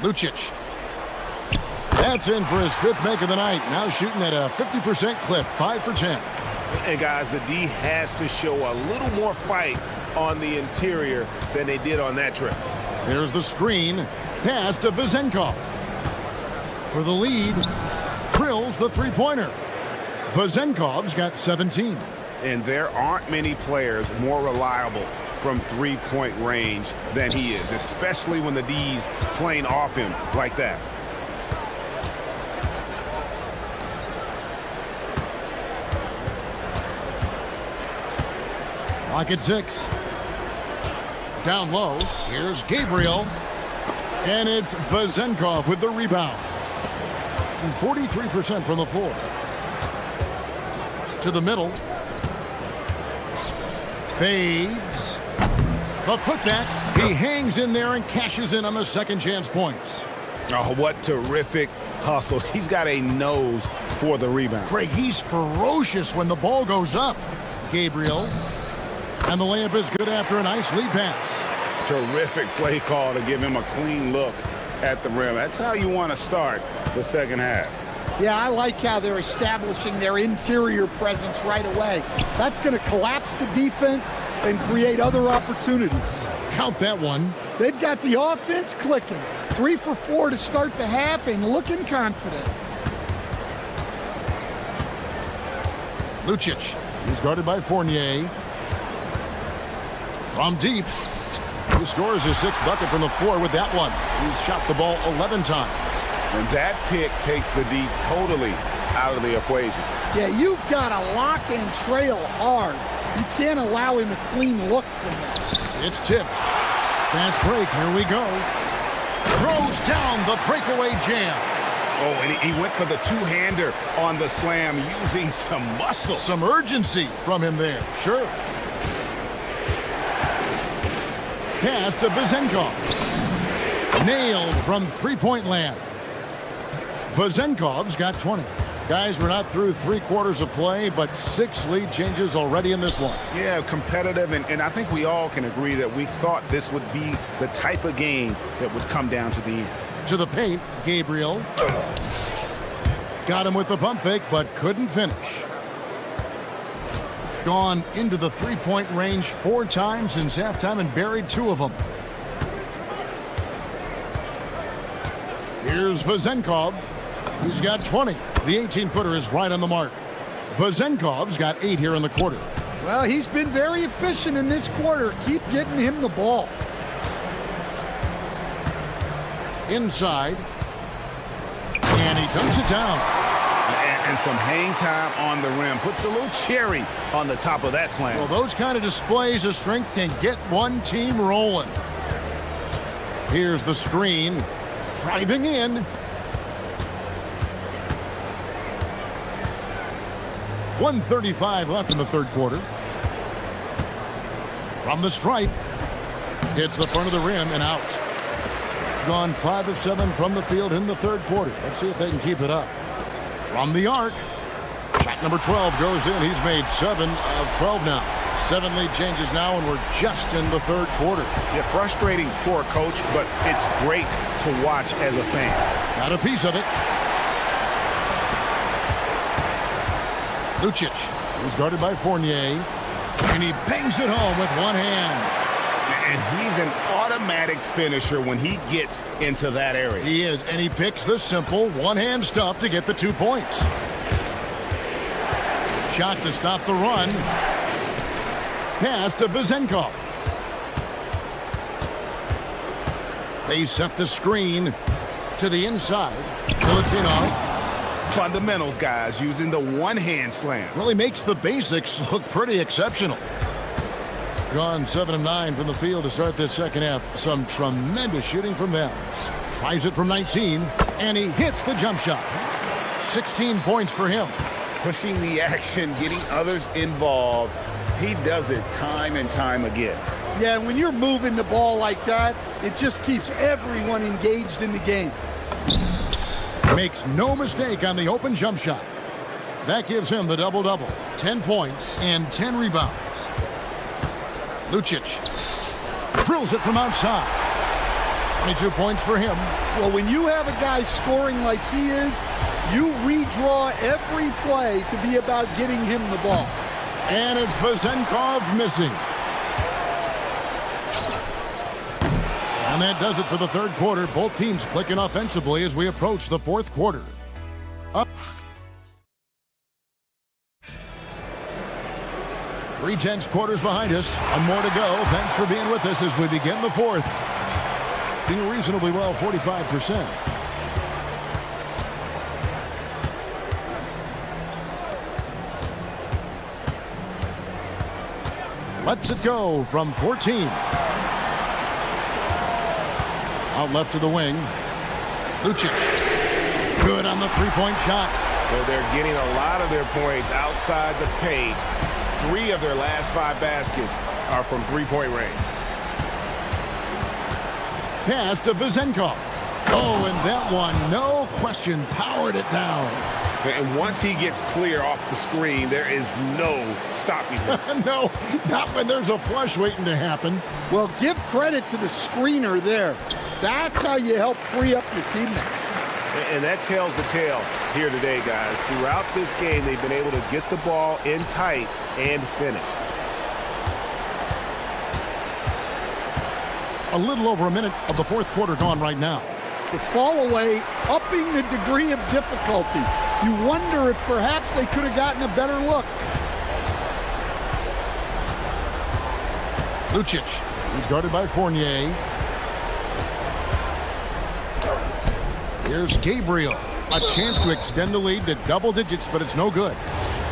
Lucic. That's in for his 5th make of the night. Now shooting at a 50% clip, 5 for 10. And guys, the D has to show a little more fight on the interior than they did on that trip. Here's the screen. Pass to Vezenkov. For the lead, drills the three-pointer. Vezenkov's got 17. And there aren't many players more reliable from three-point range than he is, especially when the D's playing off him like that. Clock at 6. Down low, here's Gabriel. And it's Vezenkov with the rebound. And 43% from the floor. To the middle. Fades. The putback. He hangs in there and cashes in on the second chance points. Oh, what terrific hustle. He's got a nose for the rebound. Craig, he's ferocious when the ball goes up. Gabriel. And the layup is good after a nice lead pass. Terrific play call to give him a clean look at the rim. That's how you want to start the second half. Yeah, I like how they're establishing their interior presence right away. That's going to collapse the defense and create other opportunities. Count that one. They've got the offense clicking. 3 for 4 to start the half and looking confident. Lucic, he's guarded by Fournier. From deep, he scores his 6th bucket from the floor with that one. He's shot the ball 11 times. And that pick takes the D totally out of the equation. Yeah, you've got to lock and trail hard. You can't allow him a clean look from that. It's tipped. Fast break, here we go. Throws down the breakaway jam. Oh, and he went for the two-hander on the slam using some muscle. Some urgency from him there, sure. Pass to Vezenkov. Nailed from three-point land. Vezenkov's got 20. Guys, we're not through 3 quarters of play, but 6 lead changes already in this one. Yeah, competitive, and I think we all can agree that we thought this would be the type of game that would come down to the end. To the paint, Gabriel. Got him with the pump fake, but couldn't finish. Gone into the three-point range 4 times since halftime and buried 2 of them. Here's Vezenkov. He's got 20. The 18-footer is right on the mark. Vezenkov's got 8 here in the quarter. Well, he's been very efficient in this quarter. Keep getting him the ball. Inside. And he dunks it down. And some hang time on the rim. Puts a little cherry on the top of that slam. Well, those kind of displays of strength can get one team rolling. Here's the screen. Driving in. 1:35 left in the third quarter. From the stripe. Hits the front of the rim and out. Gone 5 of 7 from the field in the third quarter. Let's see if they can keep it up. From the arc. Shot number 12 goes in. He's made 7 of 12 now. 7 lead changes now, and we're just in the third quarter. Yeah, frustrating for a coach, but it's great to watch as a fan. Got a piece of it. Lucic, who's guarded by Fournier, and he bangs it home with one hand. And he's an automatic finisher when he gets into that area. He is, and he picks the simple one-hand stuff to get the 2 points. Shot to stop the run. Pass to Vezenkov. They set the screen to the inside. Filatino. Fundamentals, guys, using the one-hand slam. Really makes the basics look pretty exceptional. Gone 7 of 9 from the field to start this second half. Some tremendous shooting from them. Tries it from 19, and he hits the jump shot. 16 points for him. Pushing the action, getting others involved. He does it time and time again. Yeah, when you're moving the ball like that, it just keeps everyone engaged in the game. Makes no mistake on the open jump shot. That gives him the double-double. 10 points and 10 rebounds. Lucic drills it from outside. 22 points for him. Well, when you have a guy scoring like he is, you redraw every play to be about getting him the ball. And it's Vezenkov missing. And that does it for the third quarter. Both teams clicking offensively as we approach the fourth quarter. Up. 3/10 quarters behind us. One more to go. Thanks for being with us as we begin the fourth. Doing reasonably well, 45%. Lets it go from 14. Out left to the wing. Lucic. Good on the three-point shot. Well, they're getting a lot of their points outside the paint. 3 of their last 5 baskets are from three-point range. Pass to Vezenkov. Oh, and that one, no question, powered it down. And once he gets clear off the screen, there is no stopping him. No, not when there's a flush waiting to happen. Well, give credit to the screener there. That's how you help free up your teammates. And that tells the tale here today, guys. Throughout this game, they've been able to get the ball in tight and finish. A little over a minute of the fourth quarter gone right now. The fall away, upping the degree of difficulty. You wonder if perhaps they could have gotten a better look. Lucic, he's guarded by Fournier. Here's Gabriel. A chance to extend the lead to double digits, but it's no good.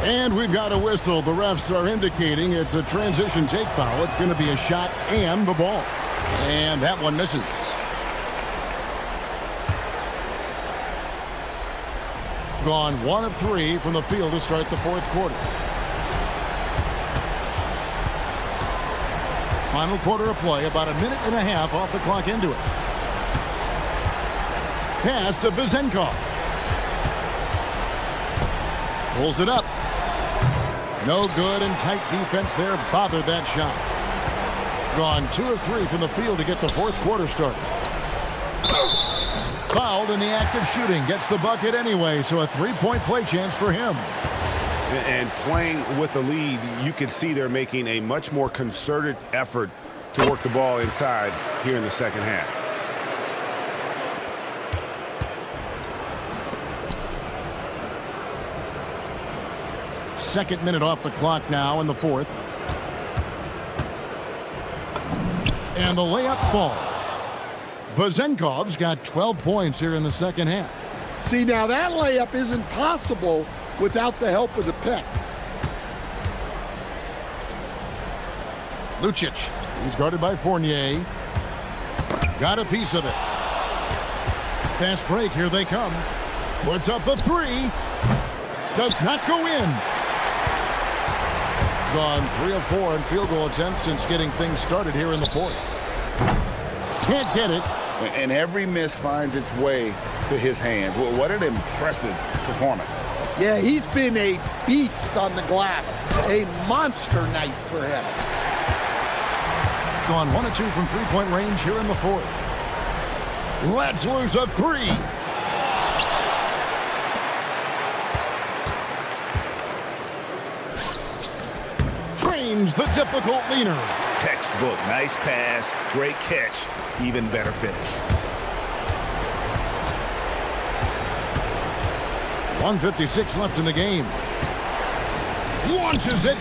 And we've got a whistle. The refs are indicating it's a transition take foul. It's going to be a shot and the ball. And that one misses. Gone 1 of 3 from the field to start the fourth quarter. Final quarter of play, about a minute and a half off the clock into it. Pass to Vezenkov. Pulls it up. No good, and tight defense there bothered that shot. Gone 2 of 3 from the field to get the fourth quarter started. Fouled in the act of shooting. Gets the bucket anyway, so a three-point play chance for him. And playing with the lead, you can see they're making a much more concerted effort to work the ball inside here in the second half. Second minute off the clock now in the fourth. And the layup falls. Vezenkov's got 12 points here in the second half. See, now that layup isn't possible without the help of the pick. Lucic, he's guarded by Fournier. Got a piece of it. Fast break, here they come. Puts up a three. Does not go in. Gone 3 of 4 in field goal attempts since getting things started here in the fourth. Can't get it. And every miss finds its way to his hands. What an impressive performance. Yeah, he's been a beast on the glass. A monster night for him. Gone 1 of 2 from three-point range here in the fourth. Let's lose a three. Trains the difficult leaner. Textbook, nice pass, great catch, even better finish. 1:56 left in the game. Launches it.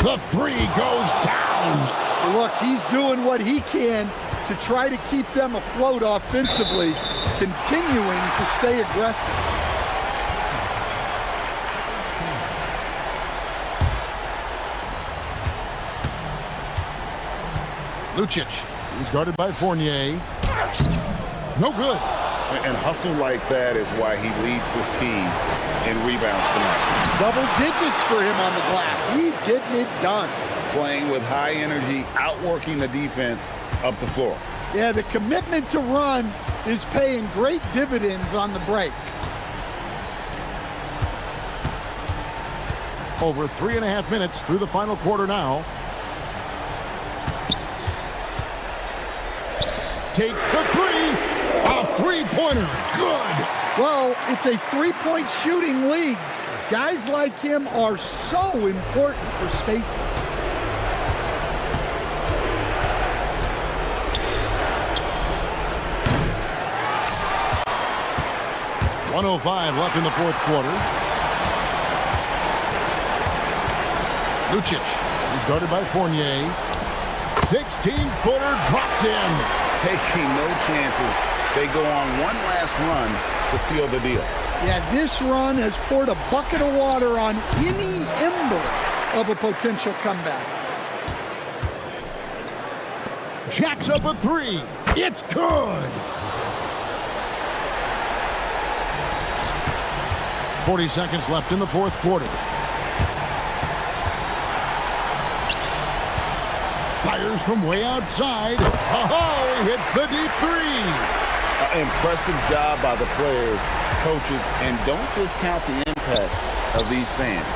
The three goes down. Look, he's doing what he can to try to keep them afloat offensively, continuing to stay aggressive. Lucic, he's guarded by Fournier. No good. And hustle like that is why he leads his team in rebounds tonight. Double digits for him on the glass. He's getting it done. Playing with high energy, outworking the defense up the floor. Yeah, the commitment to run is paying great dividends on the break. Over 3.5 minutes through the final quarter now. Takes the three. A three-pointer. Good. Well, it's a three-point shooting league. Guys like him are so important for spacing. .105 left in the fourth quarter. Lucic, he's guarded by Fournier. 16-footer drops in. Taking no chances. They go on one last run to seal the deal. Yeah, this run has poured a bucket of water on any ember of a potential comeback. Jacks up a three. It's good. 40 seconds left in the fourth quarter. Fires from way outside. Oh, he hits the deep three. Impressive job by the players, coaches, and don't discount the impact of these fans.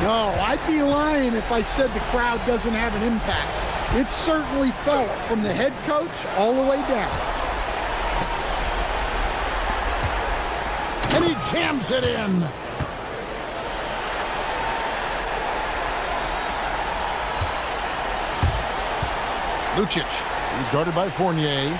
No, I'd be lying if I said the crowd doesn't have an impact. It's certainly felt from the head coach all the way down. jams it in. Lucic, he's guarded by Fournier.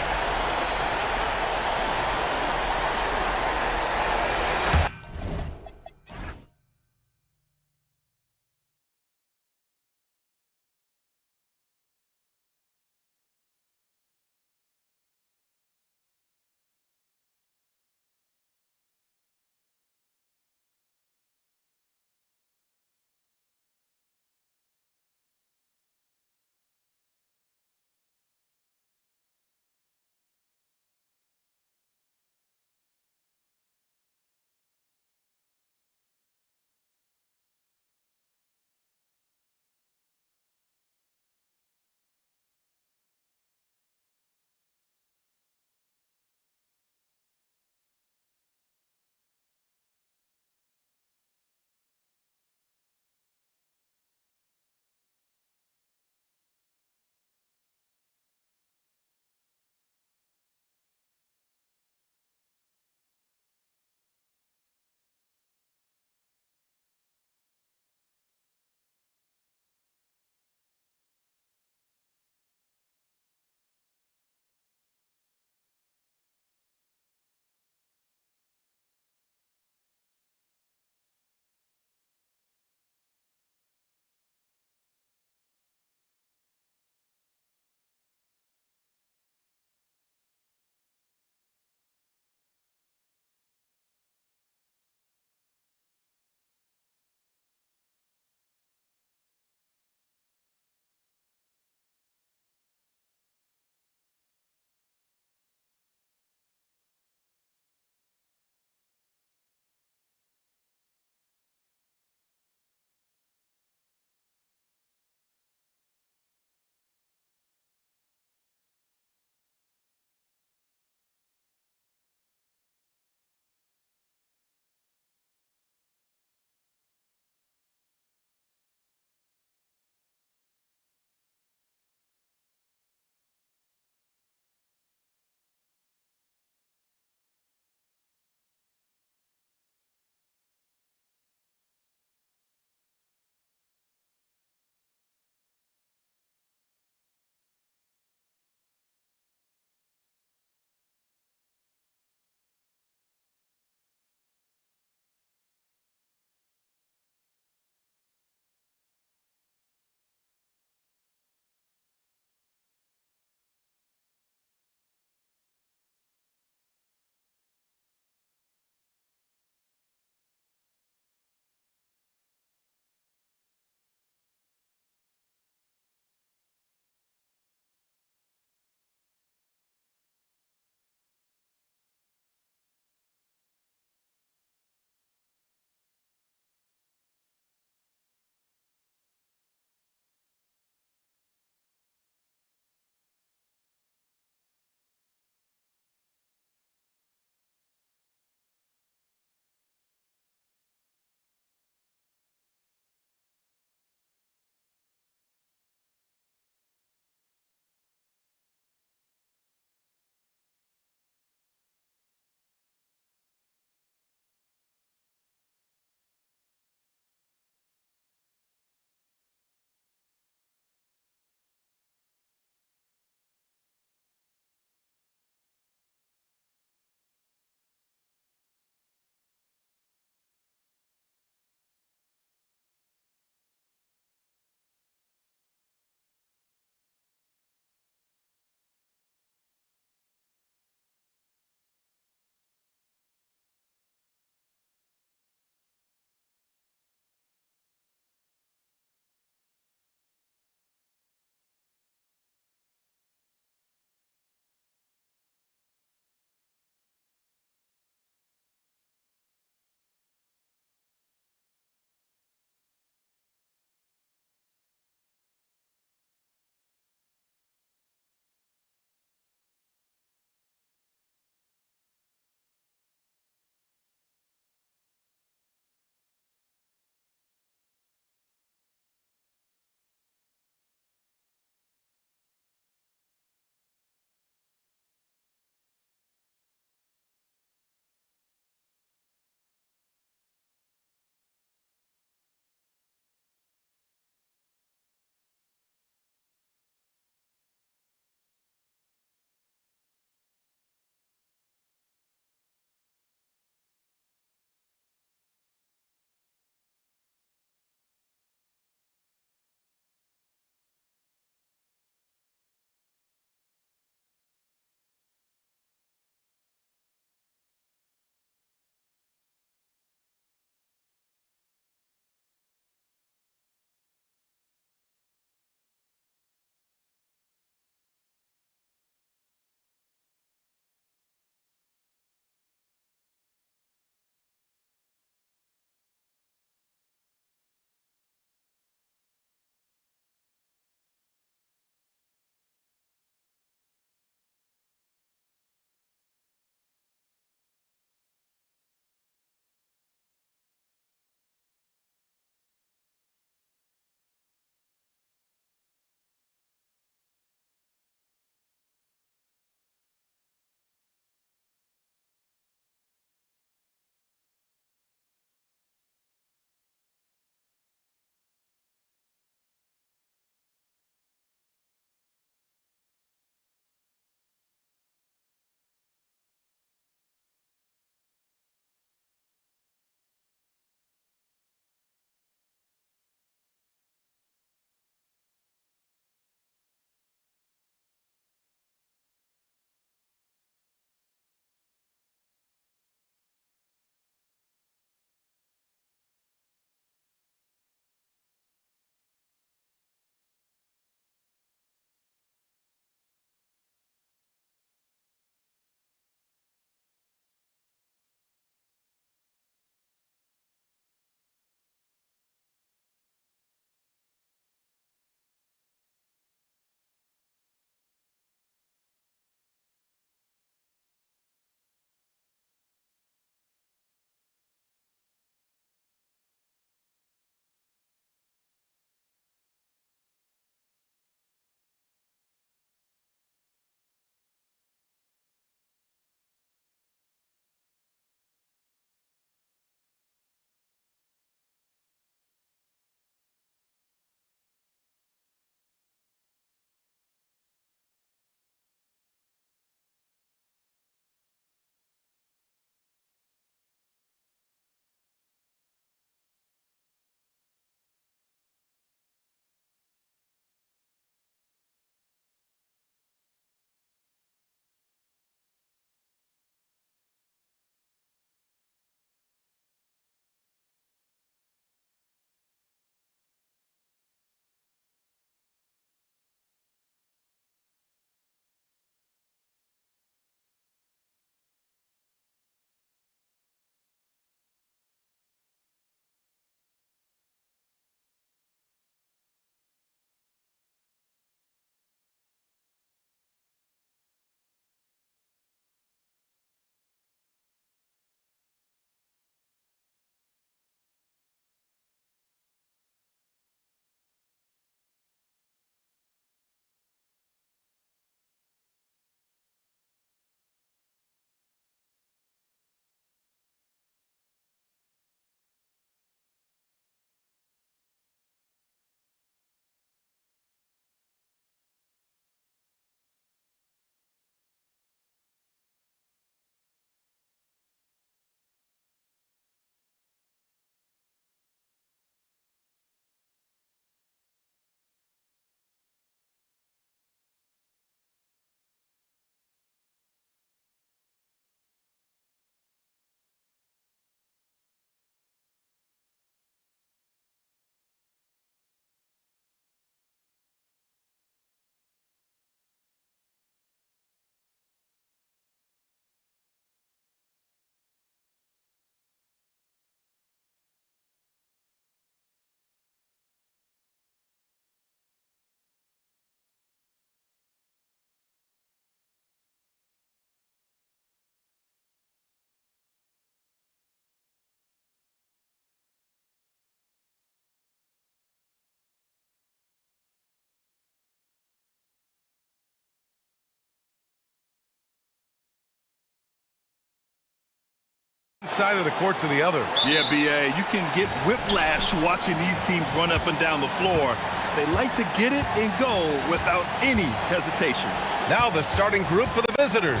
side of the court to the other. Yeah, B.A., you can get whiplash watching these teams run up and down the floor. They like to get it and go without any hesitation. Now the starting group for the visitors.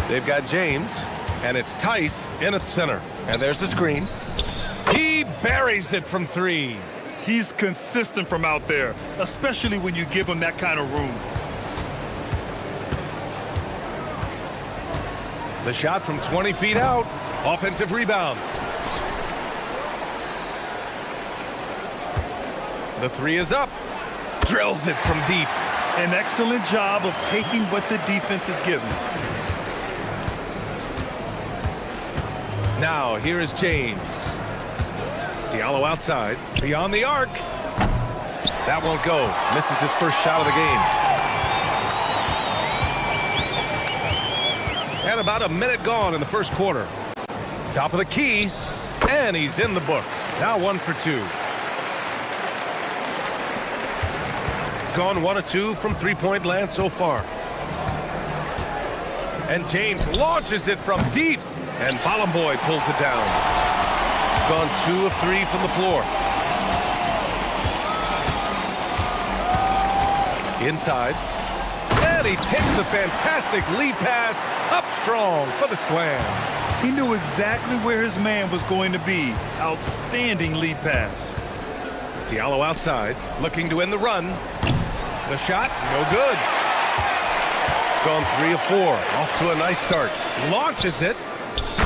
They've got James, and it's Tice in at center. And there's the screen. He buries it from three. He's consistent from out there, especially when you give him that kind of room. The shot from 20 feet out. Offensive rebound. The three is up. Drills it from deep. An excellent job of taking what the defense is giving. Now, here is James. Diallo outside. Beyond the arc. That won't go. Misses his first shot of the game. And about a minute gone in the first quarter. Top of the key. And he's in the books. Now 1 for 2. Gone 1 of 2 from three-point land so far. And James launches it from deep. And Bolomboy pulls it down. Gone 2 of 3 from the floor. Inside. And he takes the fantastic lead pass up strong for the slam. He knew exactly where his man was going to be. Outstanding lead pass. Diallo outside, looking to end the run. The shot, no good. Gone 3 of 4, off to a nice start. Launches it,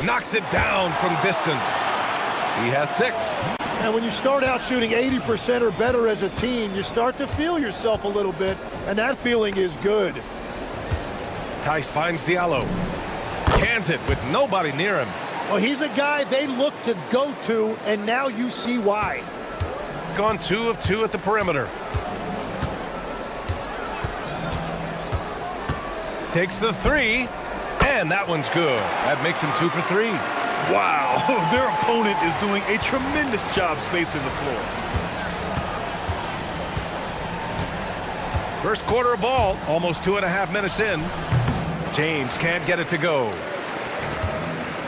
knocks it down from distance. He has 6. And when you start out shooting 80% or better as a team, you start to feel yourself a little bit, and that feeling is good. Tice finds Diallo. Cans it with nobody near him. Well, he's a guy they look to go to, and now you see why. Gone 2 of 2 at the perimeter. Takes the 3, and that one's good. That makes him 2 for 3. Wow, their opponent is doing a tremendous job spacing the floor. First quarter of ball, almost 2.5 minutes in. James can't get it to go.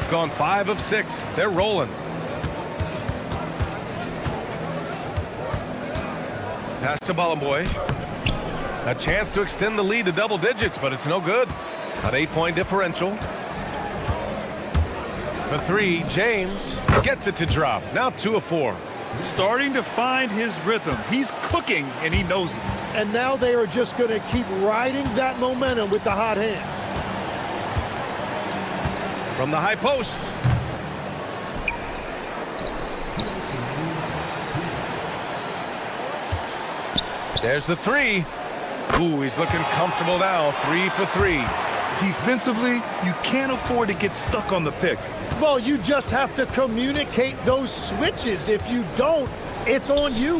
Gone 5 of 6. They're rolling. Pass to Bolomboy. A chance to extend the lead to double digits, but it's no good. An 8-point differential. For 3, James gets it to drop. Now 2 of 4. Starting to find his rhythm. He's cooking, and he knows it. And now they are just going to keep riding that momentum with the hot hand. From the high post. There's the 3. Ooh, he's looking comfortable now. 3 for 3. Defensively, you can't afford to get stuck on the pick. Well, you just have to communicate those switches. If you don't, it's on you.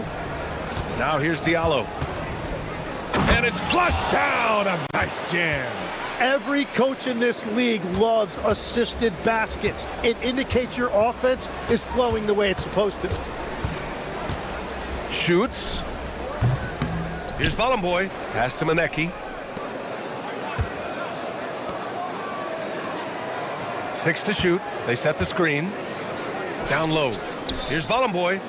Now here's Diallo. And it's flushed down. A nice jam. Every coach in this league loves assisted baskets. It indicates your offense is flowing the way it's supposed to. Shoots. Here's Bolomboy. Pass to Monecki. 6 to shoot. They set the screen. Down low. Here's Bolomboy.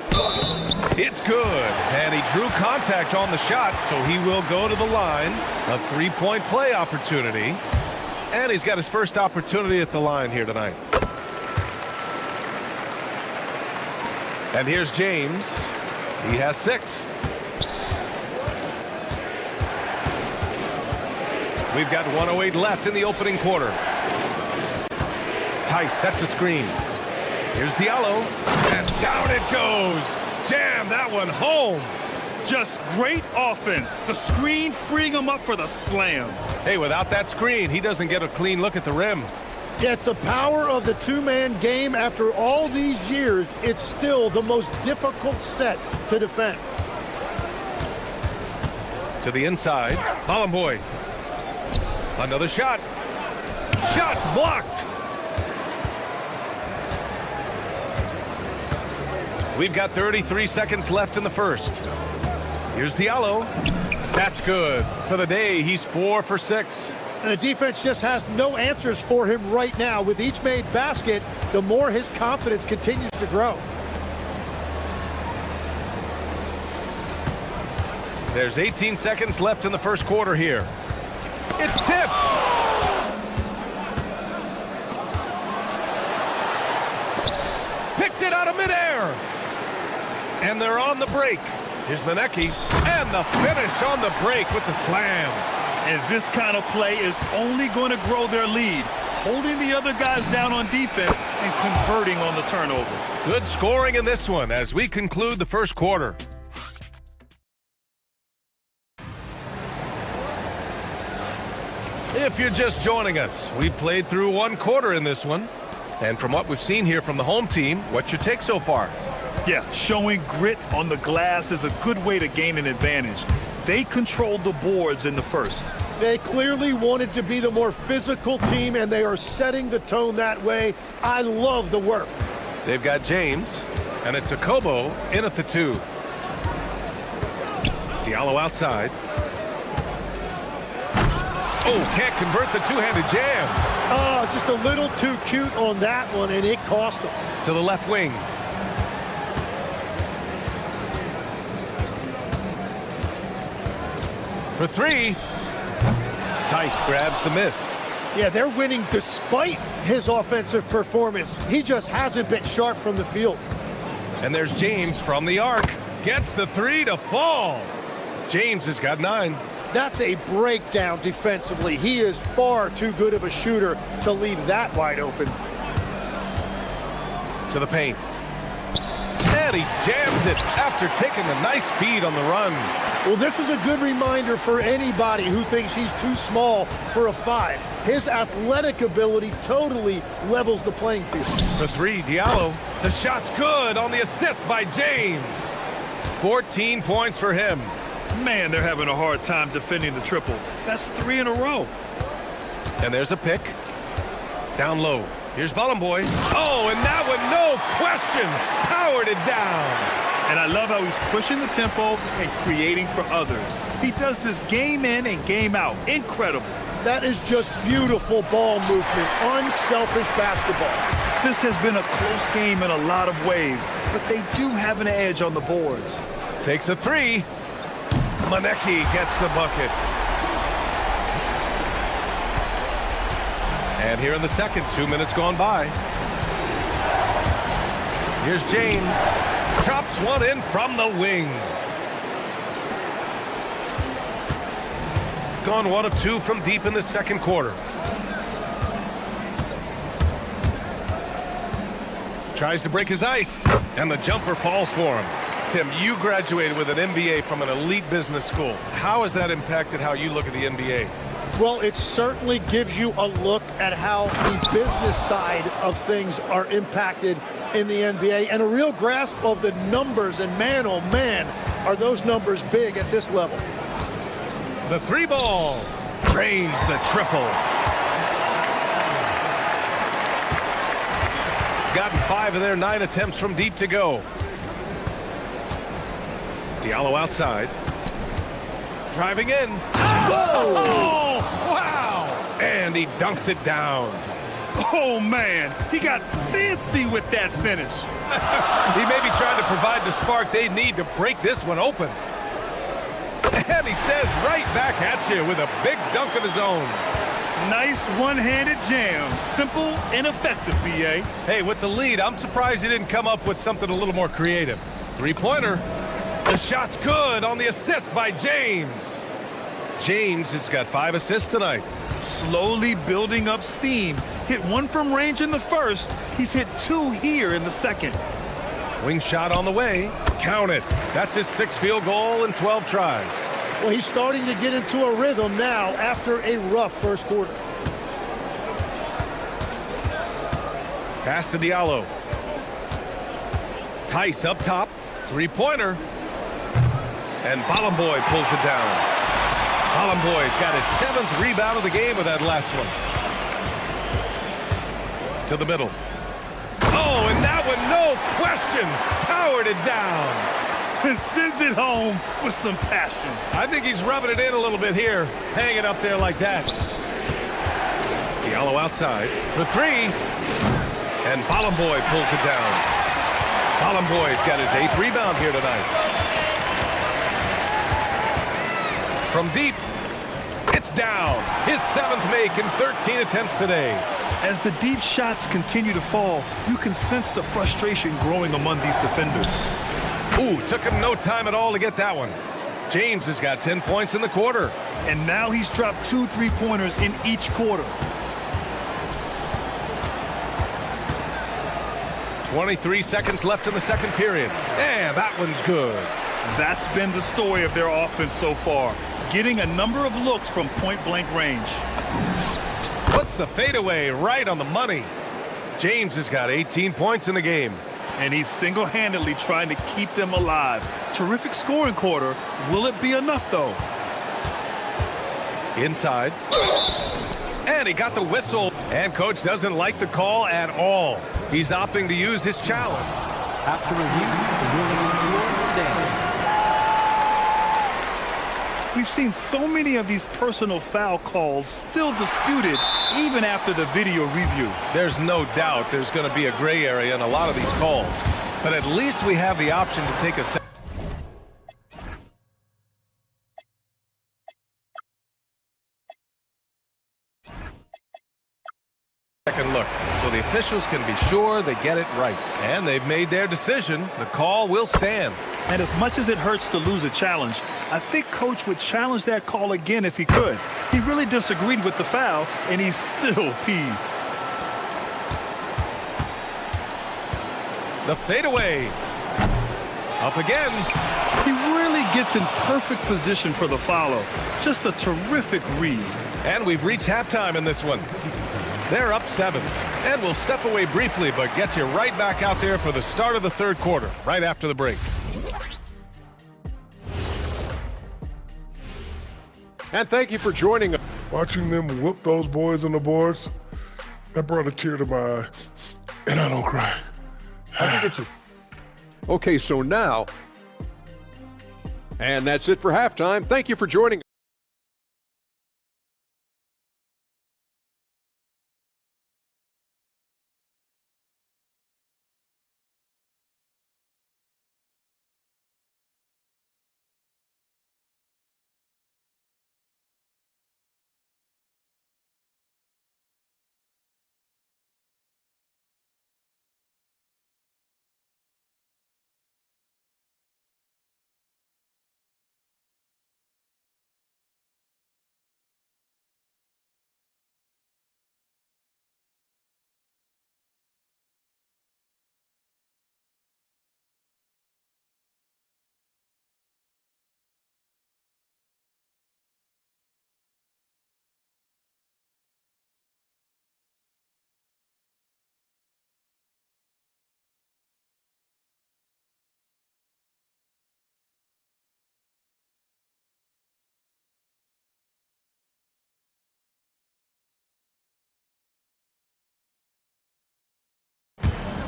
It's good. And he drew contact on the shot, so he will go to the line. A 3-point play opportunity. And he's got his first opportunity at the line here tonight. And here's James. He has 6. We've got 1:08 left in the opening quarter. Tice sets a screen. Here's Diallo. And down it goes. Jam that one home. Just great offense. The screen freeing him up for the slam. Hey, without that screen, he doesn't get a clean look at the rim. Yeah, it's the power of the two-man game. After all these years, it's still the most difficult set to defend. To the inside. Bolomboy. Another shot. Shots blocked. We've got 33 seconds left in the first. Here's Diallo. That's good. For the day, he's 4 for 6. And the defense just has no answers for him right now. With each made basket, the more his confidence continues to grow. There's 18 seconds left in the first quarter here. It's tipped. Picked it out of midair. And they're on the break. Here's Monecki. And the finish on the break with the slam. And this kind of play is only going to grow their lead, holding the other guys down on defense and converting on the turnover. Good scoring in this one as we conclude the first quarter. If you're just joining us, we played through one quarter in this one. And from what we've seen here from the home team, what's your take so far? Yeah, showing grit on the glass is a good way to gain an advantage. They controlled the boards in the first. They clearly wanted to be the more physical team, and they are setting the tone that way. I love the work. They've got James, and it's Akobo in at the 2. Diallo outside. Oh, can't convert the two-handed jam. Oh, just a little too cute on that one, and it cost him. To the left wing. For 3. Tice grabs the miss. Yeah, they're winning despite his offensive performance. He just hasn't been sharp from the field. And there's James from the arc. Gets the 3 to fall. James has got 9. That's a breakdown defensively. He is far too good of a shooter to leave that wide open. To the paint. And he jams it after taking a nice feed on the run. Well, this is a good reminder for anybody who thinks he's too small for a 5. His athletic ability totally levels the playing field. For 3, Diallo. The shot's good on the assist by James. 14 points for him. Man, they're having a hard time defending the triple. That's 3 in a row. And there's a pick. Down low. Here's Ballenboy. Oh, and that one, no question, powered it down. And I love how he's pushing the tempo and creating for others. He does this game in and game out. Incredible. That is just beautiful ball movement, unselfish basketball. This has been a close game in a lot of ways, but they do have an edge on the boards. Takes a 3. Monecki gets the bucket. And here in the second, 2 minutes gone by. Here's James. Chops one in from the wing. Gone 1 of 2 from deep in the second quarter. Tries to break his ice, and the jumper falls for him. Tim, you graduated with an MBA from an elite business school. How has that impacted how you look at the NBA? Well, it certainly gives you a look at how the business side of things are impacted in the NBA and a real grasp of the numbers. And man, oh man, are those numbers big at this level. The 3 ball drains the triple. Gotten 5 of their 9 attempts from deep to go. Diallo outside. Driving in. Oh, wow! And he dunks it down. Oh, man. He got fancy with that finish. He may be trying to provide the spark they need to break this one open. And he says right back at you with a big dunk of his own. Nice one-handed jam. Simple and effective, B.A. Hey, with the lead, I'm surprised he didn't come up with something a little more creative. 3-pointer. The shot's good on the assist by James. James has got 5 assists tonight. Slowly building up steam. Hit 1 from range in the first. He's hit 2 here in the second. Wing shot on the way. Count it. That's his 6th field goal in 12 tries. Well, he's starting to get into a rhythm now after a rough first quarter. Pass to Diallo. Tice up top. 3-pointer. And Ballenboy pulls it down. Ballenboy's got his 7th rebound of the game with that last one. To the middle. Oh, and that one, no question, powered it down. And sends it home with some passion. I think he's rubbing it in a little bit here, hanging up there like that. Diallo outside for three. And Bolomboy pulls it down. Bolomboy's got his 8th rebound here tonight. From deep, it's down. His 7th make in 13 attempts today. As the deep shots continue to fall, you can sense the frustration growing among these defenders. Ooh, took him no time at all to get that one. James has got 10 points in the quarter. And now he's dropped 2 3-pointers in each quarter. 23 seconds left in the second period. And that one's good. That's been the story of their offense so far, getting a number of looks from point-blank range. Puts the fadeaway right on the money. James has got 18 points in the game. And he's single-handedly trying to keep them alive. Terrific scoring quarter. Will it be enough, though? Inside. And he got the whistle. And coach doesn't like the call at all. He's opting to use his challenge. After review, the ruling on the floor stands. We've seen so many of these personal foul calls still disputed even after the video review. There's no doubt there's going to be a gray area in a lot of these calls. But at least we have the option to take a second look, so the officials can be sure they get it right. And they've made their decision. The call will stand. And as much as it hurts to lose a challenge, I think Coach would challenge that call again if he could. He really disagreed with the foul, and he's still peeved. The fadeaway. Up again. He really gets in perfect position for the follow. Just a terrific read. And we've reached halftime in this one. They're up 7. And we'll step away briefly, but get you right back out there for the start of the third quarter, right after the break. And thank you for joining us. Watching them whoop those boys on the boards, that brought a tear to my eye. And I don't cry. I think it's Okay, so now, and that's it for halftime. Thank you for joining us.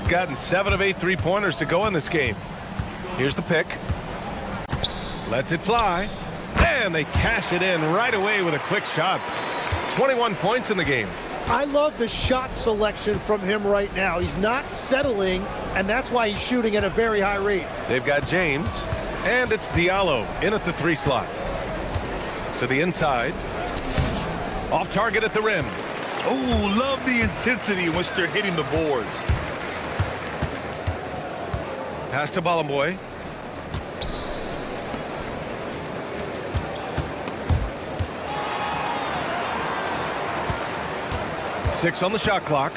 Gotten 7 of 8 3-pointers to go in this game. Here's the pick. Lets it fly. And they cash it in right away with a quick shot. 21 points in the game. I love the shot selection from him right now. He's not settling, and that's why he's shooting at a very high rate. They've got James, and it's Diallo in at the 3 slot. To the inside. Off target at the rim. Oh, love the intensity in which they're hitting the boards. Pass to Bolomboy. Six on the shot clock.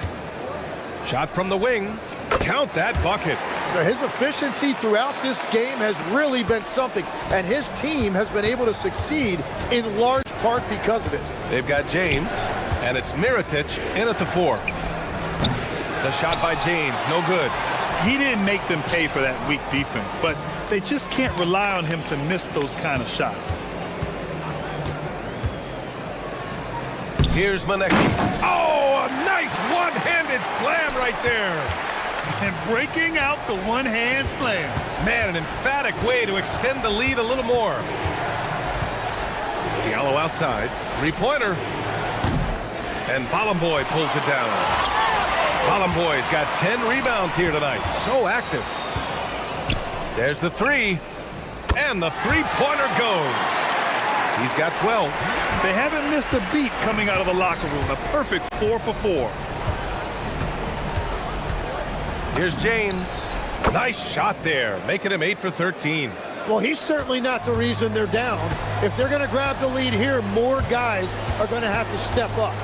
Shot from the wing. Count that bucket. His efficiency throughout this game has really been something, and his team has been able to succeed in large part because of it. They've got James, and it's Mirotic in at the 4. The shot by James, no good. He didn't make them pay for that weak defense, but they just can't rely on him to miss those kind of shots. Here's Monecki. Oh, a nice one-handed slam right there. And breaking out the one-hand slam. Man, an emphatic way to extend the lead a little more. Diallo outside. 3-pointer. And Balamboy pulls it down. Balamboy's got 10 rebounds here tonight. So active. There's the three. And the three-pointer goes. He's got 12. They haven't missed a beat coming out of the locker room. A perfect 4 for 4. Here's James. Nice shot there, making him 8 for 13. Well, he's certainly not the reason they're down. If they're going to grab the lead here, more guys are going to have to step up.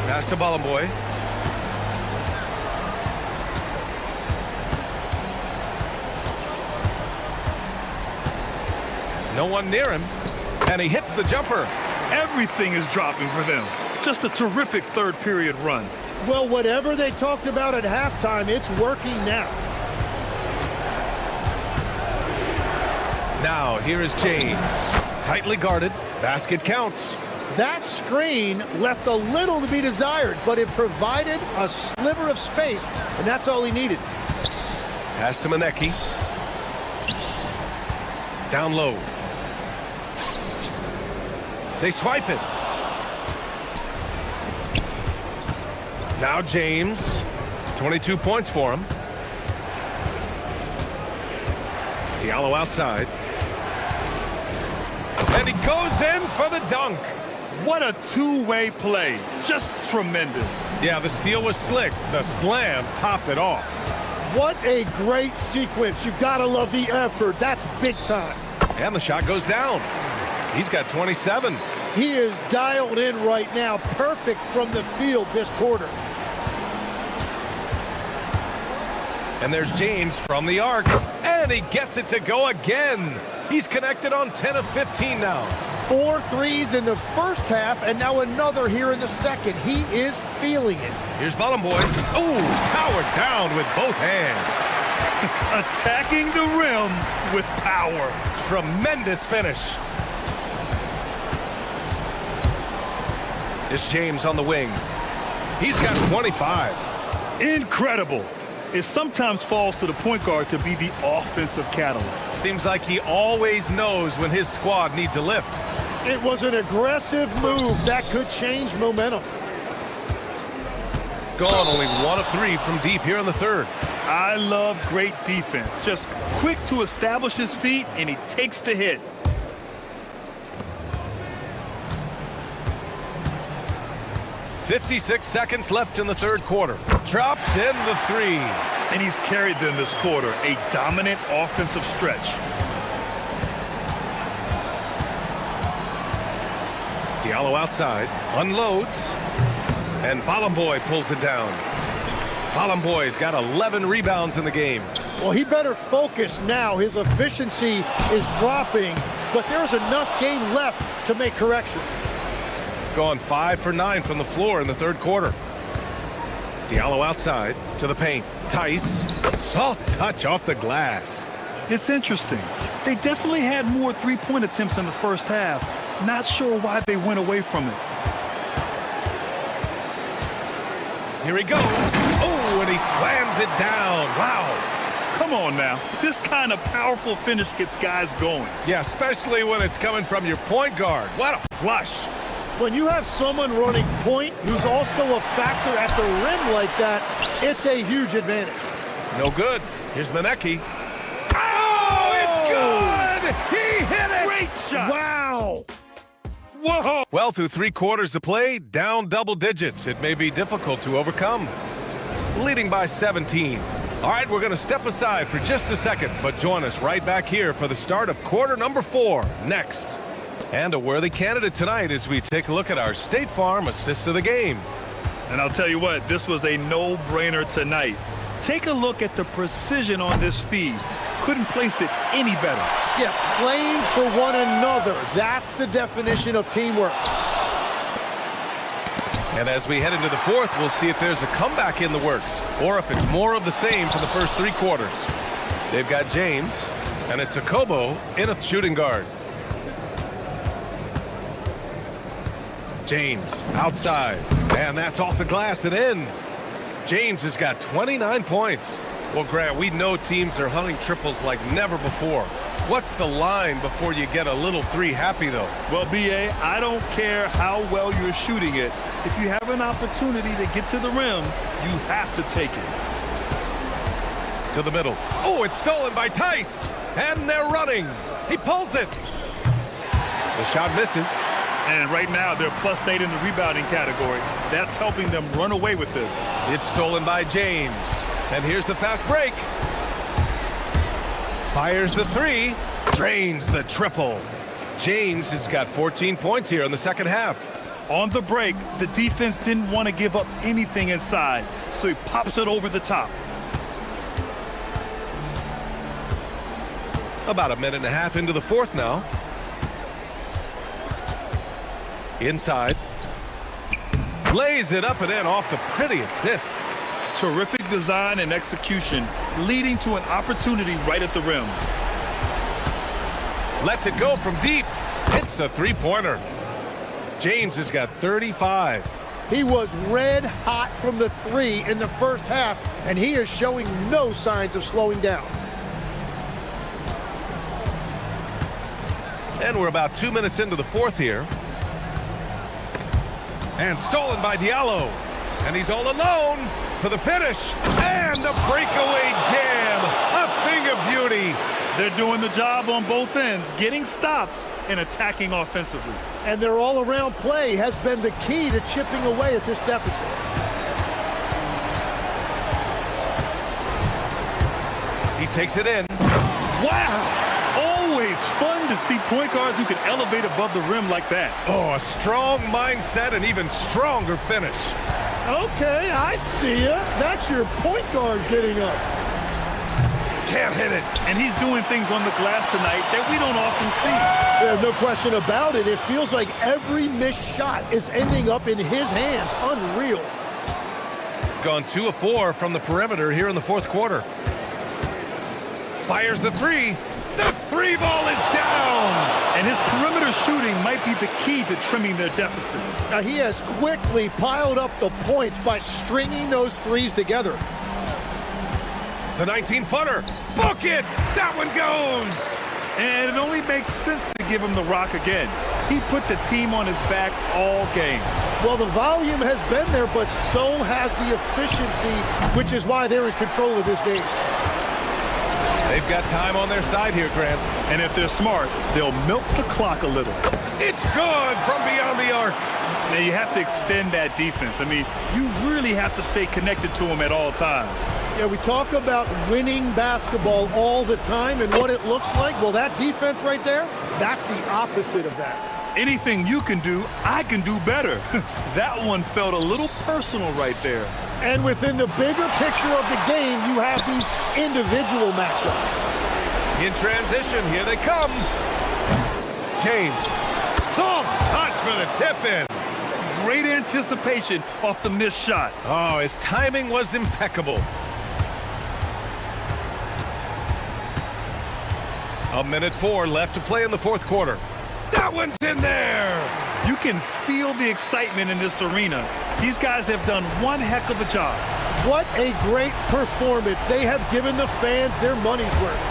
Pass to Balamboy. No one near him, and he hits the jumper. Everything is dropping for them. Just a terrific third period run. Well, whatever they talked about at halftime, it's working now. Now, here is James. Tightly guarded. Basket counts. That screen left a little to be desired, but it provided a sliver of space, and that's all he needed. Pass to Monecki. Down low. They swipe it. Now James. 22 points for him. Diallo outside. And he goes in for the dunk. What a two-way play. Just tremendous. Yeah, the steal was slick. The slam topped it off. What a great sequence. You gotta love the effort. That's big time. And the shot goes down. He's got 27. He is dialed in right now. Perfect from the field this quarter. And there's James from the arc. And he gets it to go again. He's connected on 10 of 15 now. 4 threes in the first half, and now another here in the second. He is feeling it. Here's Balamboy. Oh, powered down with both hands. Attacking the rim with power. Tremendous finish. It's James on the wing. He's got 25. Incredible. It sometimes falls to the point guard to be the offensive catalyst. Seems like he always knows when his squad needs a lift. It was an aggressive move that could change momentum. Gone only 1 of 3 from deep here in the third. I love great defense. Just quick to establish his feet, and he takes the hit. .56 seconds left in the third quarter. Drops in the three. And he's carried them this quarter. A dominant offensive stretch. Diallo outside. Unloads. And Balamboy pulls it down. Balamboy's got 11 rebounds in the game. Well, he better focus now. His efficiency is dropping, but there's enough game left to make corrections. Gone 5 for 9 from the floor in the third quarter. Diallo outside to the paint. Tice. Soft touch off the glass. It's interesting. They definitely had more three-point attempts in the first half. Not sure why they went away from it. Here he goes. Oh, and he slams it down. Wow. Come on now. This kind of powerful finish gets guys going. Yeah, especially when it's coming from your point guard. What a flush. When you have someone running point who's also a factor at the rim like that, it's a huge advantage. No good. Here's Monecki. Oh, it's good! He hit it! Great shot! Wow! Whoa! Well, through 3 quarters of play, down double digits. It may be difficult to overcome. Leading by 17. All right, we're going to step aside for just a second, but join us right back here for the start of quarter number 4 next. And a worthy candidate tonight as we take a look at our State Farm assists of the game. And I'll tell you what, this was a no-brainer tonight. Take a look at the precision on this feed. Couldn't place it any better. Yeah, playing for one another. That's the definition of teamwork. And as we head into the fourth, we'll see if there's a comeback in the works or if it's more of the same for the first 3 quarters. They've got James, and it's Akobo in a shooting guard. James outside, and that's off the glass and in. James has got 29 points. Well, Grant, we know teams are hunting triples like never before. What's the line before you get a little three happy, though? Well, B.A., I don't care how well you're shooting it. If you have an opportunity to get to the rim, you have to take it. To the middle. Oh, it's stolen by Tice. And they're running. He pulls it. The shot misses. And right now, they're +8 in the rebounding category. That's helping them run away with this. It's stolen by James. And here's the fast break. Fires the three. Drains the triple. James has got 14 points here in the second half. On the break, the defense didn't want to give up anything inside, so he pops it over the top. About a minute and a half into the fourth now. Inside. Lays it up and in off the pretty assist. Terrific design and execution, leading to an opportunity right at the rim. Lets it go from deep. Hits a three-pointer. James has got 35. He was red hot from the three in the first half, and he is showing no signs of slowing down. And we're about 2 minutes into the fourth here. And stolen by Diallo. And he's all alone for the finish. And the breakaway jam. A thing of beauty. They're doing the job on both ends, getting stops and attacking offensively. And their all-around play has been the key to chipping away at this deficit. He takes it in. Wow! Always fun to see point guards who can elevate above the rim like that. Oh, a strong mindset and even stronger finish. Okay, I see ya. That's your point guard getting up. Can't hit it. And he's doing things on the glass tonight that we don't often see. There's no question about it. It feels like every missed shot is ending up in his hands. Unreal. Gone 2 of 4 from the perimeter here in the fourth quarter. Fires the three. The three ball is down. And his perimeter shooting might be the key to trimming their deficit. Now he has quickly piled up the points by stringing those threes together. The 19-footer. Book it. That one goes. And it only makes sense to give him the rock again. He put the team on his back all game. Well, the volume has been there, but so has the efficiency, which is why they're in control of this game. They've got time on their side here, Grant. And if they're smart, they'll milk the clock a little. It's good from beyond the arc. Now you have to extend that defense. I mean, you really have to stay connected to them at all times. Yeah, we talk about winning basketball all the time and what it looks like. Well, that defense right there, that's the opposite of that. Anything you can do, I can do better. That one felt a little personal right there. And within the bigger picture of the game, you have these individual matchups. In transition, here they come. James, soft touch for the tip-in. Great anticipation off the missed shot. Oh, his timing was impeccable. A minute 4 left to play in the fourth quarter. That one's in there. You can feel the excitement in this arena. These guys have done one heck of a job. What a great performance. They have given the fans their money's worth.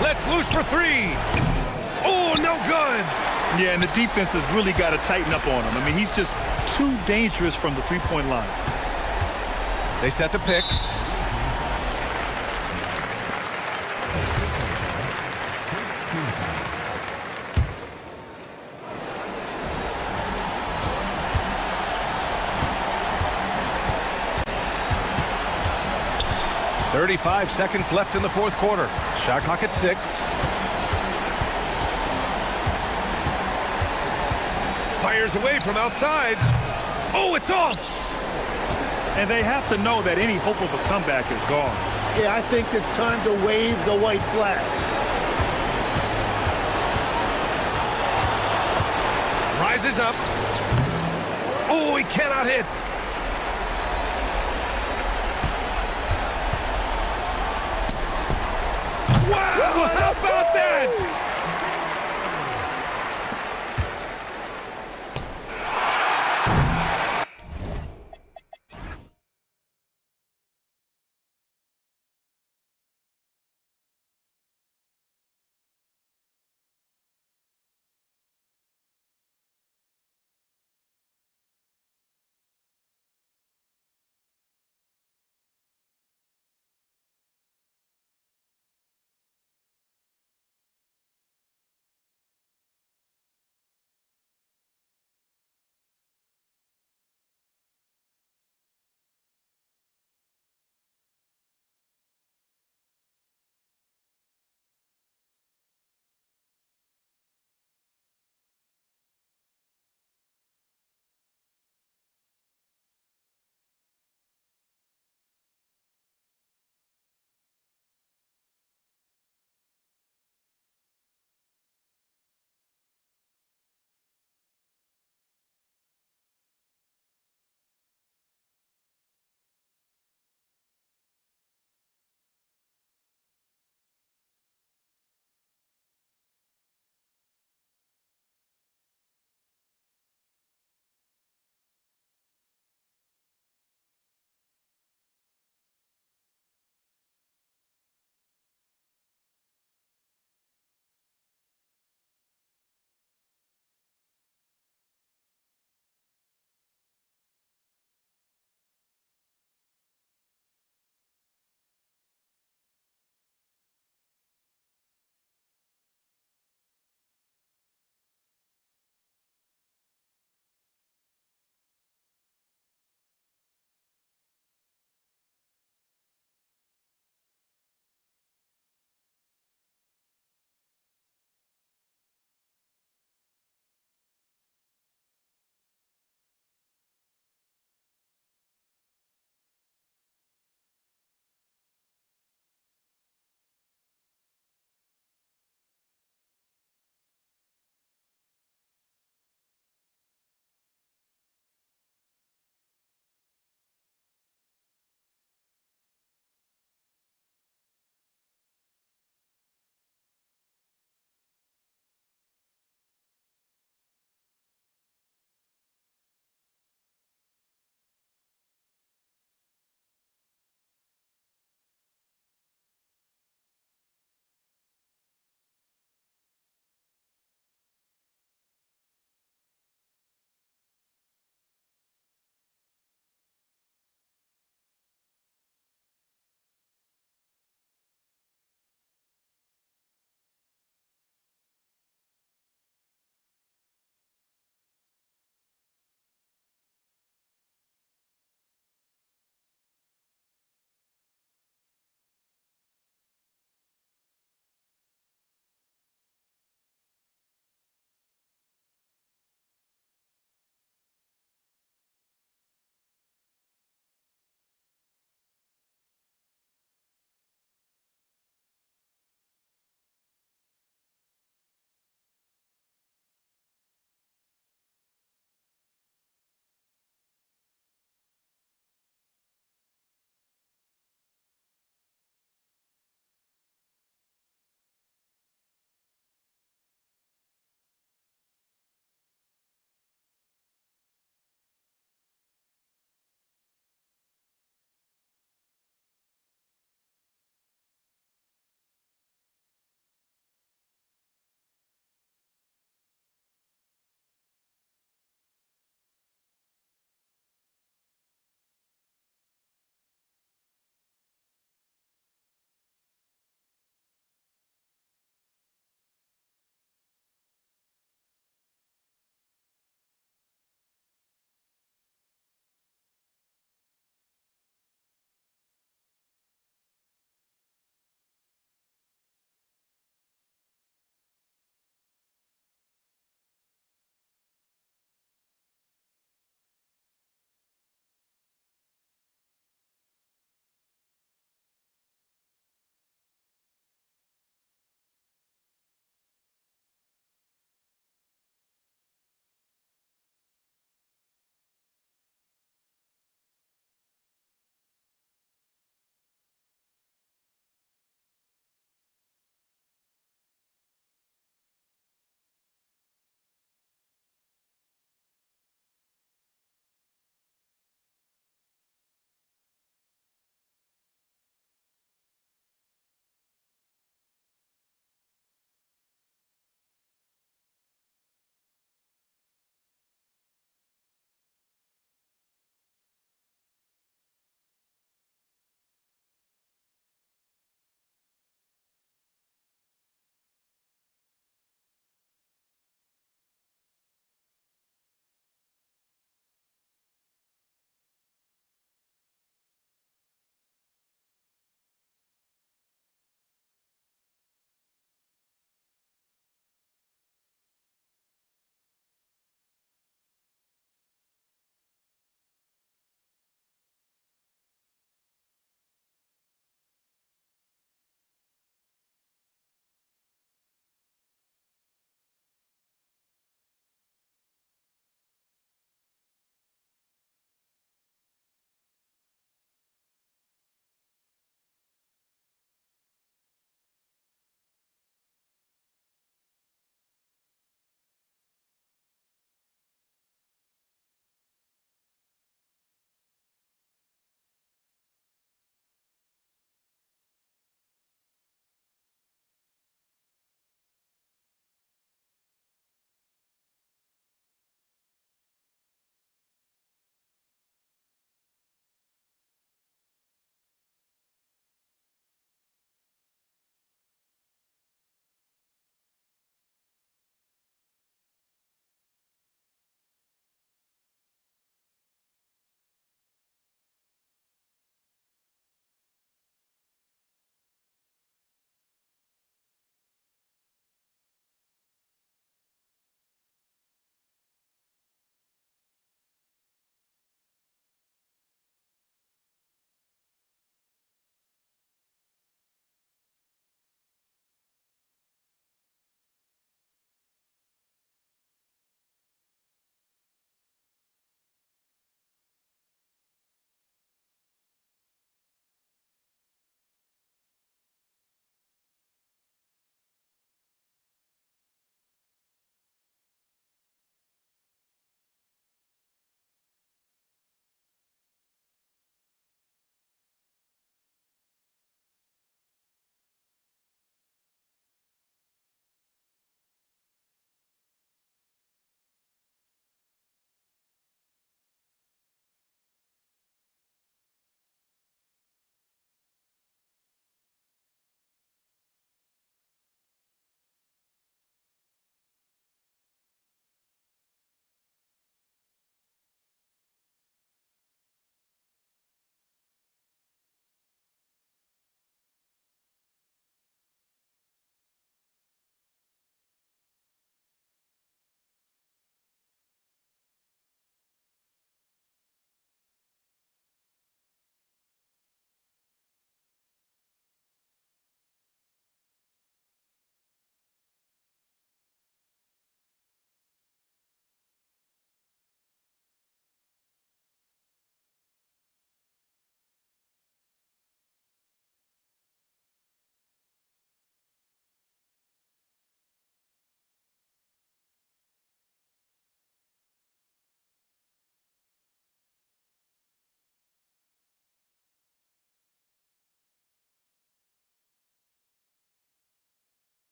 Let's loose for three. Oh, no good. Yeah, and the defense has really got to tighten up on him. I mean, he's just too dangerous from the three-point line. They set the pick. .35 seconds left in the fourth quarter. Shot clock at 6. Fires away from outside. Oh, it's off. And they have to know that any hope of a comeback is gone. Yeah, I think it's time to wave the white flag. Rises up. Oh, he cannot hit. Wow, how about that?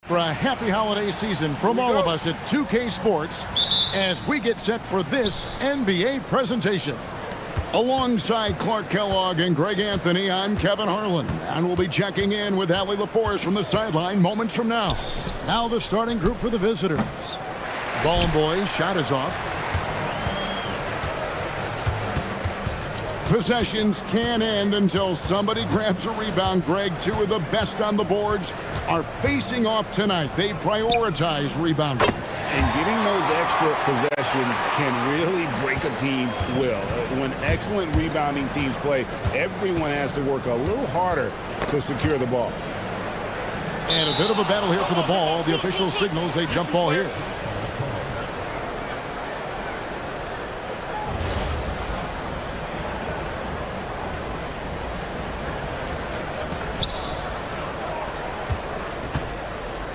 For a happy holiday season from all of us at 2K Sports as we get set for this NBA presentation. Alongside Clark Kellogg and Greg Anthony, I'm Kevin Harlan, and we'll be checking in with Allie LaForce from the sideline moments from now. Now the starting group for the visitors. Ball and boys, shot is off. Possessions can end until somebody grabs a rebound. Greg, two of the best on the boards are facing off tonight. They prioritize rebounding. And getting those extra possessions can really break a team's will. When excellent rebounding teams play, everyone has to work a little harder to secure the ball. And a bit of a battle here for the ball. The official signals a jump ball here.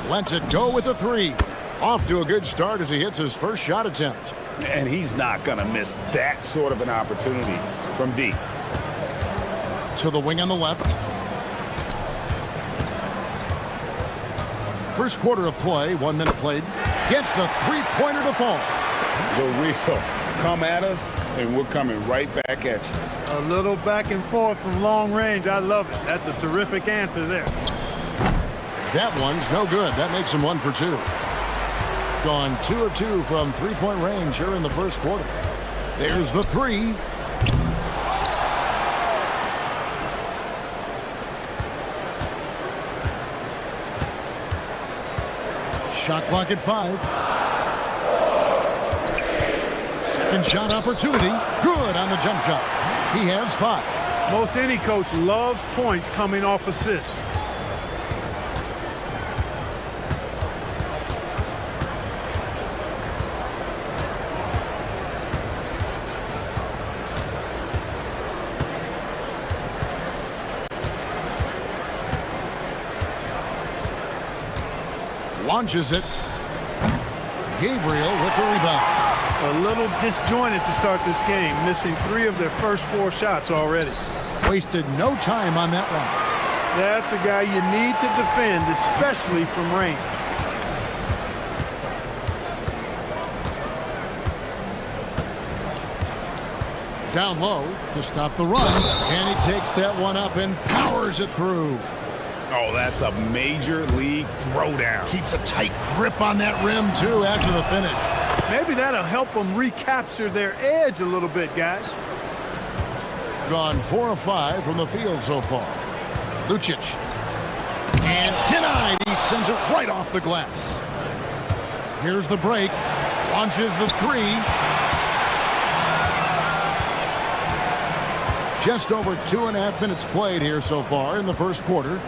Lets it go with a three. Off to a good start as he hits his first shot attempt. And he's not going to miss that sort of an opportunity from deep. To the wing on the left. First quarter of play, 1 minute played. Gets the three-pointer to fall. The real come at us, and we're coming right back at you. A little back and forth from long range. I love it. That's a terrific answer there. That one's no good. That makes him 1 for 2. Gone 2 of 2 from three-point range here in the first quarter. There's the three. Shot clock at 5. Second shot opportunity. Good on the jump shot. He has 5. Most any coach loves points coming off assists. Launches it. Gabriel with the rebound. A little disjointed to start this game, missing 3 of their first 4 shots already. Wasted no time on that one. That's a guy you need to defend, especially from range. Down low to stop the run, and he takes that one up and powers it through. Oh, that's a major league throwdown. Keeps a tight grip on that rim, too, after the finish. Maybe that'll help them recapture their edge a little bit, guys. Gone 4 of 5 from the field so far. Lucic. And denied. He sends it right off the glass. Here's the break. Launches the three. Just over 2.5 minutes played here so far in the first quarter.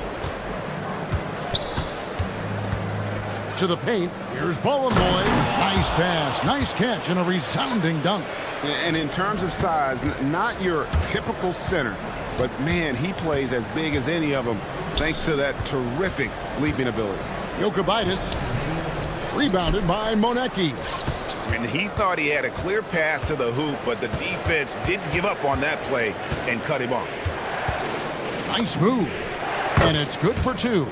To the paint. Here's Ball and Boy. Nice pass, nice catch, and a resounding dunk. And in terms of size, not your typical center, but man, he plays as big as any of them thanks to that terrific leaping ability. Jokubaitis rebounded by Monecki. And he thought he had a clear path to the hoop, but the defense didn't give up on that play and cut him off. Nice move, and it's good for 2.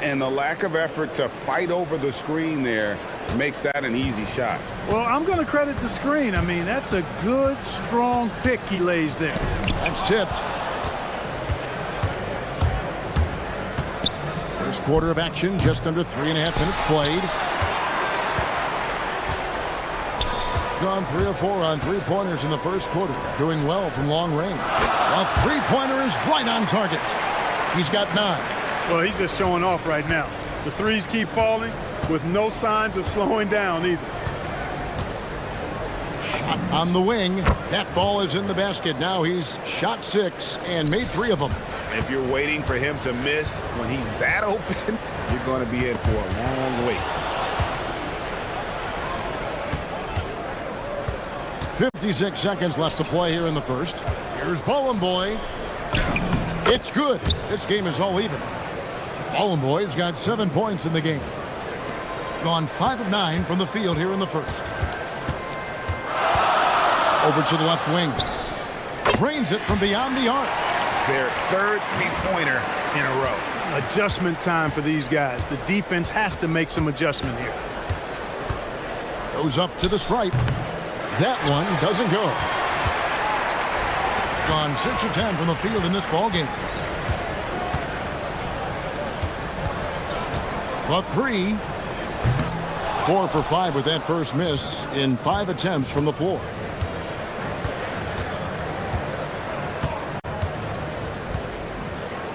And the lack of effort to fight over the screen there makes that an easy shot. Well, I'm going to credit the screen. I mean, that's a good, strong pick he lays there. That's tipped. First quarter of action, just under 3.5 minutes played. Gone 3 of 4 on three-pointers in the first quarter. Doing well from long range. A three-pointer is right on target. He's got 9. Well, he's just showing off right now. The threes keep falling with no signs of slowing down either. Shot on the wing. That ball is in the basket. Now he's shot 6 and made 3 of them. If you're waiting for him to miss when he's that open, you're going to be in for a long wait. 56 seconds left to play here in the first. Here's Ball and Boy. It's good. This game is all even. Ball and Boy's got 7 points in the game. Gone 5 of 9 from the field here in the first. Over to the left wing. Drains it from beyond the arc. Their third three-pointer in a row. adjustment time for these guys. The defense has to make some adjustment here. Goes up to the stripe. That one doesn't go. Gone 6 of 10 from the field in this ball game. But 3. 4 for 5 with that first miss in 5 attempts from the floor.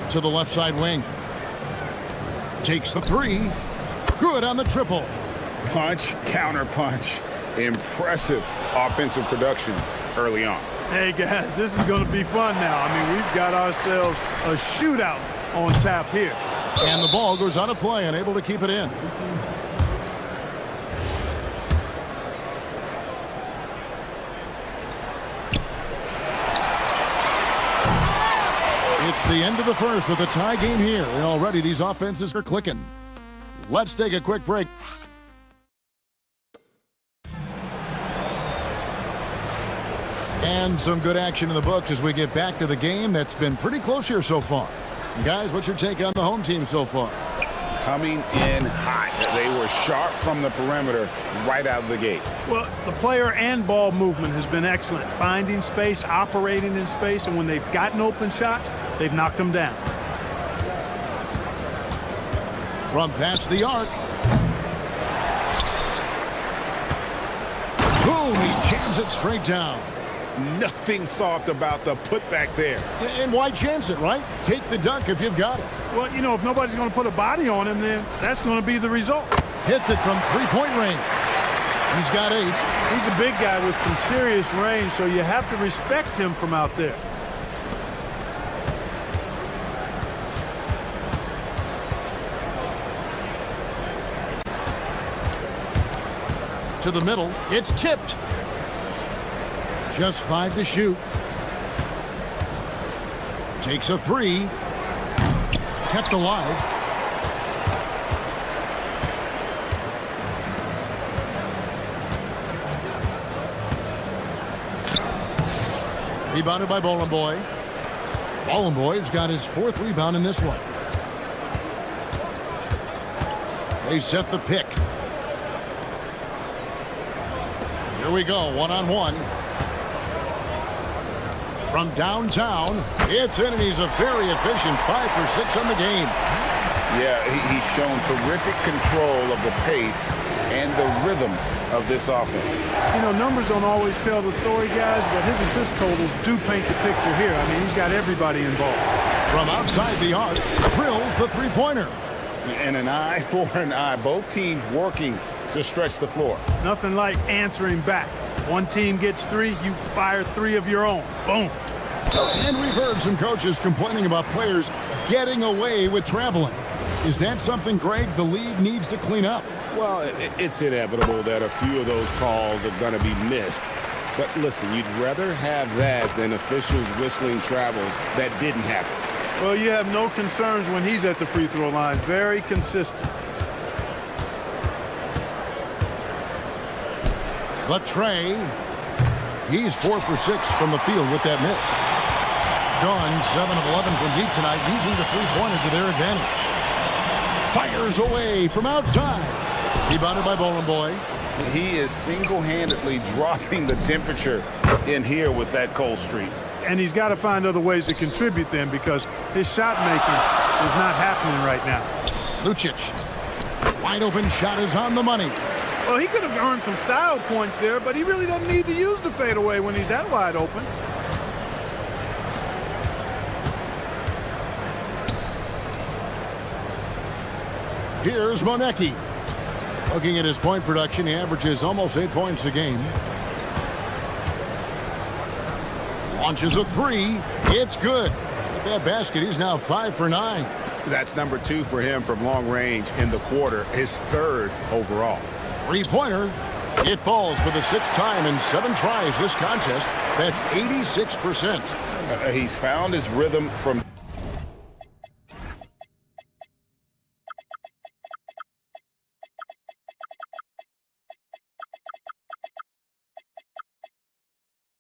To the left side wing. Takes the 3. Good on the triple. Punch, counter punch. Impressive offensive production early on. Hey, guys, this is going to be fun now. I mean, we've got ourselves a shootout on tap here. And the ball goes out of play, unable to keep it in. It's the end of the first with a tie game here, and already these offenses are clicking. Let's take a quick break. And some good action in the books as we get back to the game that's been pretty close here so far. Guys, what's your take on the home team so far? Coming in hot. They were sharp from the perimeter right out of the gate. Well, the player and ball movement has been excellent. Finding space, operating in space, and when they've gotten open shots, they've knocked them down. From past the arc. Boom, he jams it straight down. Nothing soft about the putback there. And why chance it, right? Take the dunk if you've got it. Well, you know, if nobody's going to put a body on him, then that's going to be the result. Hits it from three-point range. He's got 8. He's a big guy with some serious range, so you have to respect him from out there. To the middle. It's tipped. Just 5 to shoot. Takes a 3. Kept alive. Rebounded by Bowling Boy. Bowling Boy's got his 4th rebound in this one. They set the pick. Here we go, one-on-one. From downtown, it's in, and he's a very efficient 5 for 6 on the game. Yeah, he's shown terrific control of the pace and the rhythm of this offense. You know, numbers don't always tell the story, guys, but his assist totals do paint the picture here. I mean, he's got everybody involved. From outside the arc, drills the three-pointer. And an eye for an eye. Both teams working to stretch the floor. Nothing like answering back. One team gets 3, you fire 3 of your own. Boom. And we've heard some coaches complaining about players getting away with traveling. Is that something, Greg, the league needs to clean up? Well, it's inevitable that a few of those calls are going to be missed. But listen, you'd rather have that than officials whistling travels that didn't happen. Well, you have no concerns when he's at the free throw line. Very consistent. The tray. He's 4 for 6 from the field with that miss. Gone 7 of 11 from deep tonight, using the three-pointer to their advantage. Fires away from outside. Rebounded by Bowling Boy. He is single-handedly dropping the temperature in here with that cold streak. And he's got to find other ways to contribute then, because his shot making is not happening right now. Lucic. Wide open shot is on the money. Well, he could have earned some style points there, but he really doesn't need to use the fadeaway when he's that wide open. Here's Monecki. Looking at his point production, he averages almost 8 points a game. Launches a 3. It's good. With that basket, he's now 5 for 9. That's number 2 for him from long range in the quarter, his 3rd overall. Three-pointer. It falls for the 6th time in 7 tries this contest. That's 86%. He's found his rhythm from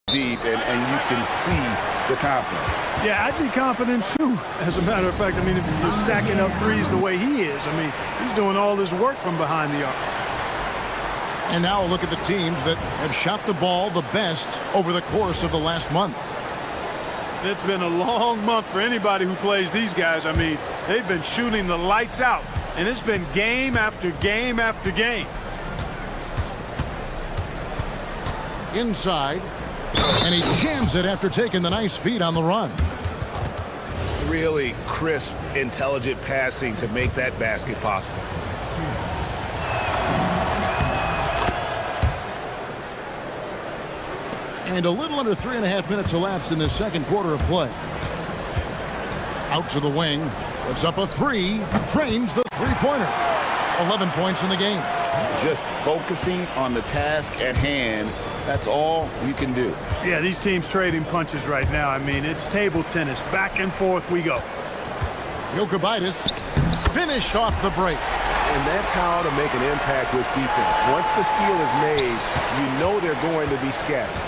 deep, and you can see the confidence. Yeah, I'd be confident too. As a matter of fact, I mean, if you're stacking up threes the way he is, I mean, he's doing all this work from behind the arc. And now a look at the teams that have shot the ball the best over the course of the last month. It's been a long month for anybody who plays these guys. I mean, they've been shooting the lights out, and it's been game after game after game. Inside, and he jams it after taking the nice feed on the run. Really crisp, intelligent passing to make that basket possible. And a little under 3.5 minutes elapsed in the second quarter of play. Out to the wing, puts up a three, drains the three-pointer. 11 points in the game. Just focusing on the task at hand, that's all you can do. Yeah, these teams trading punches right now. I mean, it's table tennis. Back and forth we go. Jokubaitis finished off the break. And that's how to make an impact with defense. Once the steal is made, you know they're going to be scattered.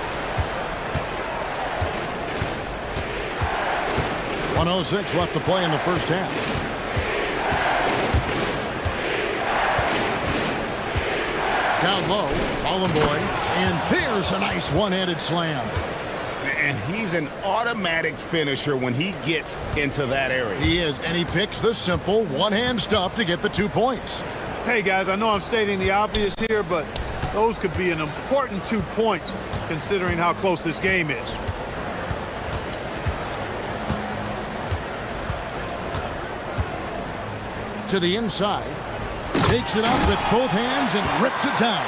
1:06 left to play in the first half. Down low, Boy, and there's a nice one-handed slam. And he's an automatic finisher when he gets into that area. He is, and he picks the simple one-hand stuff to get the 2 points. Hey, guys, I know I'm stating the obvious here, but those could be an important 2 points considering how close this game is. To the inside, takes it up with both hands and rips it down.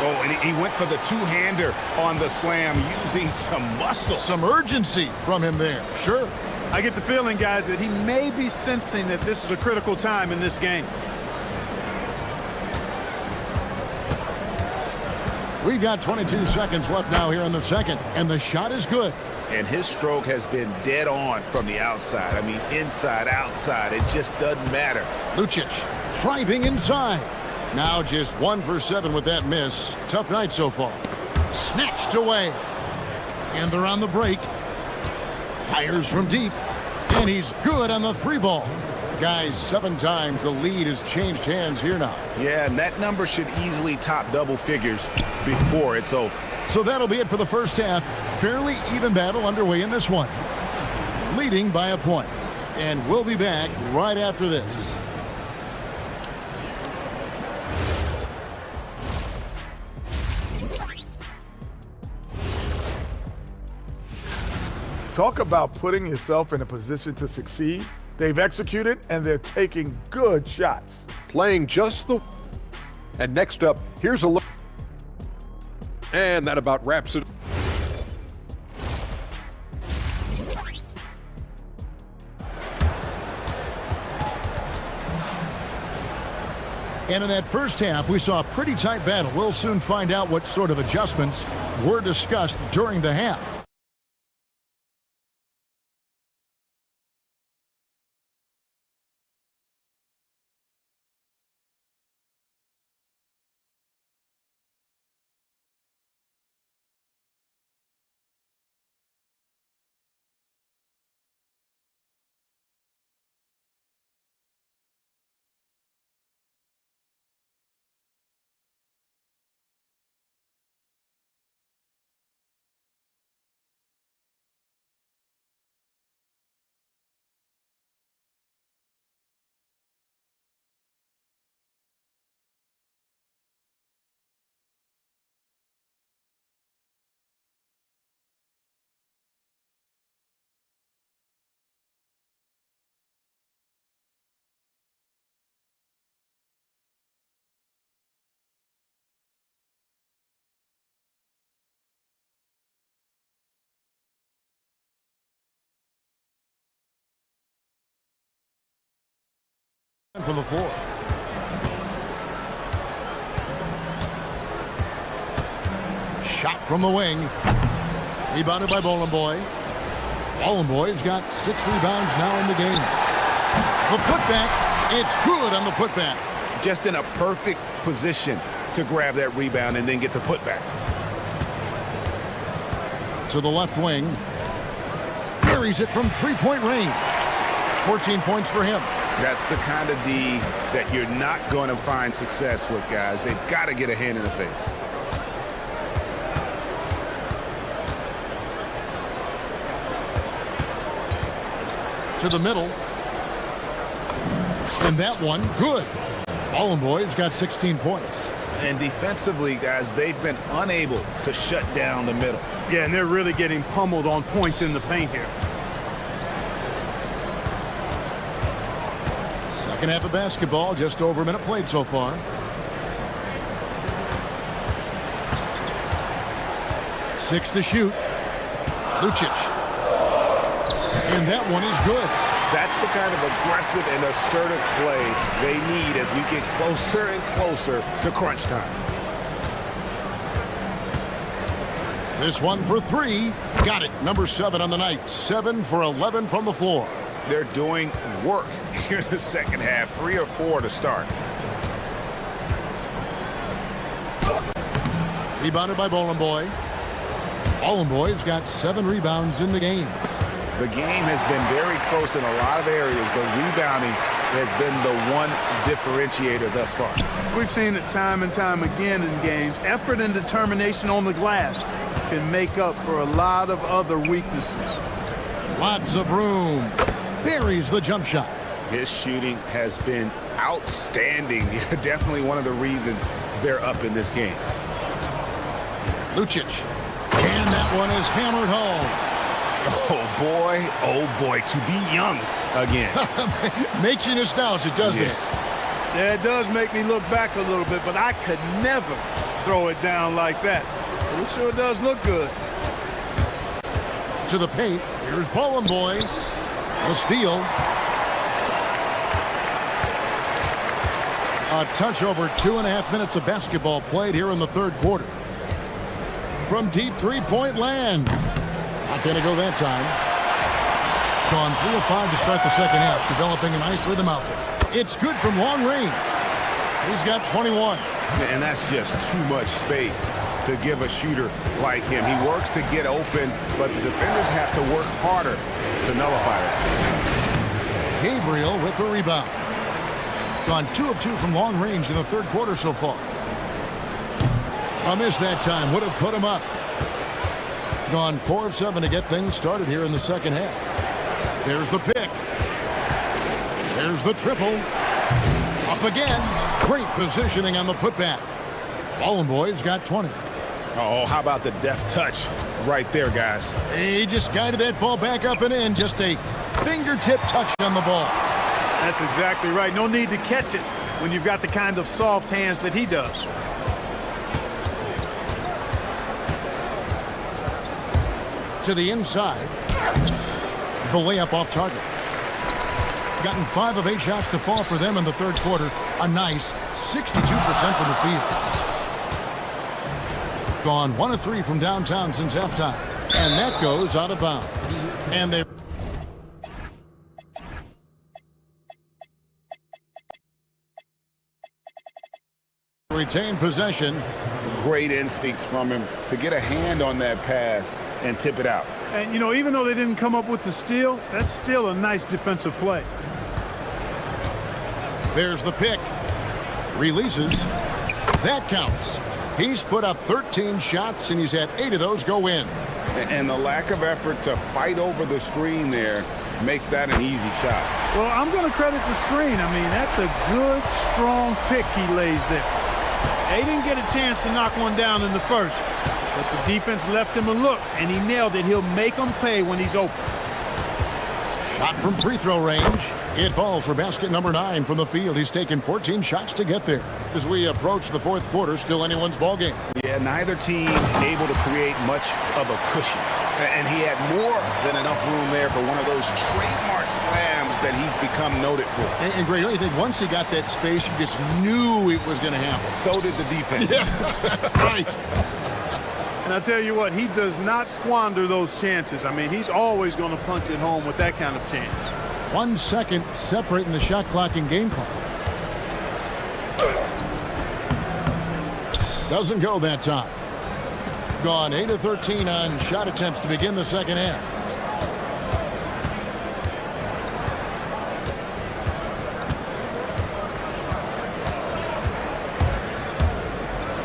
Oh, and he went for the two-hander on the slam using some muscle. Some urgency from him there, sure. I get the feeling, guys, that he may be sensing that this is a critical time in this game. We've got 22 seconds left now here in the second, and the shot is good. And his stroke has been dead on from the outside. I mean, inside, outside, it just doesn't matter. Lucic driving inside. Now just 1 for 7 with that miss. Tough night so far. Snatched away. And they're on the break. Fires from deep. And he's good on the three ball. Guys, 7 times the lead has changed hands here now. Yeah, and that number should easily top double figures before it's over. So that'll be it for the first half. Fairly even battle underway in this one. Leading by a point. And we'll be back right after this. Talk about putting yourself in a position to succeed. They've executed, and they're taking good shots. Playing just the... And next up, here's a look. And that about wraps it. And in that first half, we saw a pretty tight battle. We'll soon find out what sort of adjustments were discussed during the half. From the floor. Shot from the wing. Rebounded by Boy. Boy's got 6 rebounds now in the game. The putback, it's good on the putback. Just in a perfect position to grab that rebound and then get the putback. To the left wing. buries it from three-point range. 14 points for him. That's the kind of D that you're not going to find success with, guys. They've got to get a hand in the face. To the middle. And that one, good. Ball and boys got 16 points. And defensively, guys, they've been unable to shut down the middle. Yeah, and they're really getting pummeled on points in the paint here. Second half of basketball, just over a minute played so far. Six to shoot. Lucic. And that one is good. That's the kind of aggressive and assertive play they need as we get closer and closer to crunch time. This one for three. Got it. Number 7 on the night. 7 for 11 from the floor. They're doing work here in the second half. 3 or 4 to start. Rebounded by Boy. Boy's got 7 rebounds in the game. The game has been very close in a lot of areas, but rebounding has been the one differentiator thus far. We've seen it time and time again in games. Effort and determination on the glass can make up for a lot of other weaknesses. Lots of room. Buries the jump shot. His shooting has been outstanding. Definitely one of the reasons they're up in this game. Lucic. And that one is hammered home. Oh boy, to be young again. Makes you nostalgic, doesn't it? Yeah, it does make me look back a little bit, but I could never throw it down like that. But it sure does look good. To the paint. Here's Boy. A steal. A touch over 2.5 minutes of basketball played here in the third quarter. From deep three-point land. Not going to go that time. Gone 3 of 5 to start the second half, developing a nice rhythm out there. It's good from long range. He's got 21. And that's just too much space to give a shooter like him. He works to get open, but the defenders have to work harder to nullify it. Gabriel with the rebound. Gone 2 of 2 from long range in the third quarter so far. A miss that time. Would have put him up. Gone 4 of 7 to get things started here in the second half. There's the pick. There's the triple. Up again. Great positioning on the putback. Boy's got 20. Oh, how about the deft touch right there, guys? He just guided that ball back up and in. Just a fingertip touch on the ball. That's exactly right. No need to catch it when you've got the kind of soft hands that he does. To the inside. The layup off target. Gotten 5 of 8 shots to fall for them in the third quarter. A nice 62% from the field. Gone 1 of 3 from downtown since halftime. And that goes out of bounds. And they retain possession. Great instincts from him to get a hand on that pass and tip it out. And, you know, even though they didn't come up with the steal, that's still a nice defensive play. There's the pick. Releases. That counts. He's put up 13 shots, and he's had 8 of those go in. And the lack of effort to fight over the screen there makes that an easy shot. Well, I'm going to credit the screen. I mean, that's a good, strong pick he lays there. They didn't get a chance to knock one down in the first, but the defense left him a look, and he nailed it. He'll make them pay when he's open. Shot from free throw range. It falls for basket number 9 from the field. He's taken 14 shots to get there. As we approach the fourth quarter, still anyone's ball game. Yeah, neither team able to create much of a cushion. And he had more than enough room there for one of those trademark slams that he's become noted for. And Greg, don't you think once he got that space, you just knew it was going to happen? So did the defense. Yeah, right. And I'll tell you what, he does not squander those chances. I mean, he's always going to punch it home with that kind of chance. 1 second separating the shot clock and game clock. Doesn't go that time. Gone 8 of 13 on shot attempts to begin the second half.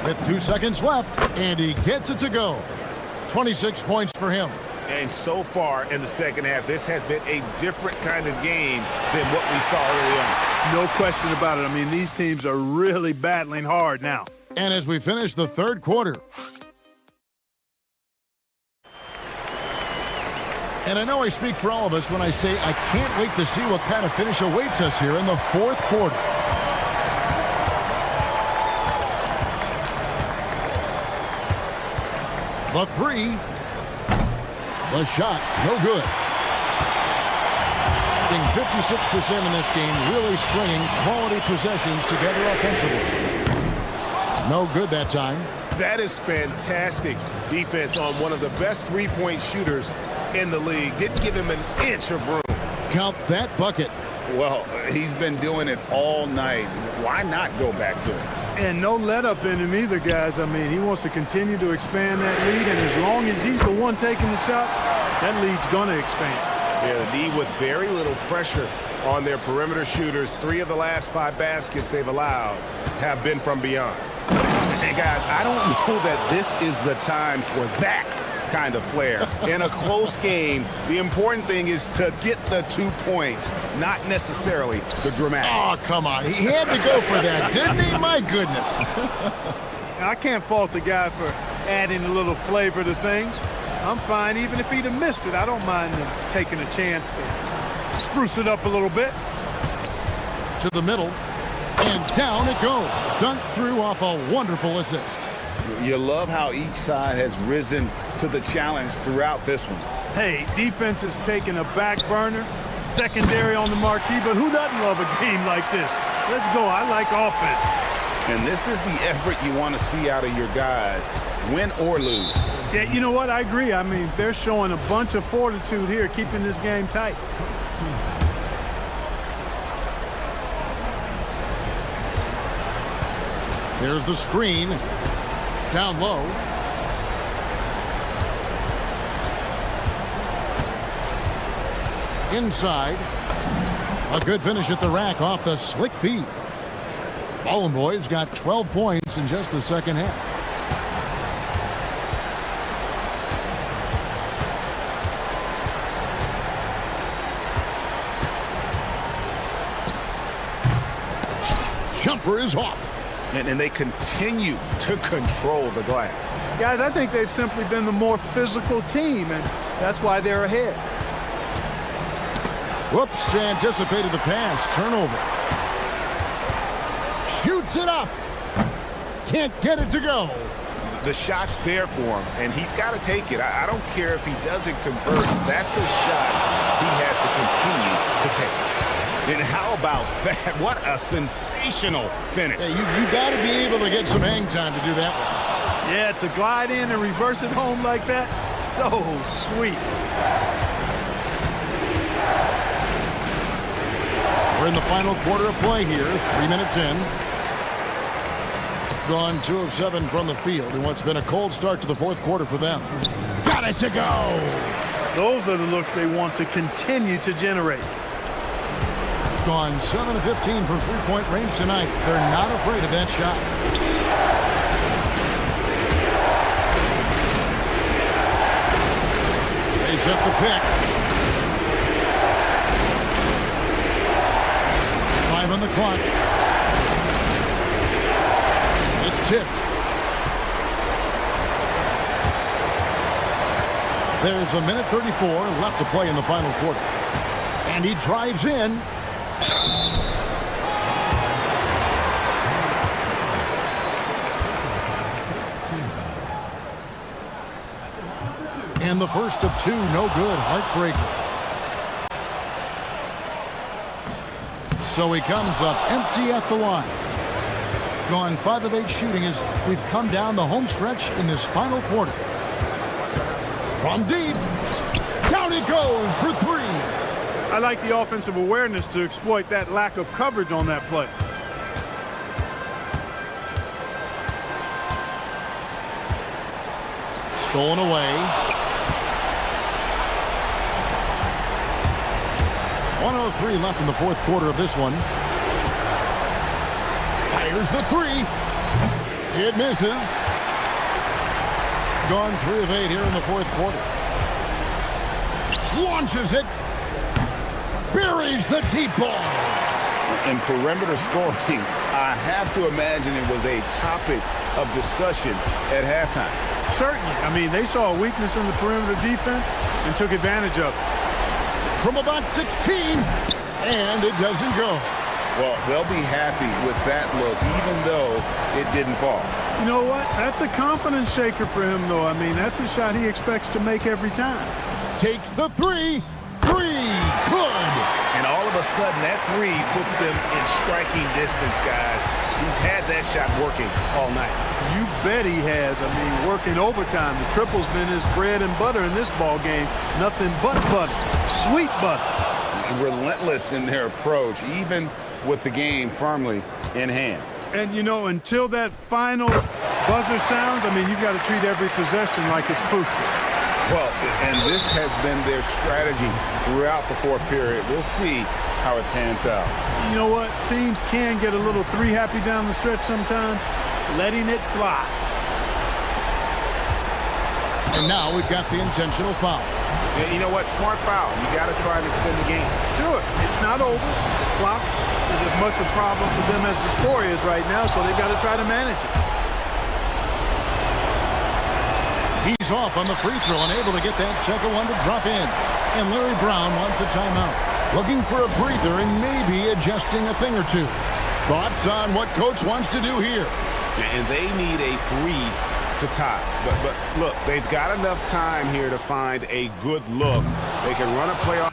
with 2 seconds left, and he gets it to go. 26 points for him. And so far in the second half, this has been a different kind of game than what we saw early on. No question about it. I mean, these teams are really battling hard now. And as we finish the third quarter. And I know I speak for all of us when I say I can't wait to see what kind of finish awaits us here in the fourth quarter. The three. The shot, no good. 56% in this game, really stringing quality possessions together offensively. No good that time. That is fantastic defense on one of the best three-point shooters in the league. Didn't give him an inch of room. Count that bucket. Well, he's been doing it all night. Why not go back to it? And no let-up in him either, guys. I mean, he wants to continue to expand that lead, and as long as he's the one taking the shots, that lead's going to expand. Yeah, the D with very little pressure on their perimeter shooters. 3 of the last 5 baskets they've allowed have been from beyond. Hey, guys, I don't know that this is the time for that kind of flair. In a close game, the important thing is to get the 2 points, not necessarily the dramatics. Oh, come on. He had to go for that, didn't he? My goodness. I can't fault the guy for adding a little flavor to things. I'm fine. Even if he'd have missed it, I don't mind him taking a chance to spruce it up a little bit. To the middle, and down it goes. Dunked through off a wonderful assist. You love how each side has risen to the challenge throughout this one. Hey, defense is taking a back burner, secondary on the marquee, but who doesn't love a game like this? Let's go. I like offense. And this is the effort you want to see out of your guys, win or lose. Yeah, you know what? I agree. I mean, they're showing a bunch of fortitude here, keeping this game tight. There's the screen. Down low. Inside. A good finish at the rack off the slick feed. Ballin' Boys got 12 points in just the second half. Jumper is off. And they continue to control the glass. Guys, I think they've simply been the more physical team, and that's why they're ahead. Whoops, anticipated the pass. Turnover. Shoots it up. Can't get it to go. The shot's there for him, and he's got to take it. I don't care if he doesn't convert. That's a shot he has to continue to take. And how about that? What a sensational finish. Yeah, you got to be able to get some hang time to do that one. Yeah, to glide in and reverse it home like that, so sweet. We're in the final quarter of play here, 3 minutes in. Gone 2 of 7 from the field in what's been a cold start to the fourth quarter for them. Got it to go. Those are the looks they want to continue to generate. Gone 7 of 15 from three-point range tonight. They're not afraid of that shot. They set the pick. 5 on the clock. It's tipped. There's a minute 34 left to play in the final quarter. And he drives in. And the first of 2, no good. Heartbreaker. So he comes up empty at the line. Gone 5 of 8 shooting as we've come down the home stretch in this final quarter. From deep. Down it goes for 3. I like the offensive awareness to exploit that lack of coverage on that play. Stolen away. 1:03 left in the fourth quarter of this one. Fires the 3. It misses. Gone 3 of 8 here in the fourth quarter. Launches it. Buries the deep ball. In perimeter scoring, I have to imagine it was a topic of discussion at halftime. Certainly. I mean, they saw a weakness in the perimeter defense and took advantage of it. From about 16, and it doesn't go. Well, they'll be happy with that look, even though it didn't fall. You know what? That's a confidence shaker for him, though. I mean, that's a shot he expects to make every time. Takes the three. Good. And all of a sudden, that three puts them in striking distance, guys. He's had that shot working all night. You bet he has. I mean, working overtime. The triple's been his bread and butter in this ball game. Nothing but butter. Sweet butter. Relentless in their approach, even with the game firmly in hand. And, you know, until that final buzzer sounds, I mean, you've got to treat every possession like it's crucial. Well, and this has been their strategy throughout the fourth period. We'll see how it pans out. You know what? Teams can get a little three-happy down the stretch sometimes, letting it fly. And now we've got the intentional foul. Yeah, you know what? Smart foul. You got to try and extend the game. Sure. It's not over. The clock is as much a problem for them as the score is right now, so they've got to try to manage it. He's off on the free throw and able to get that second one to drop in. And Larry Brown wants a timeout. Looking for a breather and maybe adjusting a thing or two. Thoughts on what coach wants to do here? And they need a 3 to tie. But look, they've got enough time here to find a good look. They can run a playoff.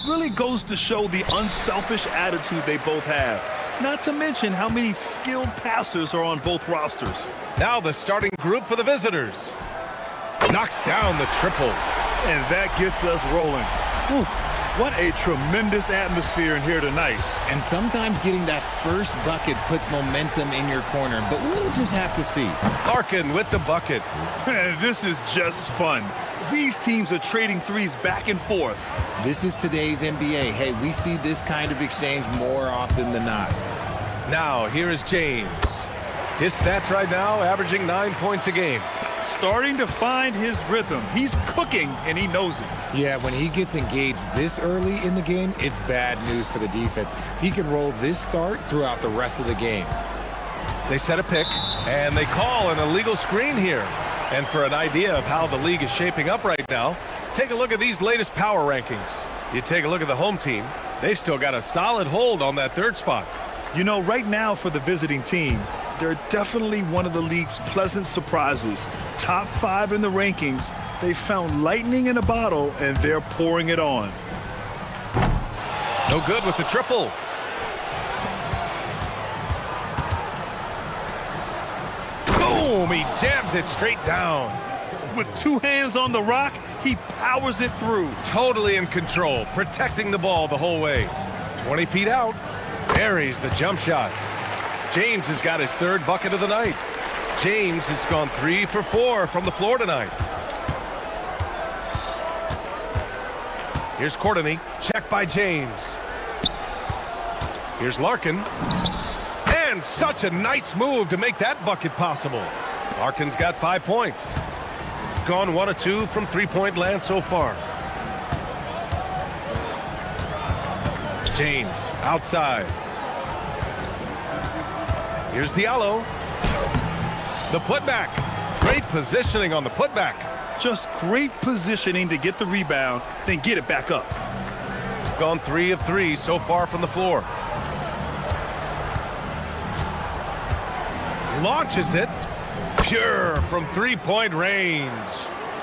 really goes to show the unselfish attitude they both have. Not to mention how many skilled passers are on both rosters. Now the starting group for the visitors. Knocks down the triple. And that gets us rolling. Whew, what a tremendous atmosphere in here tonight. And sometimes getting that first bucket puts momentum in your corner, but we'll just have to see. Larkin with the bucket. This is just fun. These teams are trading threes back and forth. This is today's NBA. Hey, we see this kind of exchange more often than not. Now, here is James. His stats right now, averaging 9 points a game. Starting to find his rhythm. He's cooking, and he knows it. Yeah, when he gets engaged this early in the game, it's bad news for the defense. He can roll this start throughout the rest of the game. They set a pick, and they call an illegal screen here. And for an idea of how the league is shaping up right now, take a look at these latest power rankings. You take a look at the home team, they've still got a solid hold on that third spot. You know, right now for the visiting team, they're definitely one of the league's pleasant surprises. Top 5 in the rankings. They found lightning in a bottle, and they're pouring it on. No good with the triple. Boom! He jams it straight down. With 2 hands on the rock, he powers it through. Totally in control, protecting the ball the whole way. 20 feet out, buries the jump shot. James has got his 3rd bucket of the night. James has gone 3 for 4 from the floor tonight. Here's Courtney, check by James. Here's Larkin. And such a nice move to make that bucket possible. Larkin's got 5 points. Gone 1 of 2 from three-point land so far. James outside. Here's Diallo. The putback. Great positioning on the putback. Just great positioning to get the rebound, then get it back up. Gone 3 of 3 so far from the floor. Launches it. Pure from three-point range.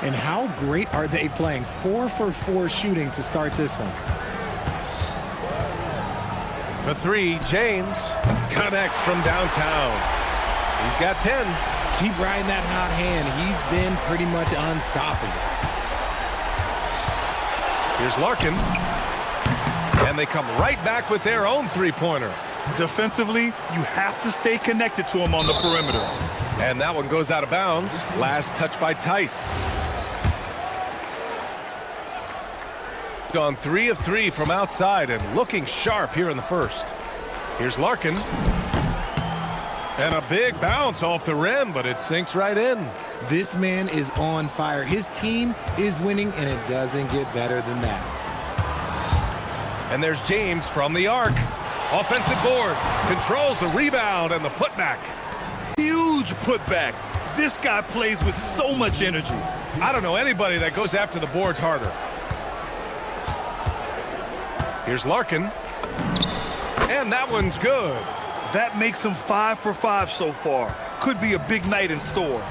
And how great are they playing? 4 for 4 shooting to start this one. For 3, James connects from downtown. He's got 10. Keep riding that hot hand. He's been pretty much unstoppable. Here's Larkin. And they come right back with their own three-pointer. Defensively, you have to stay connected to him on the perimeter. And that one goes out of bounds. Last touch by Tice. Gone 3 of 3 from outside and looking sharp here in the first. Here's Larkin. And a big bounce off the rim, but it sinks right in. This man is on fire. His team is winning, and it doesn't get better than that. And there's James from the arc. Offensive board. Controls the rebound and the putback. Huge putback. This guy plays with so much energy. I don't know anybody that goes after the boards harder. Here's Larkin. And that one's good. That makes him 5 for 5 so far. Could be a big night in store.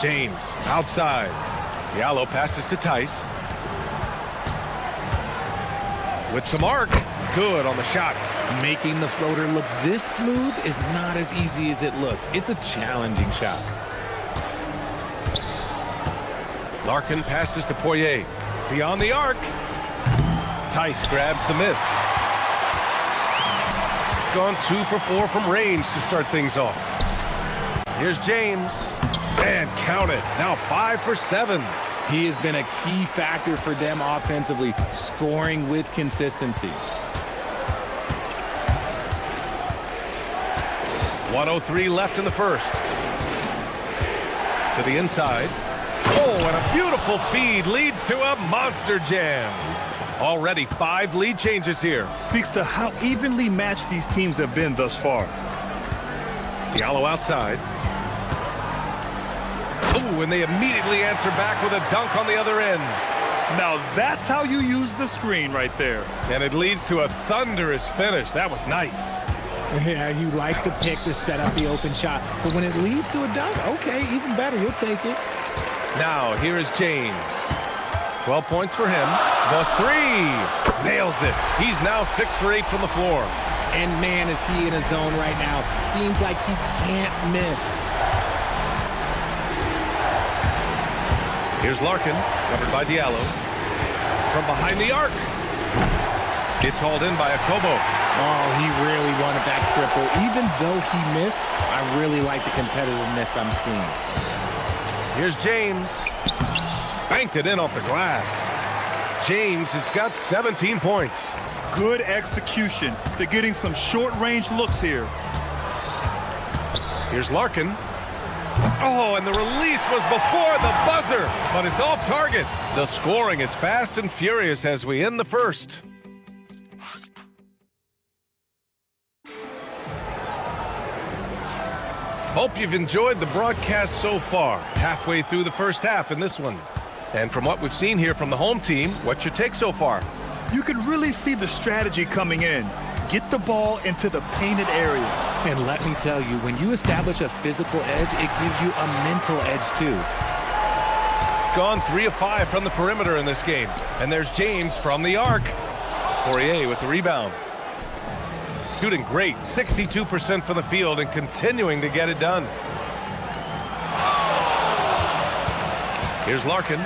James outside. Diallo passes to Tice. With some arc. Good on the shot. Making the floater look this smooth is not as easy as it looks. It's a challenging shot. Larkin passes to Poirier. Beyond the arc. Tice grabs the miss. Gone 2 for 4 from range to start things off. Here's James. And count it. Now 5 for 7. He has been a key factor for them offensively, scoring with consistency. 1:03 left in the first. To the inside. Oh, and a beautiful feed leads to a monster jam. Already 5 lead changes here. Speaks to how evenly matched these teams have been thus far. Diallo outside. Oh, and they immediately answer back with a dunk on the other end. Now that's how you use the screen right there. And it leads to a thunderous finish. That was nice. Yeah, you like the pick to set up the open shot. But when it leads to a dunk, okay, even better. You'll take it. Now, here is James. 12 points for him. The three. Nails it. He's now 6 for 8 from the floor. And man, is he in a zone right now. Seems like he can't miss. Here's Larkin, covered by Diallo. From behind the arc. It's hauled in by Akobo. Oh, he really wanted that triple. Even though he missed, I really like the competitiveness I'm seeing. Here's James. Banked it in off the glass. James has got 17 points. Good execution. They're getting some short-range looks here. Here's Larkin. Oh, and the release was before the buzzer, but it's off target. The scoring is fast and furious as we end the first. Hope you've enjoyed the broadcast so far. Halfway through the first half in this one. And from what we've seen here from the home team, what's your take so far? You can really see the strategy coming in. Get the ball into the painted area. And let me tell you, when you establish a physical edge, it gives you a mental edge too. Gone 3 of 5 from the perimeter in this game. And there's James from the arc. Poirier with the rebound. Shooting great, 62% from the field and continuing to get it done. Here's Larkin.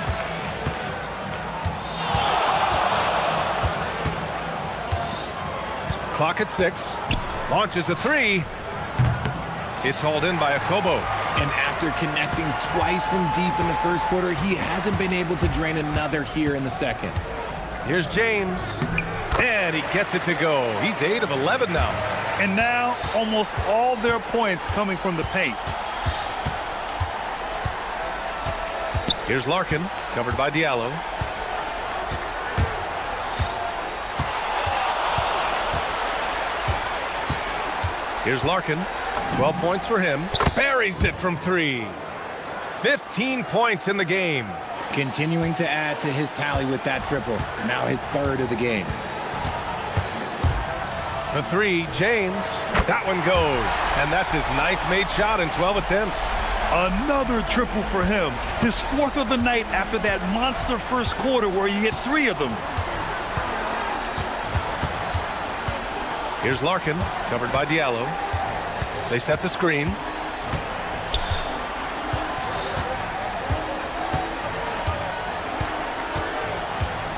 Clock at 6. Launches a three. It's hauled in by Akobo. And after connecting twice from deep in the first quarter, he hasn't been able to drain another here in the second. Here's James. And he gets it to go. He's 8 of 11 now. And now almost all their points coming from the paint. Here's Larkin, covered by Diallo. Here's Larkin. 12 points for him. Buries it from 3. 15 points in the game. Continuing to add to his tally with that triple. Now his 3rd of the game. The 3, James. That one goes. And that's his 9th made shot in 12 attempts. Another triple for him. His 4th of the night after that monster first quarter where he hit 3 of them. Here's Larkin, covered by Diallo. They set the screen.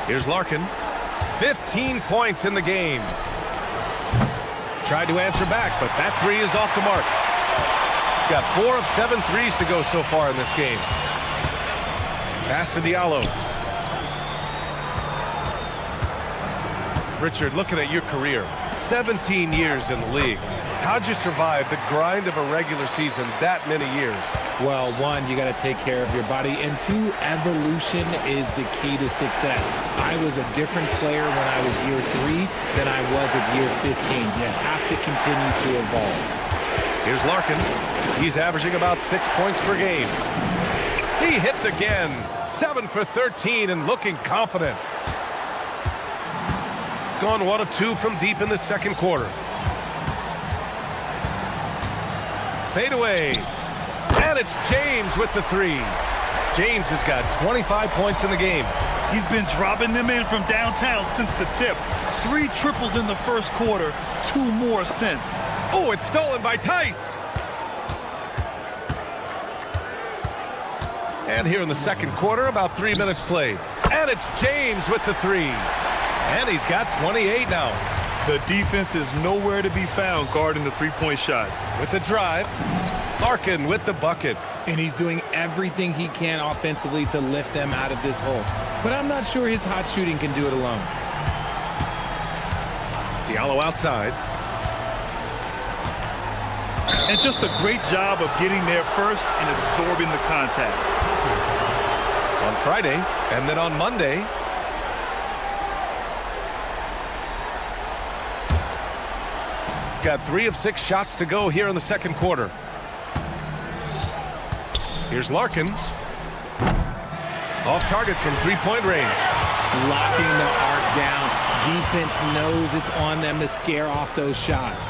Here's Larkin. 15 points in the game. Tried to answer back, but that 3 is off the mark. Got 4 of 7 threes to go so far in this game. Pass to Diallo. Richard, looking at your career, 17 years in the league. How'd you survive the grind of a regular season that many years? Well, 1, you got to take care of your body, and 2, evolution is the key to success. I was a different player when I was year 3 than I was at year 15. You have to continue to evolve. Here's Larkin. He's averaging about 6 points per game. He hits again. 7 for 13 and looking confident. Gone 1 of 2 from deep in the second quarter. Fade away. And it's James with the 3. James has got 25 points in the game. He's been dropping them in from downtown since the tip. 3 triples in the first quarter, 2 more since. Oh, it's stolen by Tice. And here in the second quarter, about 3 minutes played. And it's James with the 3. And he's got 28 now. The defense is nowhere to be found guarding the three-point shot. With the drive, Larkin with the bucket. And he's doing everything he can offensively to lift them out of this hole. But I'm not sure his hot shooting can do it alone. Diallo outside. And just a great job of getting there first and absorbing the contact. On Friday, and then on Monday, got 3 of 6 shots to go here in the second quarter. Here's Larkin. Off target from 3-point range. Locking the arc down. Defense knows it's on them to scare off those shots.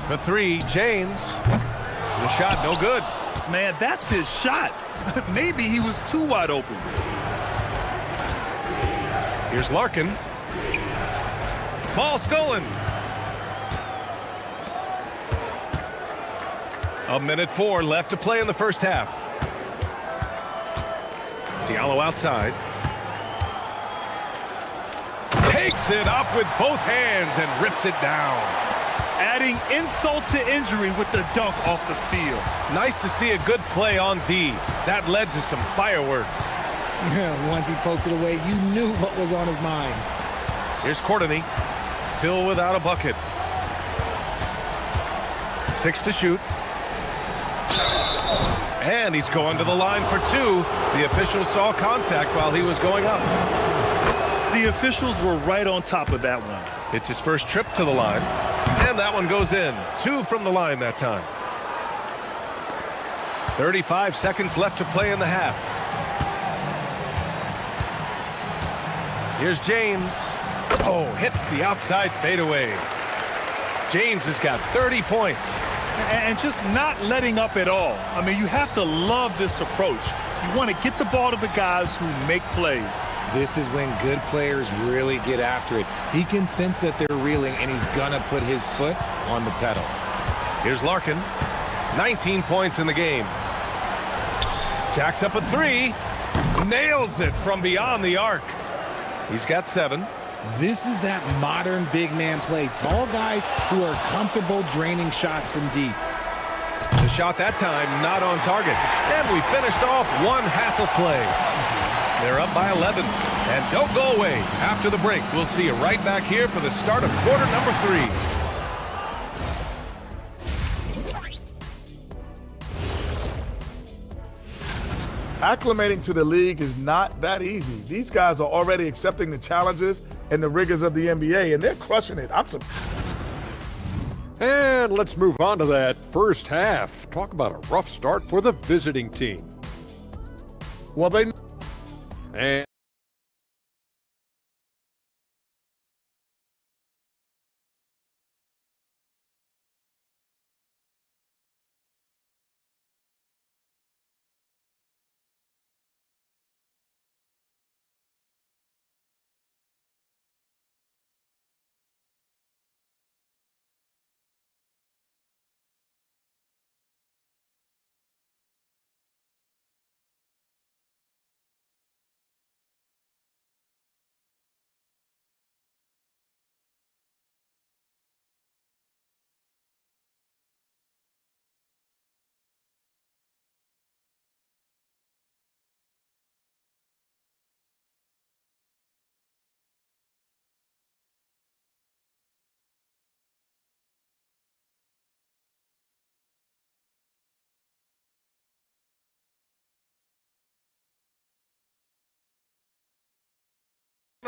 For 3, James. The shot no good. Man, that's his shot. Maybe he was too wide open. Here's Larkin. Ball stolen. 1:04 left to play in the first half. Diallo outside. Takes it up with both hands and rips it down. Adding insult to injury with the dunk off the steal. Nice to see a good play on D. That led to some fireworks. Once he poked it away, you knew what was on his mind. Here's Courtney, still without a bucket. 6 to shoot. And he's going to the line for 2. The official saw contact while he was going up. The officials were right on top of that one. It's his first trip to the line. And that one goes in. 2 from the line that time. 35 seconds left to play in the half. Here's James. Oh, hits the outside fadeaway. James has got 30 points. And just not letting up at all. I mean, you have to love this approach. You want to get the ball to the guys who make plays. This is when good players really get after it. He can sense that they're reeling, and he's going to put his foot on the pedal. Here's Larkin. 19 points in the game. Jacks up a 3. Nails it from beyond the arc. He's got 7. This is that modern big man play. Tall guys who are comfortable draining shots from deep. The shot that time not on target. And we finished off one half of play. They're up by 11. And don't go away. After the break, we'll see you right back here for the start of quarter number 3. Acclimating to the league is not that easy. These guys are already accepting the challenges and the rigors of the NBA, and they're crushing it. And let's move on to that first half. Talk about a rough start for the visiting team. Well, And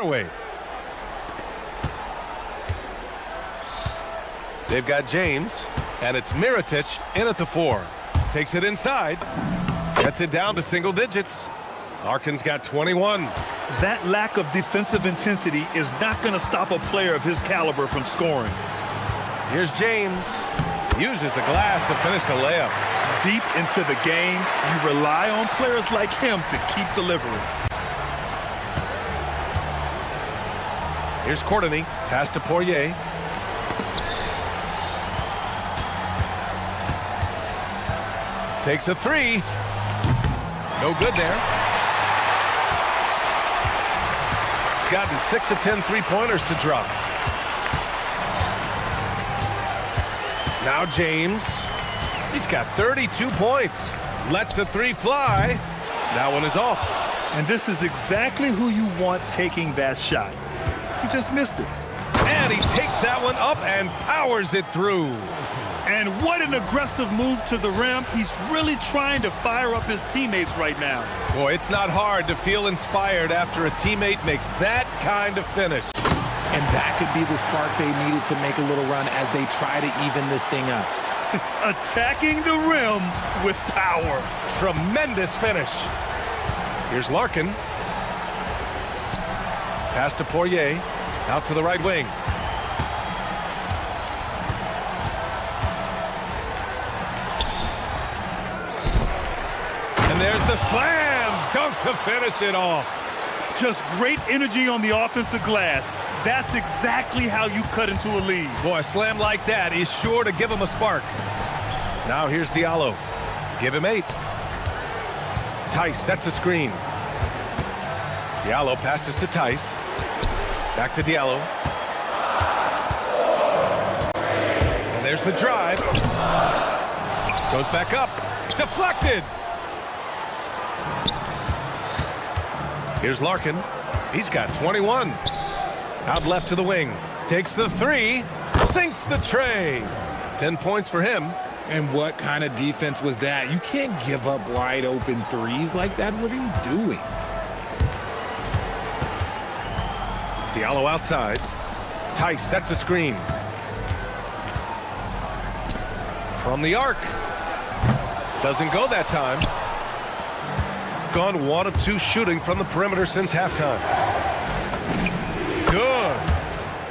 away. They've got James, and it's Mirotic in at the 4. Takes it inside. Gets it down to single digits. Larkin's got 21. That lack of defensive intensity is not going to stop a player of his caliber from scoring. Here's James. Uses the glass to finish the layup. Deep into the game, you rely on players like him to keep delivering. Here's Courtney. Pass to Poirier. Takes a 3. No good there. Gotten 6 of 10 3-pointers to drop. Now James. He's got 32 points. Lets the 3 fly. That one is off. And this is exactly who you want taking that shot. He just missed it. And he takes that one up and powers it through. And what an aggressive move to the rim. He's really trying to fire up his teammates right now. Boy, it's not hard to feel inspired after a teammate makes that kind of finish. And that could be the spark they needed to make a little run as they try to even this thing up. Attacking the rim with power. Tremendous finish. Here's Larkin. Pass to Poirier. Out to the right wing. And there's the slam dunk to finish it off. Just great energy on the offensive glass. That's exactly how you cut into a lead. Boy, a slam like that is sure to give him a spark. Now here's Diallo. Give him 8. Tice sets a screen. Diallo passes to Tice. Back to Diallo. And there's the drive. Goes back up. Deflected. Here's Larkin. He's got 21. Out left to the wing. Takes the 3. Sinks the tray. 10 points for him. And what kind of defense was that? You can't give up wide open threes like that. What are you doing? Diallo outside. Tice sets a screen. From the arc. Doesn't go that time. Gone 1 of 2 shooting from the perimeter since halftime. Good.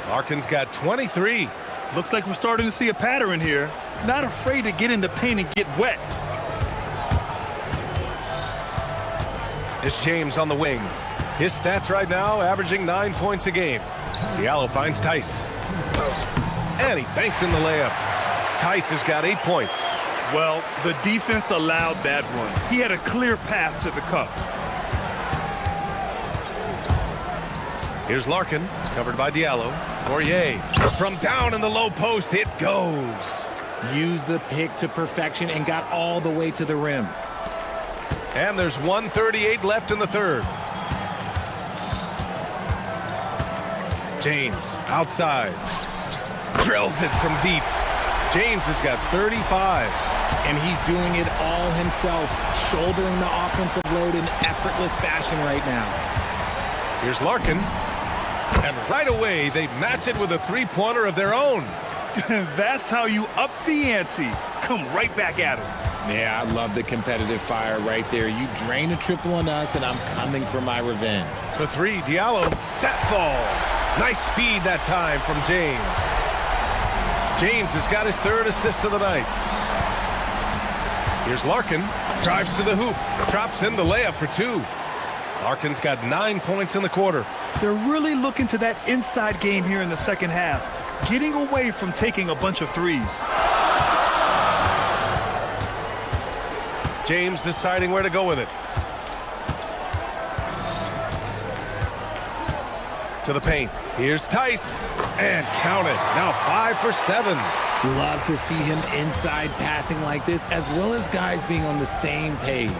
Larkin's got 23. Looks like we're starting to see a pattern here. Not afraid to get in the paint and get wet. It's James on the wing. His stats right now averaging 9 points a game. Diallo finds Tice. And he banks in the layup. Tice has got 8 points. Well, the defense allowed that one. He had a clear path to the cup. Here's Larkin, covered by Diallo. Poirier, from down in the low post, it goes. Used the pick to perfection and got all the way to the rim. And there's 1:38 left in the third. James, outside. Drills it from deep. James has got 35. And he's doing it all himself, shouldering the offensive load in effortless fashion right now. Here's Larkin. And right away, they match it with a three-pointer of their own. That's how you up the ante. Come right back at him. Yeah, I love the competitive fire right there. You drain a triple on us, and I'm coming for my revenge. For 3, Diallo. That falls. Nice feed that time from James. James has got his 3rd assist of the night. Here's Larkin. Drives to the hoop. Drops in the layup for 2. Larkin's got 9 points in the quarter. They're really looking to that inside game here in the second half, getting away from taking a bunch of threes. James deciding where to go with it. To the paint. Here's Tice. And count it. Now 5 for 7. Love to see him inside passing like this, as well as guys being on the same page.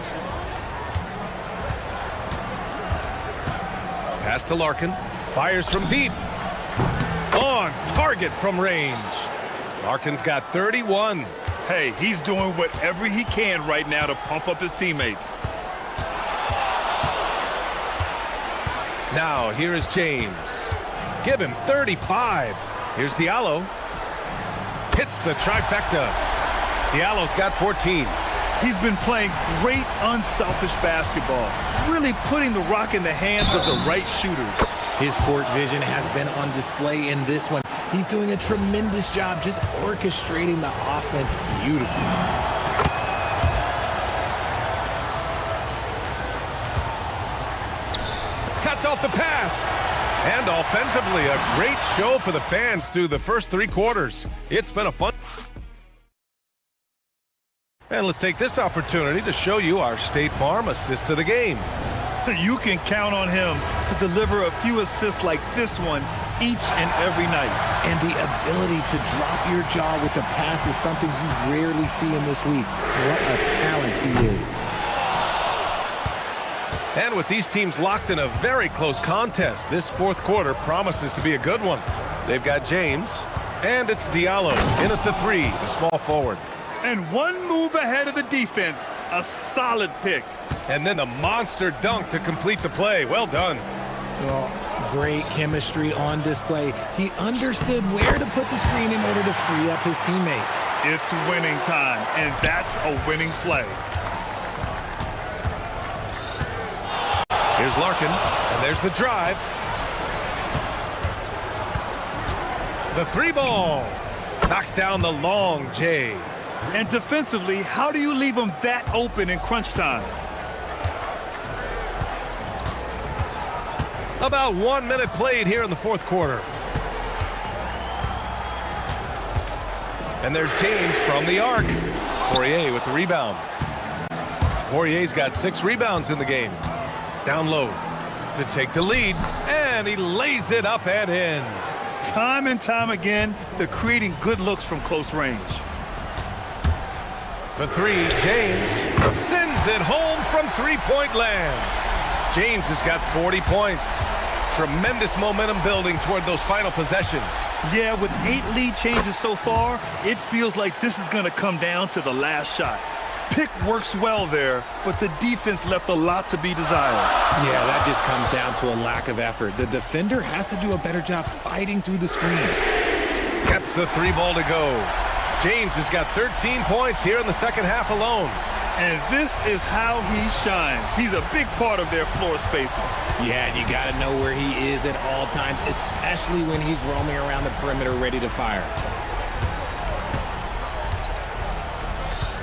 Pass to Larkin. Fires from deep. On target from range. Larkin's got 31. Hey, he's doing whatever he can right now to pump up his teammates. Now, here is James. Give him 35. Here's Diallo. Hits the trifecta. Diallo's got 14. He's been playing great unselfish basketball, really putting the rock in the hands of the right shooters. His court vision has been on display in this one. He's doing a tremendous job just orchestrating the offense beautifully. Cuts off the pass. And offensively, a great show for the fans through the first 3 quarters. It's been a fun. And let's take this opportunity to show you our State Farm assist of the game. You can count on him to deliver a few assists like this one each and every night. And the ability to drop your jaw with the pass is something you rarely see in this league. What a talent he is. And with these teams locked in a very close contest, this 4th quarter promises to be a good one. They've got James, and it's Diallo in at the 3, the small forward. And one move ahead of the defense, a solid pick. And then the monster dunk to complete the play. Well done. Well, great chemistry on display. He understood where to put the screen in order to free up his teammate. It's winning time, and that's a winning play. Here's Larkin, and there's the drive. The 3 ball. Knocks down the long J. And defensively, how do you leave them that open in crunch time? About 1 minute played here in the fourth quarter. And there's James from the arc. Poirier with the rebound. Poirier's got 6 rebounds in the game. Down low to take the lead, and he lays it up and in. Time and time again, they're creating good looks from close range. For 3, James sends it home from three-point land. James has got 40 points. Tremendous momentum building toward those final possessions. Yeah, with 8 lead changes so far, it feels like this is going to come down to the last shot. Pick works well there, but the defense left a lot to be desired. Yeah, that just comes down to a lack of effort. The defender has to do a better job fighting through the screen. Gets the 3 ball to go. James has got 13 points here in the second half alone. And this is how he shines. He's a big part of their floor spacing. Yeah, and you got to know where he is at all times, especially when he's roaming around the perimeter ready to fire.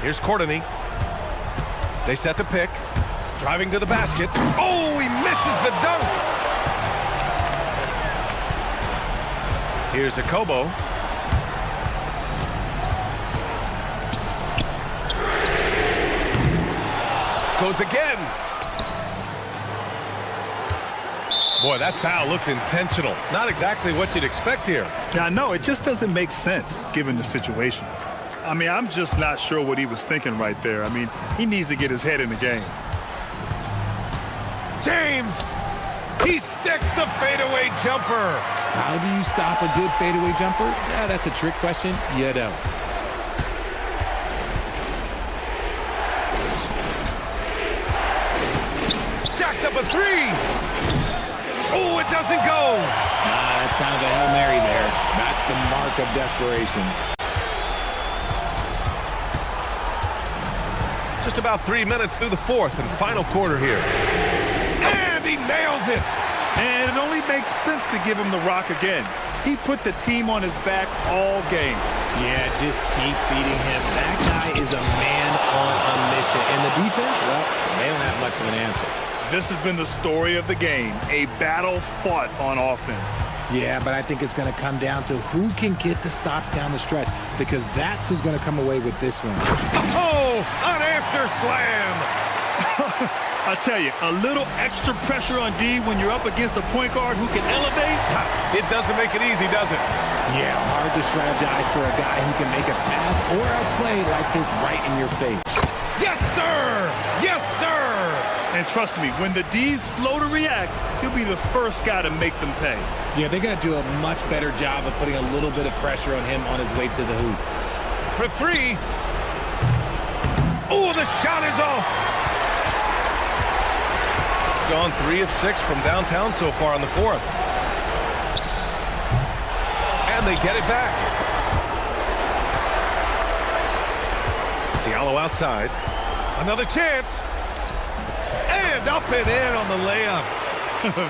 Here's Courtney. They set the pick. Driving to the basket. Oh, he misses the dunk. Here's Akobo. Goes again. Boy, that foul looked intentional. Not exactly what you'd expect here. Yeah, I know. It just doesn't make sense given the situation. I mean, I'm just not sure what he was thinking right there. I mean, he needs to get his head in the game. James! He sticks the fadeaway jumper. How do you stop a good fadeaway jumper? Yeah, that's a trick question. You don't. Jacks up a 3. Oh, it doesn't go. That's kind of a Hail Mary there. That's the mark of desperation. Just about 3 minutes through the fourth and final quarter here. And he nails it. And it only makes sense to give him the rock again. He put the team on his back all game. Yeah, just keep feeding him. That guy is a man on a mission. And the defense, well, they don't have much of an answer. This has been the story of the game, a battle fought on offense. Yeah, but I think it's going to come down to who can get the stops down the stretch, because that's who's going to come away with this one. Oh, unanswered slam. I tell you, a little extra pressure on D when you're up against a point guard who can elevate. It doesn't make it easy, does it? Yeah, hard to strategize for a guy who can make a pass or a play like this right in your face. Yes, sir! Yes, sir! And trust me, when the D's slow to react, he'll be the first guy to make them pay. Yeah, they're going to do a much better job of putting a little bit of pressure on him on his way to the hoop. For 3. Oh, the shot is off. Gone 3 of 6 from downtown so far in the fourth. And they get it back. Diallo outside. Another chance. And up and in on the layup.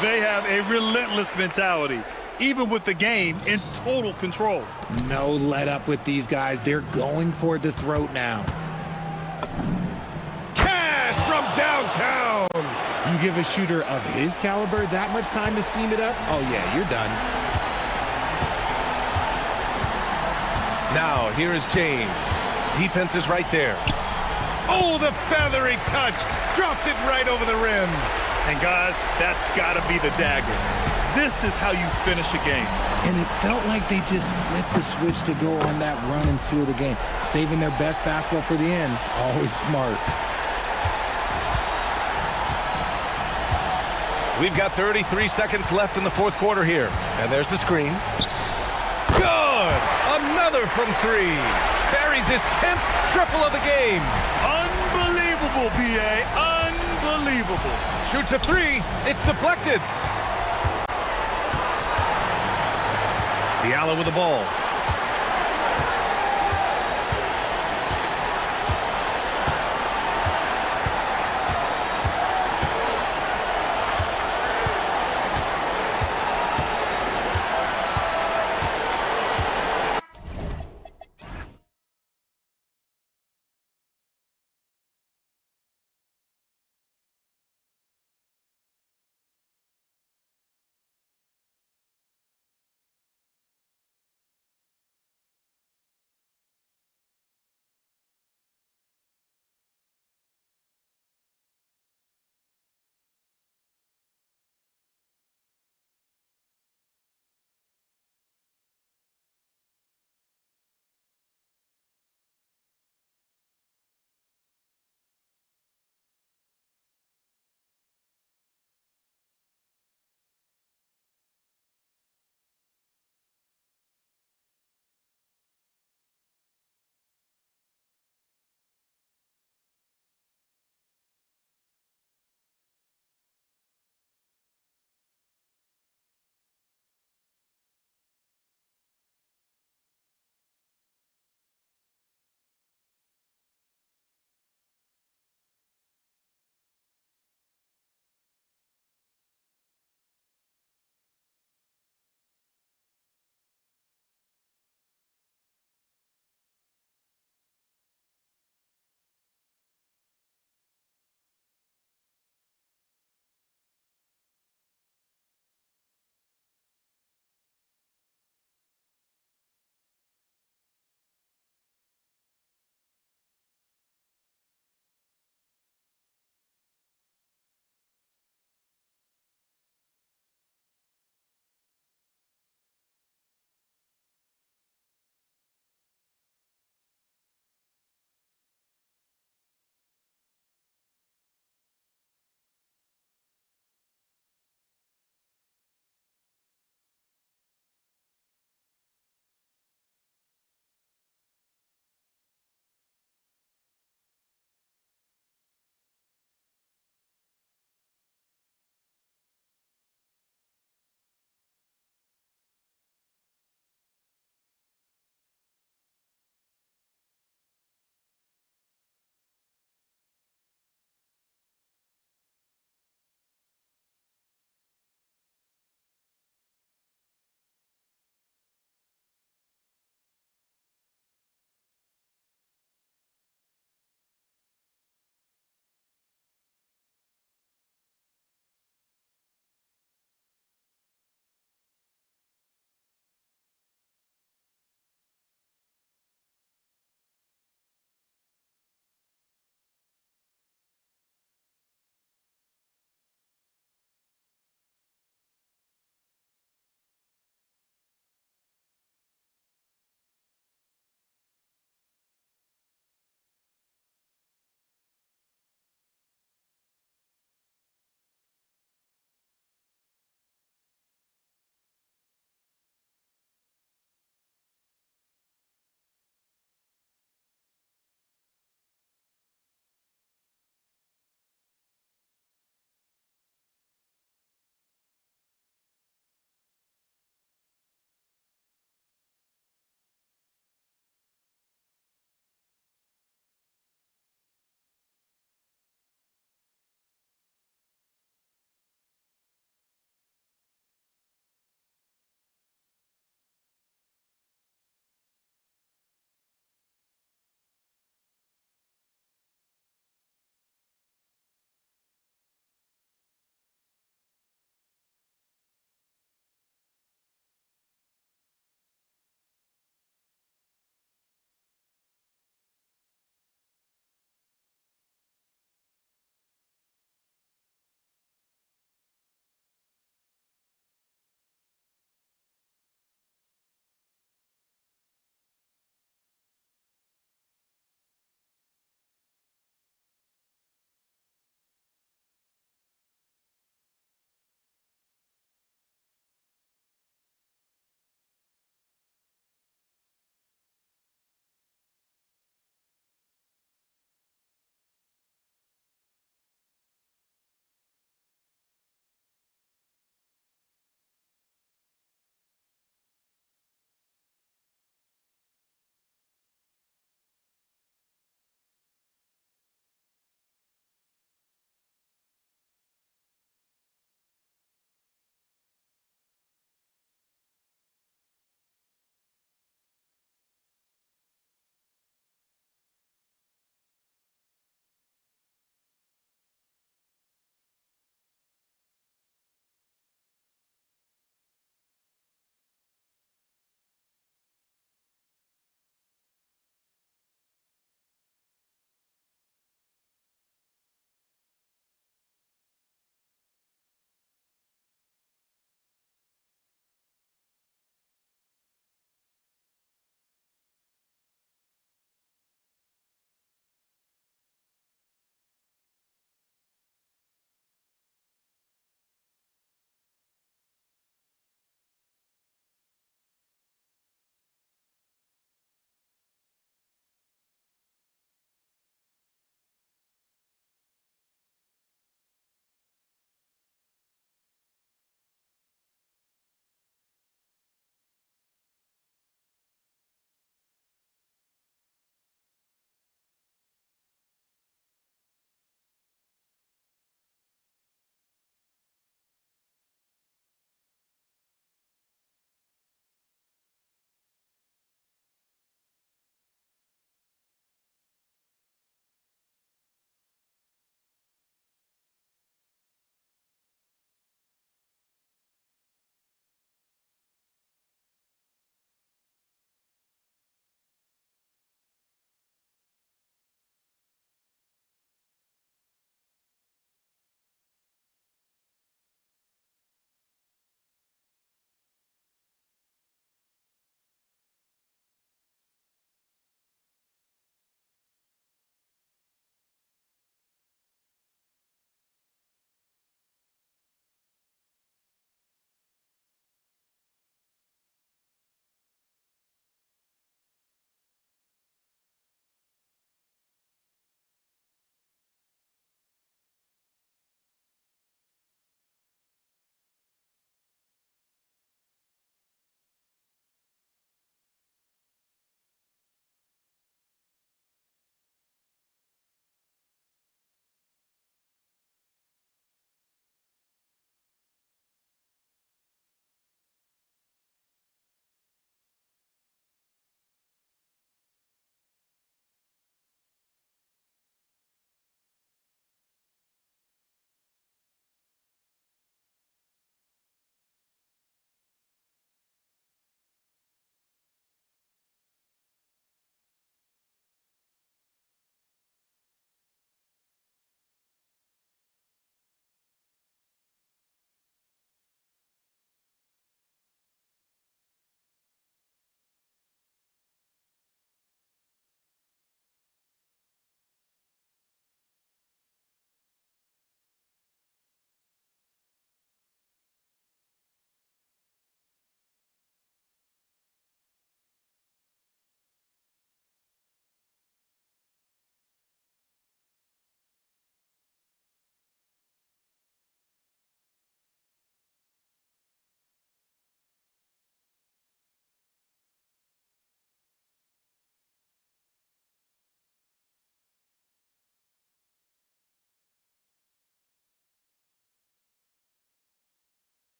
They have a relentless mentality, even with the game in total control. No let up with these guys. They're going for the throat now. Cash from downtown. You give a shooter of his caliber that much time to seam it up? Oh, yeah, you're done. Now, here is James. Defense is right there. Oh, the feathery touch. Dropped it right over the rim. And guys, that's got to be the dagger. This is how you finish a game. And it felt like they just flipped the switch to go on that run and seal the game. Saving their best basketball for the end. Always smart. We've got 33 seconds left in the fourth quarter here. And there's the screen. Good! Another from 3. Buries his 10th triple of the game. Unbelievable, B.A. Unbelievable. Shoots a 3. It's deflected. Diallo with the ball.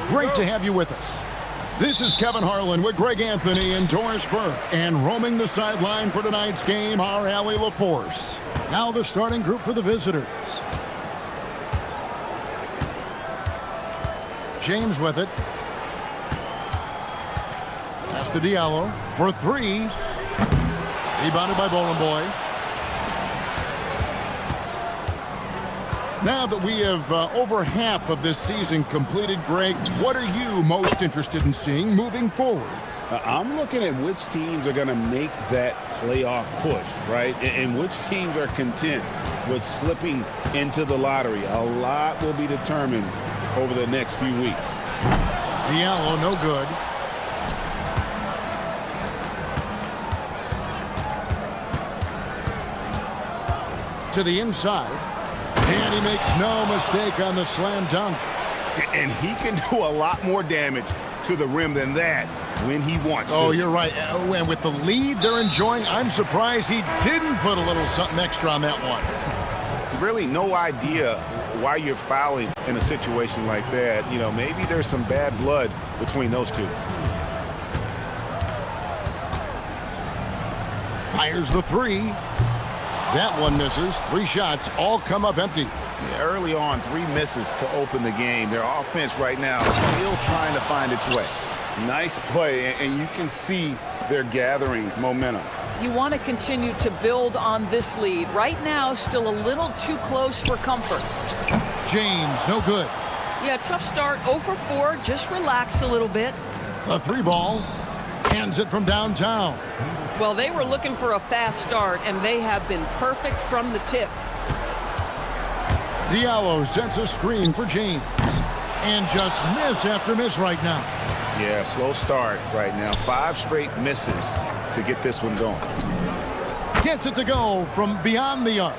Great to have you with us. This is Kevin Harlan with Greg Anthony and Doris Burke. And roaming the sideline for tonight's game, our Allie LaForce. Now the starting group for the visitors. James with it. Pass to Diallo for three. Rebounded by Bowling Boy. Now that we have over half of this season completed, Greg, what are you most interested in seeing moving forward? I'm looking at which teams are going to make that playoff push, right? And which teams are content with slipping into the lottery. A lot will be determined over the next few weeks. Diallo, no good. To the inside. And he makes no mistake on the slam dunk. And he can do a lot more damage to the rim than that when he wants to. Oh, you're right. And with the lead they're enjoying, I'm surprised he didn't put a little something extra on that one. Really no idea why you're fouling in a situation like that. You know, maybe there's some bad blood between those two. Fires the three. That one misses. Three shots all come up empty. Yeah, early on, three misses to open the game. Their offense right now still trying to find its way. Nice play, and you can see they're gathering momentum. You want to continue to build on this lead. Right now, still a little too close for comfort. James, no good. Yeah, tough start. 0 for 4. Just relax a little bit. A three ball. Hands it from downtown. Well, they were looking for a fast start, and they have been perfect from the tip. Diallo sets a screen for James. And just miss after miss right now. Yeah, slow start right now. 5 straight misses to get this one going. Gets it to go from beyond the arc.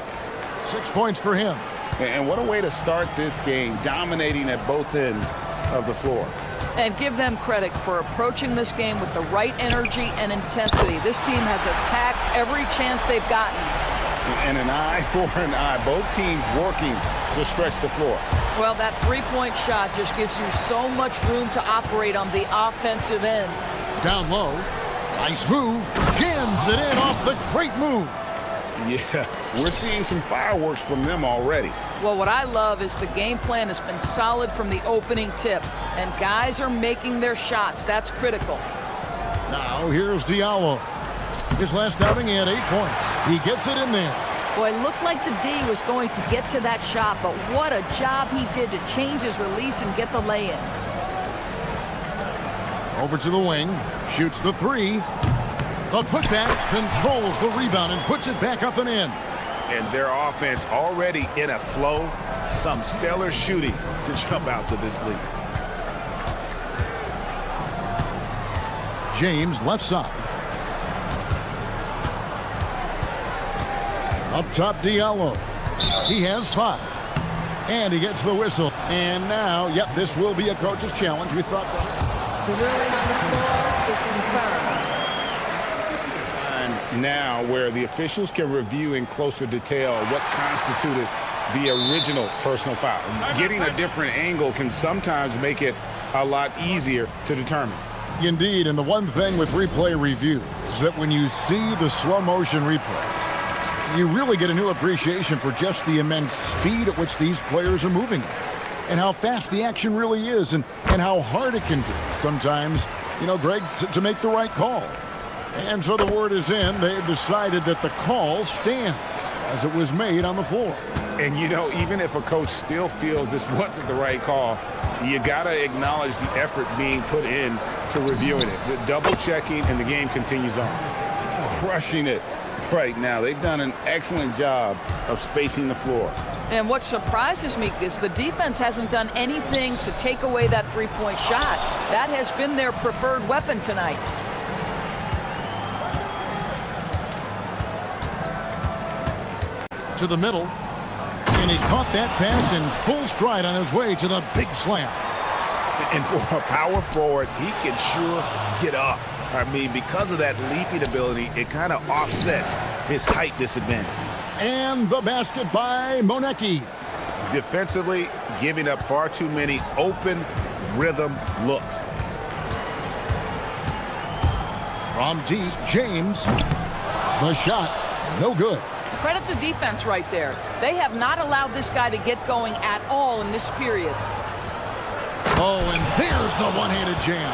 6 points for him. And what a way to start this game, dominating at both ends of the floor. And give them credit for approaching this game with the right energy and intensity. This team has attacked every chance they've gotten. And an eye for an eye. Both teams working to stretch the floor. Well, that three-point shot just gives you so much room to operate on the offensive end. Down low. Nice move. Jams it in off the great move. Yeah, we're seeing some fireworks from them already. Well, what I love is the game plan has been solid from the opening tip, and guys are making their shots. That's critical. Now here's Diallo. His last outing, he had 8 points. He gets it in there. Boy, it looked like the D was going to get to that shot, but what a job he did to change his release and get the lay-in. Over to the wing. Shoots the three. The putback controls the rebound and puts it back up and in. And their offense already in a flow. Some stellar shooting to jump out to this lead. James left side. Up top, Diallo. He has 5. And he gets the whistle. And now, yep, this will be a coach's challenge. We thought that. The ruling on the floor is confirmed. Now where the officials can review in closer detail what constituted the original personal foul. Getting a different angle can sometimes make it a lot easier to determine. Indeed, and the one thing with replay review is that when you see the slow motion replay, you really get a new appreciation for just the immense speed at which these players are moving and how fast the action really is and how hard it can be sometimes, you know, Greg, to make the right call. And so the word is in. They've decided that the call stands as it was made on the floor. And, you know, even if a coach still feels this wasn't the right call, you got to acknowledge the effort being put in to reviewing it. The double checking, and the game continues on. Crushing it right now. They've done an excellent job of spacing the floor. And what surprises me is the defense hasn't done anything to take away that three-point shot. That has been their preferred weapon tonight. To the middle, and he caught that pass in full stride on his way to the big slam. And for a power forward, he can sure get up. I mean, because of that leaping ability, it kind of offsets his height disadvantage. And the basket by Monecki. Defensively, giving up far too many open, rhythm looks. From deep, James. The shot, no good. Credit the defense right there. They have not allowed this guy to get going at all in this period. Oh, and there's the one-handed jam.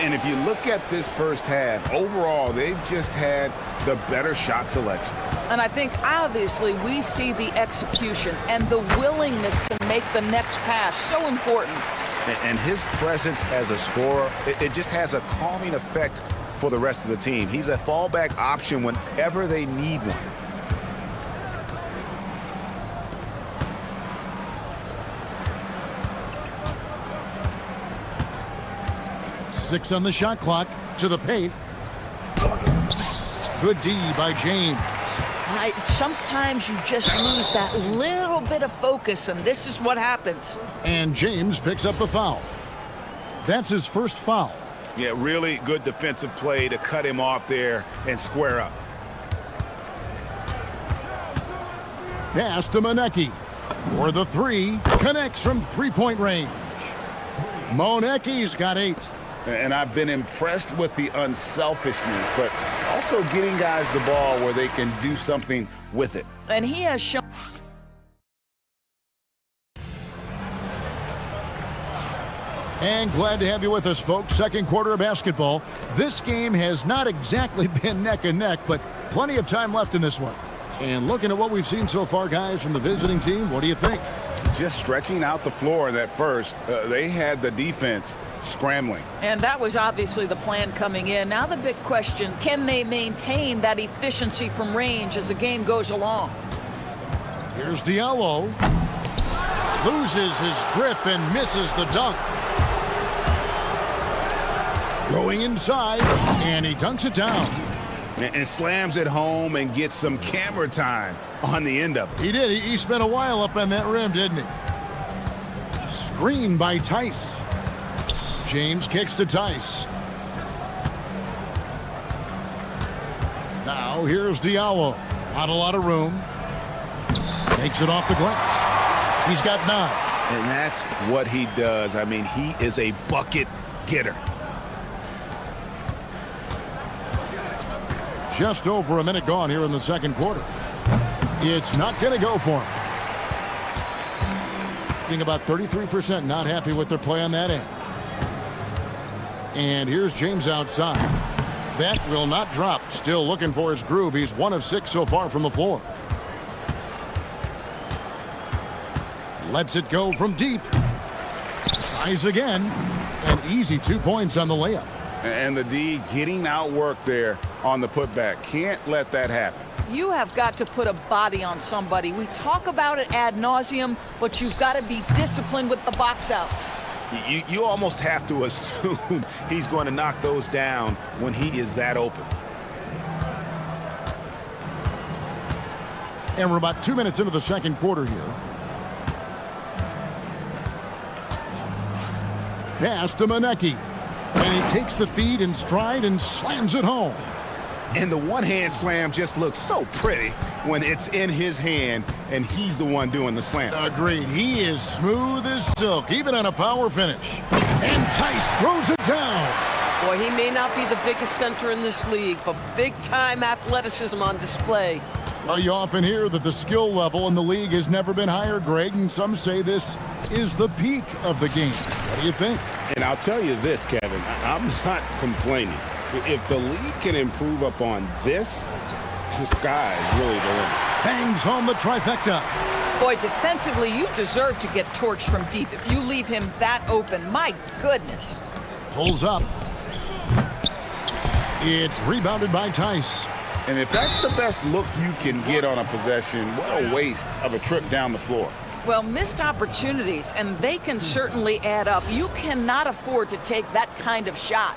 And if you look at this first half, overall, they've just had the better shot selection. And I think, obviously, we see the execution and the willingness to make the next pass so important. And his presence as a scorer, it just has a calming effect for the rest of the team. He's a fallback option whenever they need one. Six on the shot clock, to the paint. Good D by James. Sometimes you just lose that little bit of focus, and this is what happens. And James picks up the foul. That's his first foul. Yeah, really good defensive play to cut him off there and square up. Pass to Monecki. For the three, connects from three-point range. Monecki's got 8. And I've been impressed with the unselfishness, but also getting guys the ball where they can do something with it. And he has shown... And glad to have you with us, folks. Second quarter of basketball. This game has not exactly been neck and neck, but plenty of time left in this one. And looking at what we've seen so far, guys, from the visiting team, what do you think? Just stretching out the floor that first. They had the defense scrambling. And that was obviously the plan coming in. Now the big question, can they maintain that efficiency from range as the game goes along? Here's Diallo. Loses his grip and misses the dunk. Going inside, and he dunks it down. And slams it home and gets some camera time on the end of it. He did. He spent a while up on that rim, didn't he? Screen by Tice. James kicks to Tice. Now here's Diallo. Not a lot of room. Takes it off the glass. He's got 9. And that's what he does. I mean, he is a bucket getter. Just over a minute gone here in the second quarter. It's not going to go for him. Being about 33% not happy with their play on that end. And here's James outside. That will not drop. Still looking for his groove. He's 1 of 6 so far from the floor. Lets it go from deep. Tries again. An easy 2 points on the layup. And the D getting outworked there on the putback. Can't let that happen. You have got to put a body on somebody. We talk about it ad nauseum, but you've got to be disciplined with the box outs. You almost have to assume he's going to knock those down when he is that open. And we're about 2 minutes into the second quarter here. Pass to Monecki. And he takes the feed in stride and slams it home. And the one-hand slam just looks so pretty when it's in his hand and he's the one doing the slam. Agreed. He is smooth as silk, even on a power finish. And Tice throws it down. Boy, he may not be the biggest center in this league, but big-time athleticism on display. Well, you often hear that the skill level in the league has never been higher, Greg, and some say this is the peak of the game. What do you think? And I'll tell you this, Kevin, I'm not complaining. If the league can improve upon this, the sky is really the limit. Bangs home the trifecta. Boy, defensively, you deserve to get torched from deep. If you leave him that open, my goodness. Pulls up. It's rebounded by Tice. And if that's the best look you can get on a possession, what a waste of a trip down the floor. Well, missed opportunities, and they can certainly add up. You cannot afford to take that kind of shot.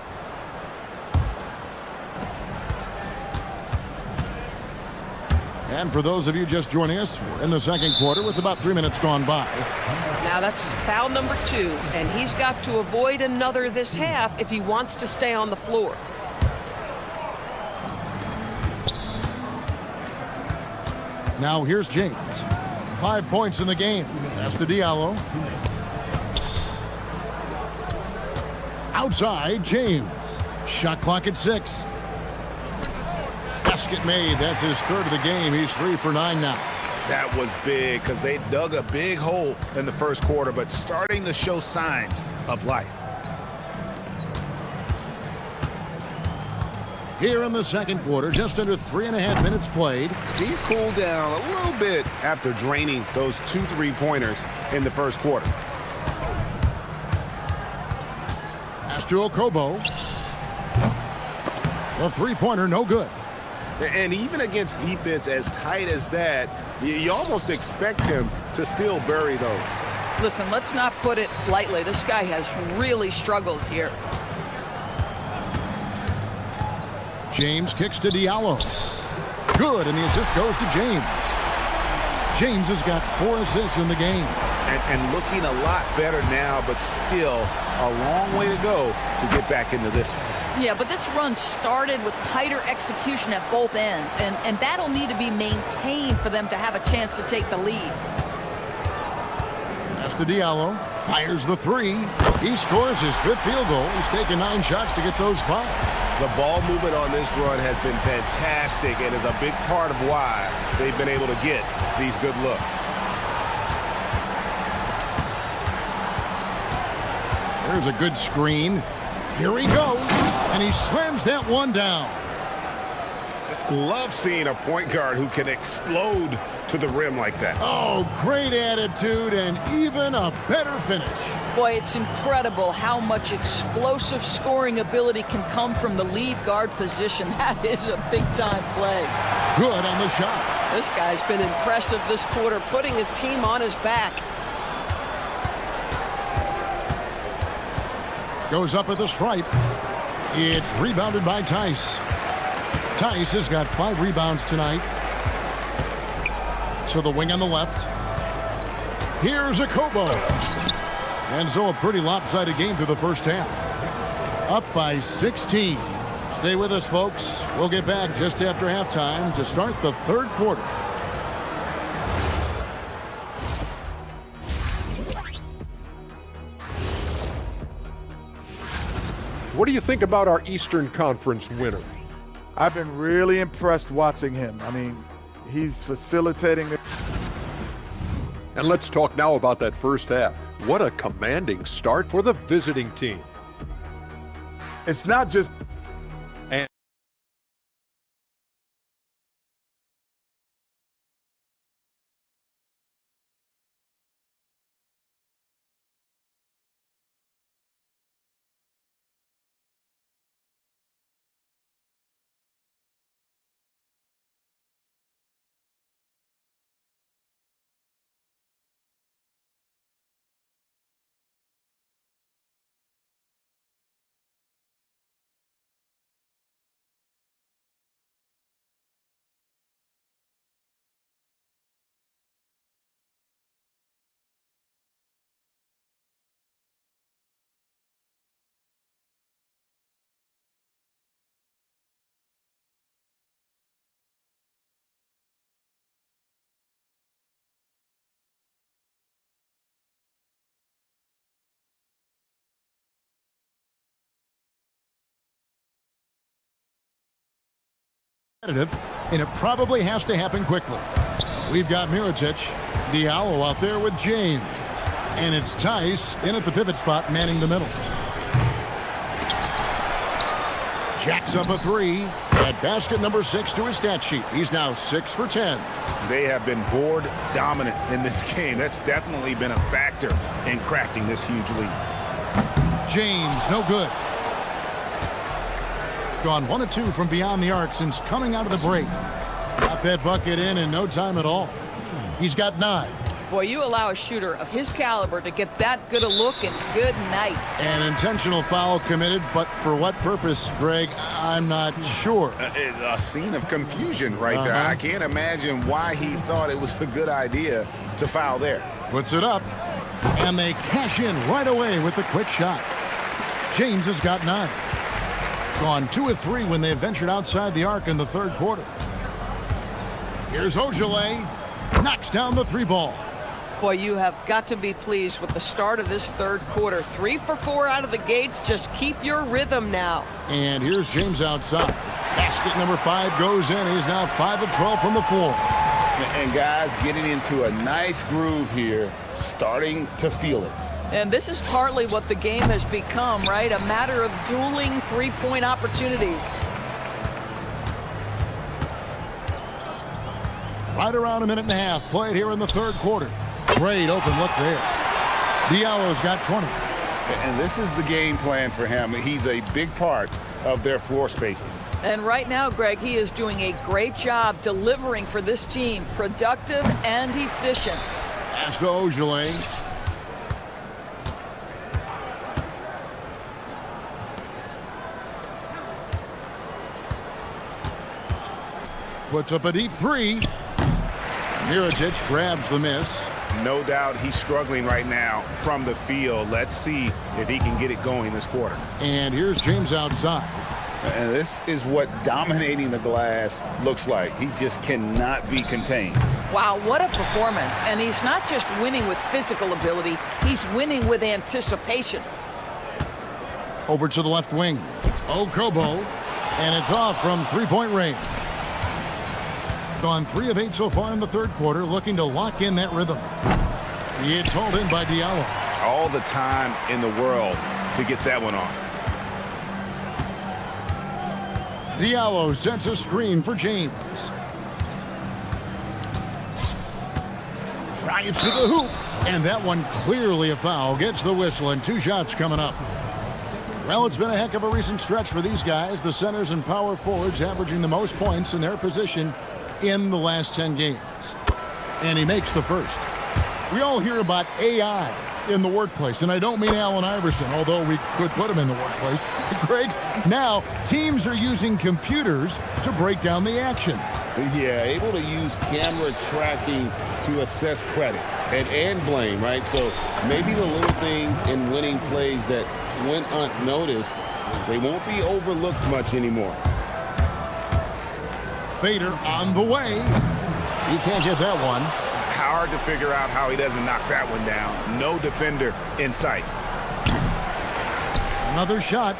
And for those of you just joining us, we're in the second quarter with about 3 minutes gone by. Now that's foul number 2, and he's got to avoid another this half if he wants to stay on the floor. Now here's James. 5 points in the game. Pass to Diallo. Outside, James. Shot clock at 6. Basket made. That's his third of the game. He's 3 for 9 now. That was big because they dug a big hole in the first quarter, but starting to show signs of life. Here in the second quarter, just under 3.5 minutes played. He's cooled down a little bit after draining those 2 3-pointers in the first quarter. Pass to Okobo. The three-pointer, no good. And even against defense as tight as that, you almost expect him to still bury those. Listen, let's not put it lightly. This guy has really struggled here. James kicks to Diallo. Good, and the assist goes to James. James has got 4 assists in the game. And looking a lot better now, but still a long way to go to get back into this one. Yeah, but this run started with tighter execution at both ends, and that'll need to be maintained for them to have a chance to take the lead. Pass to Diallo. Fires the 3. He scores his 5th field goal. He's taken 9 shots to get those 5. The ball movement on this run has been fantastic and is a big part of why they've been able to get these good looks. There's a good screen. Here he goes, and he slams that one down. Love seeing a point guard who can explode to the rim like that. Oh, great attitude and even a better finish. Boy, it's incredible how much explosive scoring ability can come from the lead guard position. That is a big-time play. Good on the shot. This guy's been impressive this quarter, putting his team on his back. Goes up at the stripe. It's rebounded by Tice. Tice has got 5 rebounds tonight. So the wing on the left. Here's Okobo. And so a pretty lopsided game through the first half. Up by 16. Stay with us, folks. We'll get back just after halftime to start the third quarter. What do you think about our Eastern Conference winner? I've been really impressed watching him. I mean, he's facilitating the... And let's talk now about that first half. What a commanding start for the visiting team. It's not just... And it probably has to happen quickly. We've got Mirotic, Diallo out there with James. And it's Tice in at the pivot spot, manning the middle. Jacks up a 3. At basket number 6 to his stat sheet. He's now 6 for 10. They have been board dominant in this game. That's definitely been a factor in crafting this huge lead. James, no good. Gone 1 of 2 from beyond the arc since coming out of the break. Got that bucket in no time at all. He's got 9. Boy, you allow a shooter of his caliber to get that good a look, and good night. An intentional foul committed, but for what purpose, Greg, I'm not sure. A scene of confusion right there. I can't imagine why he thought it was a good idea to foul there. Puts it up, and they cash in right away with the quick shot. James has got 9. Gone 2 of 3 when they ventured outside the arc in the third quarter. Here's Ojale. Knocks down the 3 ball. Boy, you have got to be pleased with the start of this third quarter. 3 for 4 out of the gates. Just keep your rhythm now. And here's James outside. Basket number 5 goes in. He's now 5 of 12 from the floor. And guys getting into a nice groove here, starting to feel it. And this is partly what the game has become, right? A matter of dueling three-point opportunities. Right around a minute and a half played here in the third quarter. Great open look there. Diallo's got 20. And this is the game plan for him. He's a big part of their floor spacing. And right now, Greg, he is doing a great job delivering for this team. Productive and efficient. Pass to Ogilvy. Puts up a deep 3. Mirajic grabs the miss. No doubt he's struggling right now from the field. Let's see if he can get it going this quarter. And here's James outside. And this is what dominating the glass looks like. He just cannot be contained. Wow, what a performance. And he's not just winning with physical ability, he's winning with anticipation. Over to the left wing. Okobo. And it's off from three-point range. Gone 3 of 8 so far in the third quarter, looking to lock in that rhythm. It's hauled in by Diallo. All the time in the world to get that one off. Diallo sets a screen for James. Drives to the hoop, and that one clearly a foul. Gets the whistle, and 2 shots coming up. Well, it's been a heck of a recent stretch for these guys. The centers and power forwards averaging the most points in their position in the last 10 games. And he makes the first. We all hear about AI in the workplace, and I don't mean Allen Iverson, although we could put him in the workplace. Greg, now teams are using computers to break down the action. Yeah, able to use camera tracking to assess credit and blame, right? So maybe the little things in winning plays that went unnoticed, they won't be overlooked much anymore. Fader on the way. He can't get that one. Hard to figure out how he doesn't knock that one down. No defender in sight. Another shot.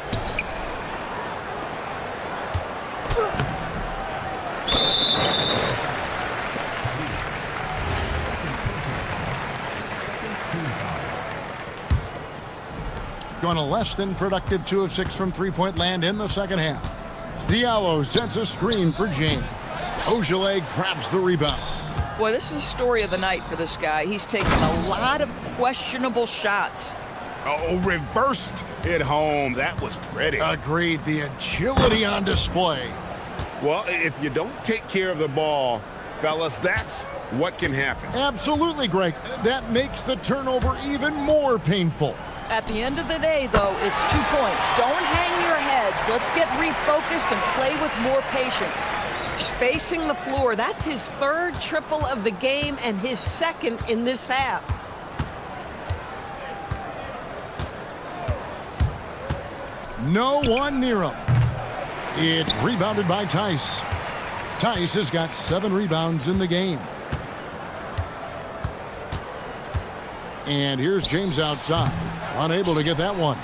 Going a less than productive 2 of 6 from three-point land in the second half. Diallo sets a screen for James. Ogilvy grabs the rebound. Boy, this is the story of the night for this guy. He's taken a lot of questionable shots. Oh, reversed it home. That was pretty. Agreed. The agility on display. Well, if you don't take care of the ball, fellas, that's what can happen. Absolutely, Greg. That makes the turnover even more painful. At the end of the day, though, it's 2 points. Don't hang your heads. Let's get refocused and play with more patience. Spacing the floor. That's his 3rd triple of the game and his 2nd in this half. No one near him. It's rebounded by Tice. Tice has got 7 rebounds in the game. And here's James outside. Unable to get that one.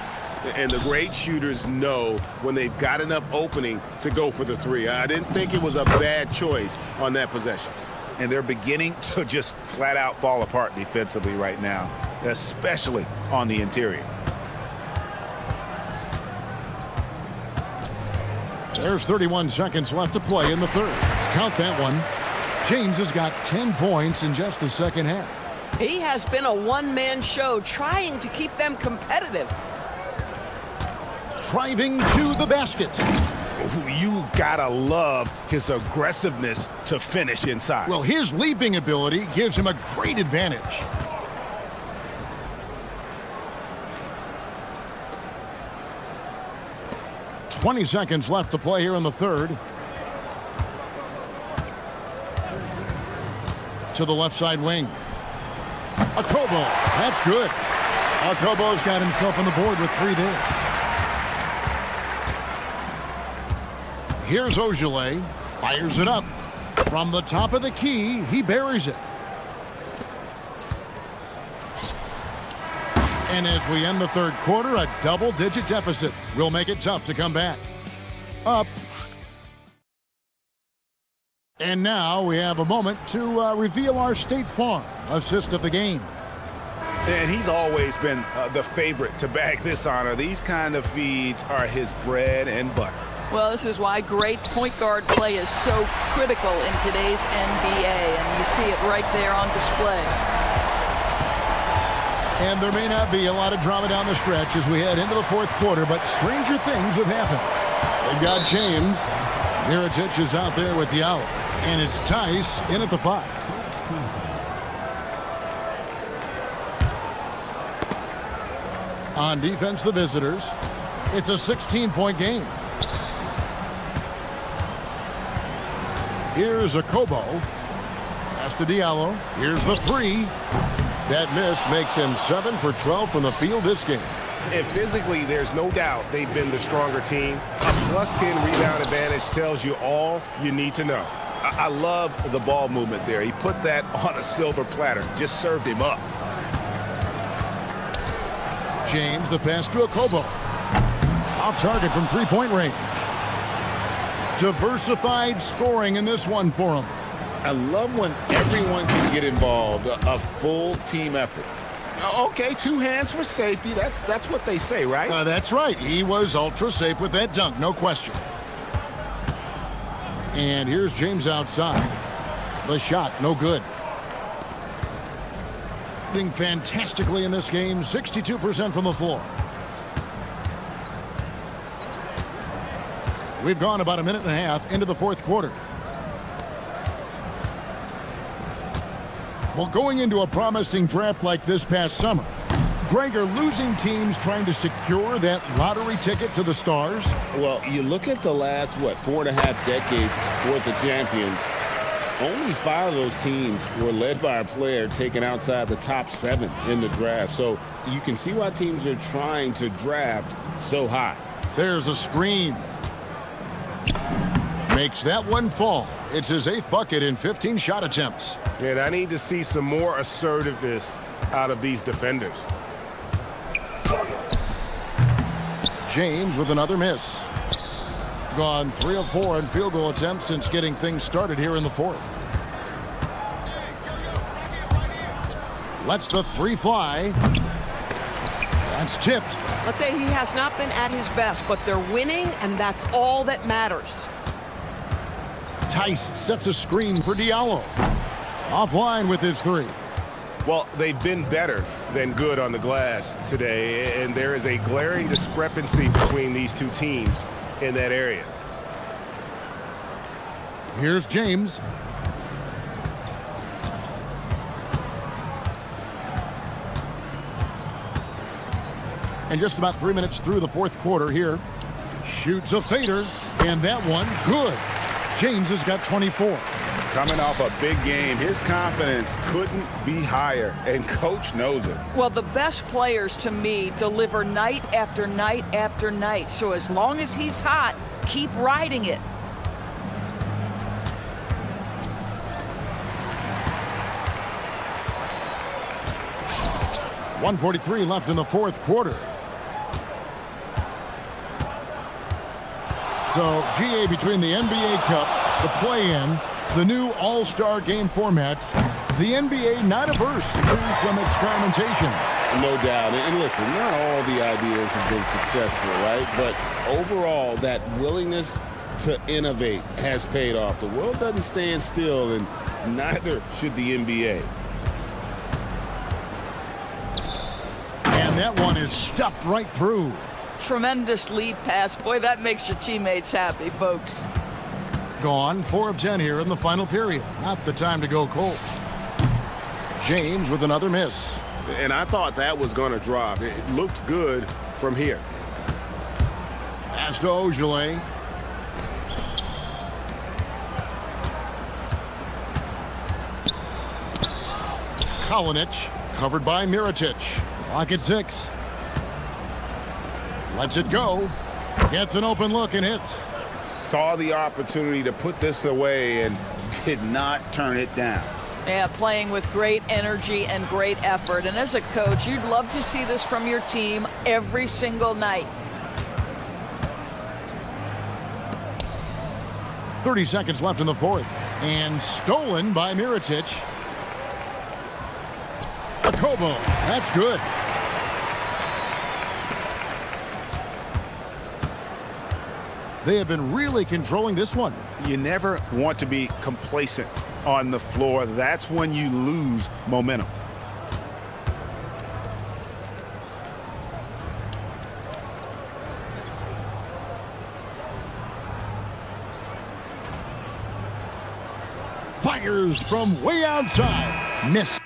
And the great shooters know when they've got enough opening to go for the 3. I didn't think it was a bad choice on that possession. And they're beginning to just flat out fall apart defensively right now, especially on the interior. There's 31 seconds left to play in the third. Count that one. James has got 10 points in just the second half. He has been a one-man show trying to keep them competitive. Driving to the basket. You gotta love his aggressiveness to finish inside. Well, his leaping ability gives him a great advantage. "20 seconds left to play here in the third. To the left side wing. Okobo, that's good. Okobo's got himself on the board with 3 there. Here's Ogilvy, fires it up. From the top of the key, he buries it. And as we end the third quarter, a double-digit deficit will make it tough to come back. Up. And now we have a moment to reveal our State Farm assist of the game. And he's always been the favorite to bag this honor. These kind of feeds are his bread and butter. Well, this is why great point guard play is so critical in today's NBA, and you see it right there on display. And there may not be a lot of drama down the stretch as we head into the fourth quarter, but stranger things have happened. They've got James. Mirotic is out there with Diallo. And it's Tice in at the 5. On defense, the visitors. It's a 16-point game. Here's a Kobo. Pass to Diallo. Here's the 3. That miss makes him 7 for 12 from the field this game. And physically, there's no doubt they've been the stronger team. A +10 rebound advantage tells you all you need to know. I love the ball movement there. He put that on a silver platter. Just served him up. James, the pass to a Kobo. Off target from three-point range. Diversified scoring in this one for him. I love when everyone can get involved, a full team effort. Okay, 2 hands for safety. That's what they say, right? That's right. He was ultra safe with that dunk, no question. And here's James outside. The shot, no good. Doing fantastically in this game, 62% from the floor. We've gone about a minute and a half into the fourth quarter. Well, going into a promising draft like this past summer, Greg, are losing teams trying to secure that lottery ticket to the stars? Well, you look at the last, 4.5 decades worth of champions, only 5 of those teams were led by a player taken outside the top 7 in the draft. So you can see why teams are trying to draft so high. There's a screen. Makes that one fall. It's his 8th bucket in 15 shot attempts. And I need to see some more assertiveness out of these defenders. James with another miss. Gone 3 of 4 in field goal attempts since getting things started here in the fourth. Lets the 3 fly. That's tipped. Let's say he has not been at his best, but they're winning, and that's all that matters. Tice sets a screen for Diallo. Offline with his 3. Well, they've been better than good on the glass today, and there is a glaring discrepancy between these two teams in that area. Here's James. And just about 3 minutes through the fourth quarter here. Shoots a fader, and that one good. James has got 24. Coming off a big game, his confidence couldn't be higher, and coach knows it. Well, the best players to me deliver night after night after night. So as long as he's hot, keep riding it. .143 left in the fourth quarter. So, GA, between the NBA Cup, the play-in, the new All-Star game formats, the NBA not averse to some experimentation. No doubt. And listen, not all the ideas have been successful, right? But overall, that willingness to innovate has paid off. The world doesn't stand still, and neither should the NBA. And that one is stuffed right through. Tremendous lead pass. Boy, that makes your teammates happy, folks. Gone 4 of 10 here in the final period. Not the time to go cold. James with another miss. And I thought that was going to drop. It looked good from here. Pass to Ojale. Kalinic covered by Mirotic. Clock at 6. Lets it go. Gets an open look and hits. Saw the opportunity to put this away and did not turn it down. Yeah, playing with great energy and great effort. And as a coach, you'd love to see this from your team every single night. 30 seconds left in the fourth. And stolen by Mirotic. Akobo, that's good. They have been really controlling this one. You never want to be complacent on the floor. That's when you lose momentum. Fires from way outside. Misses.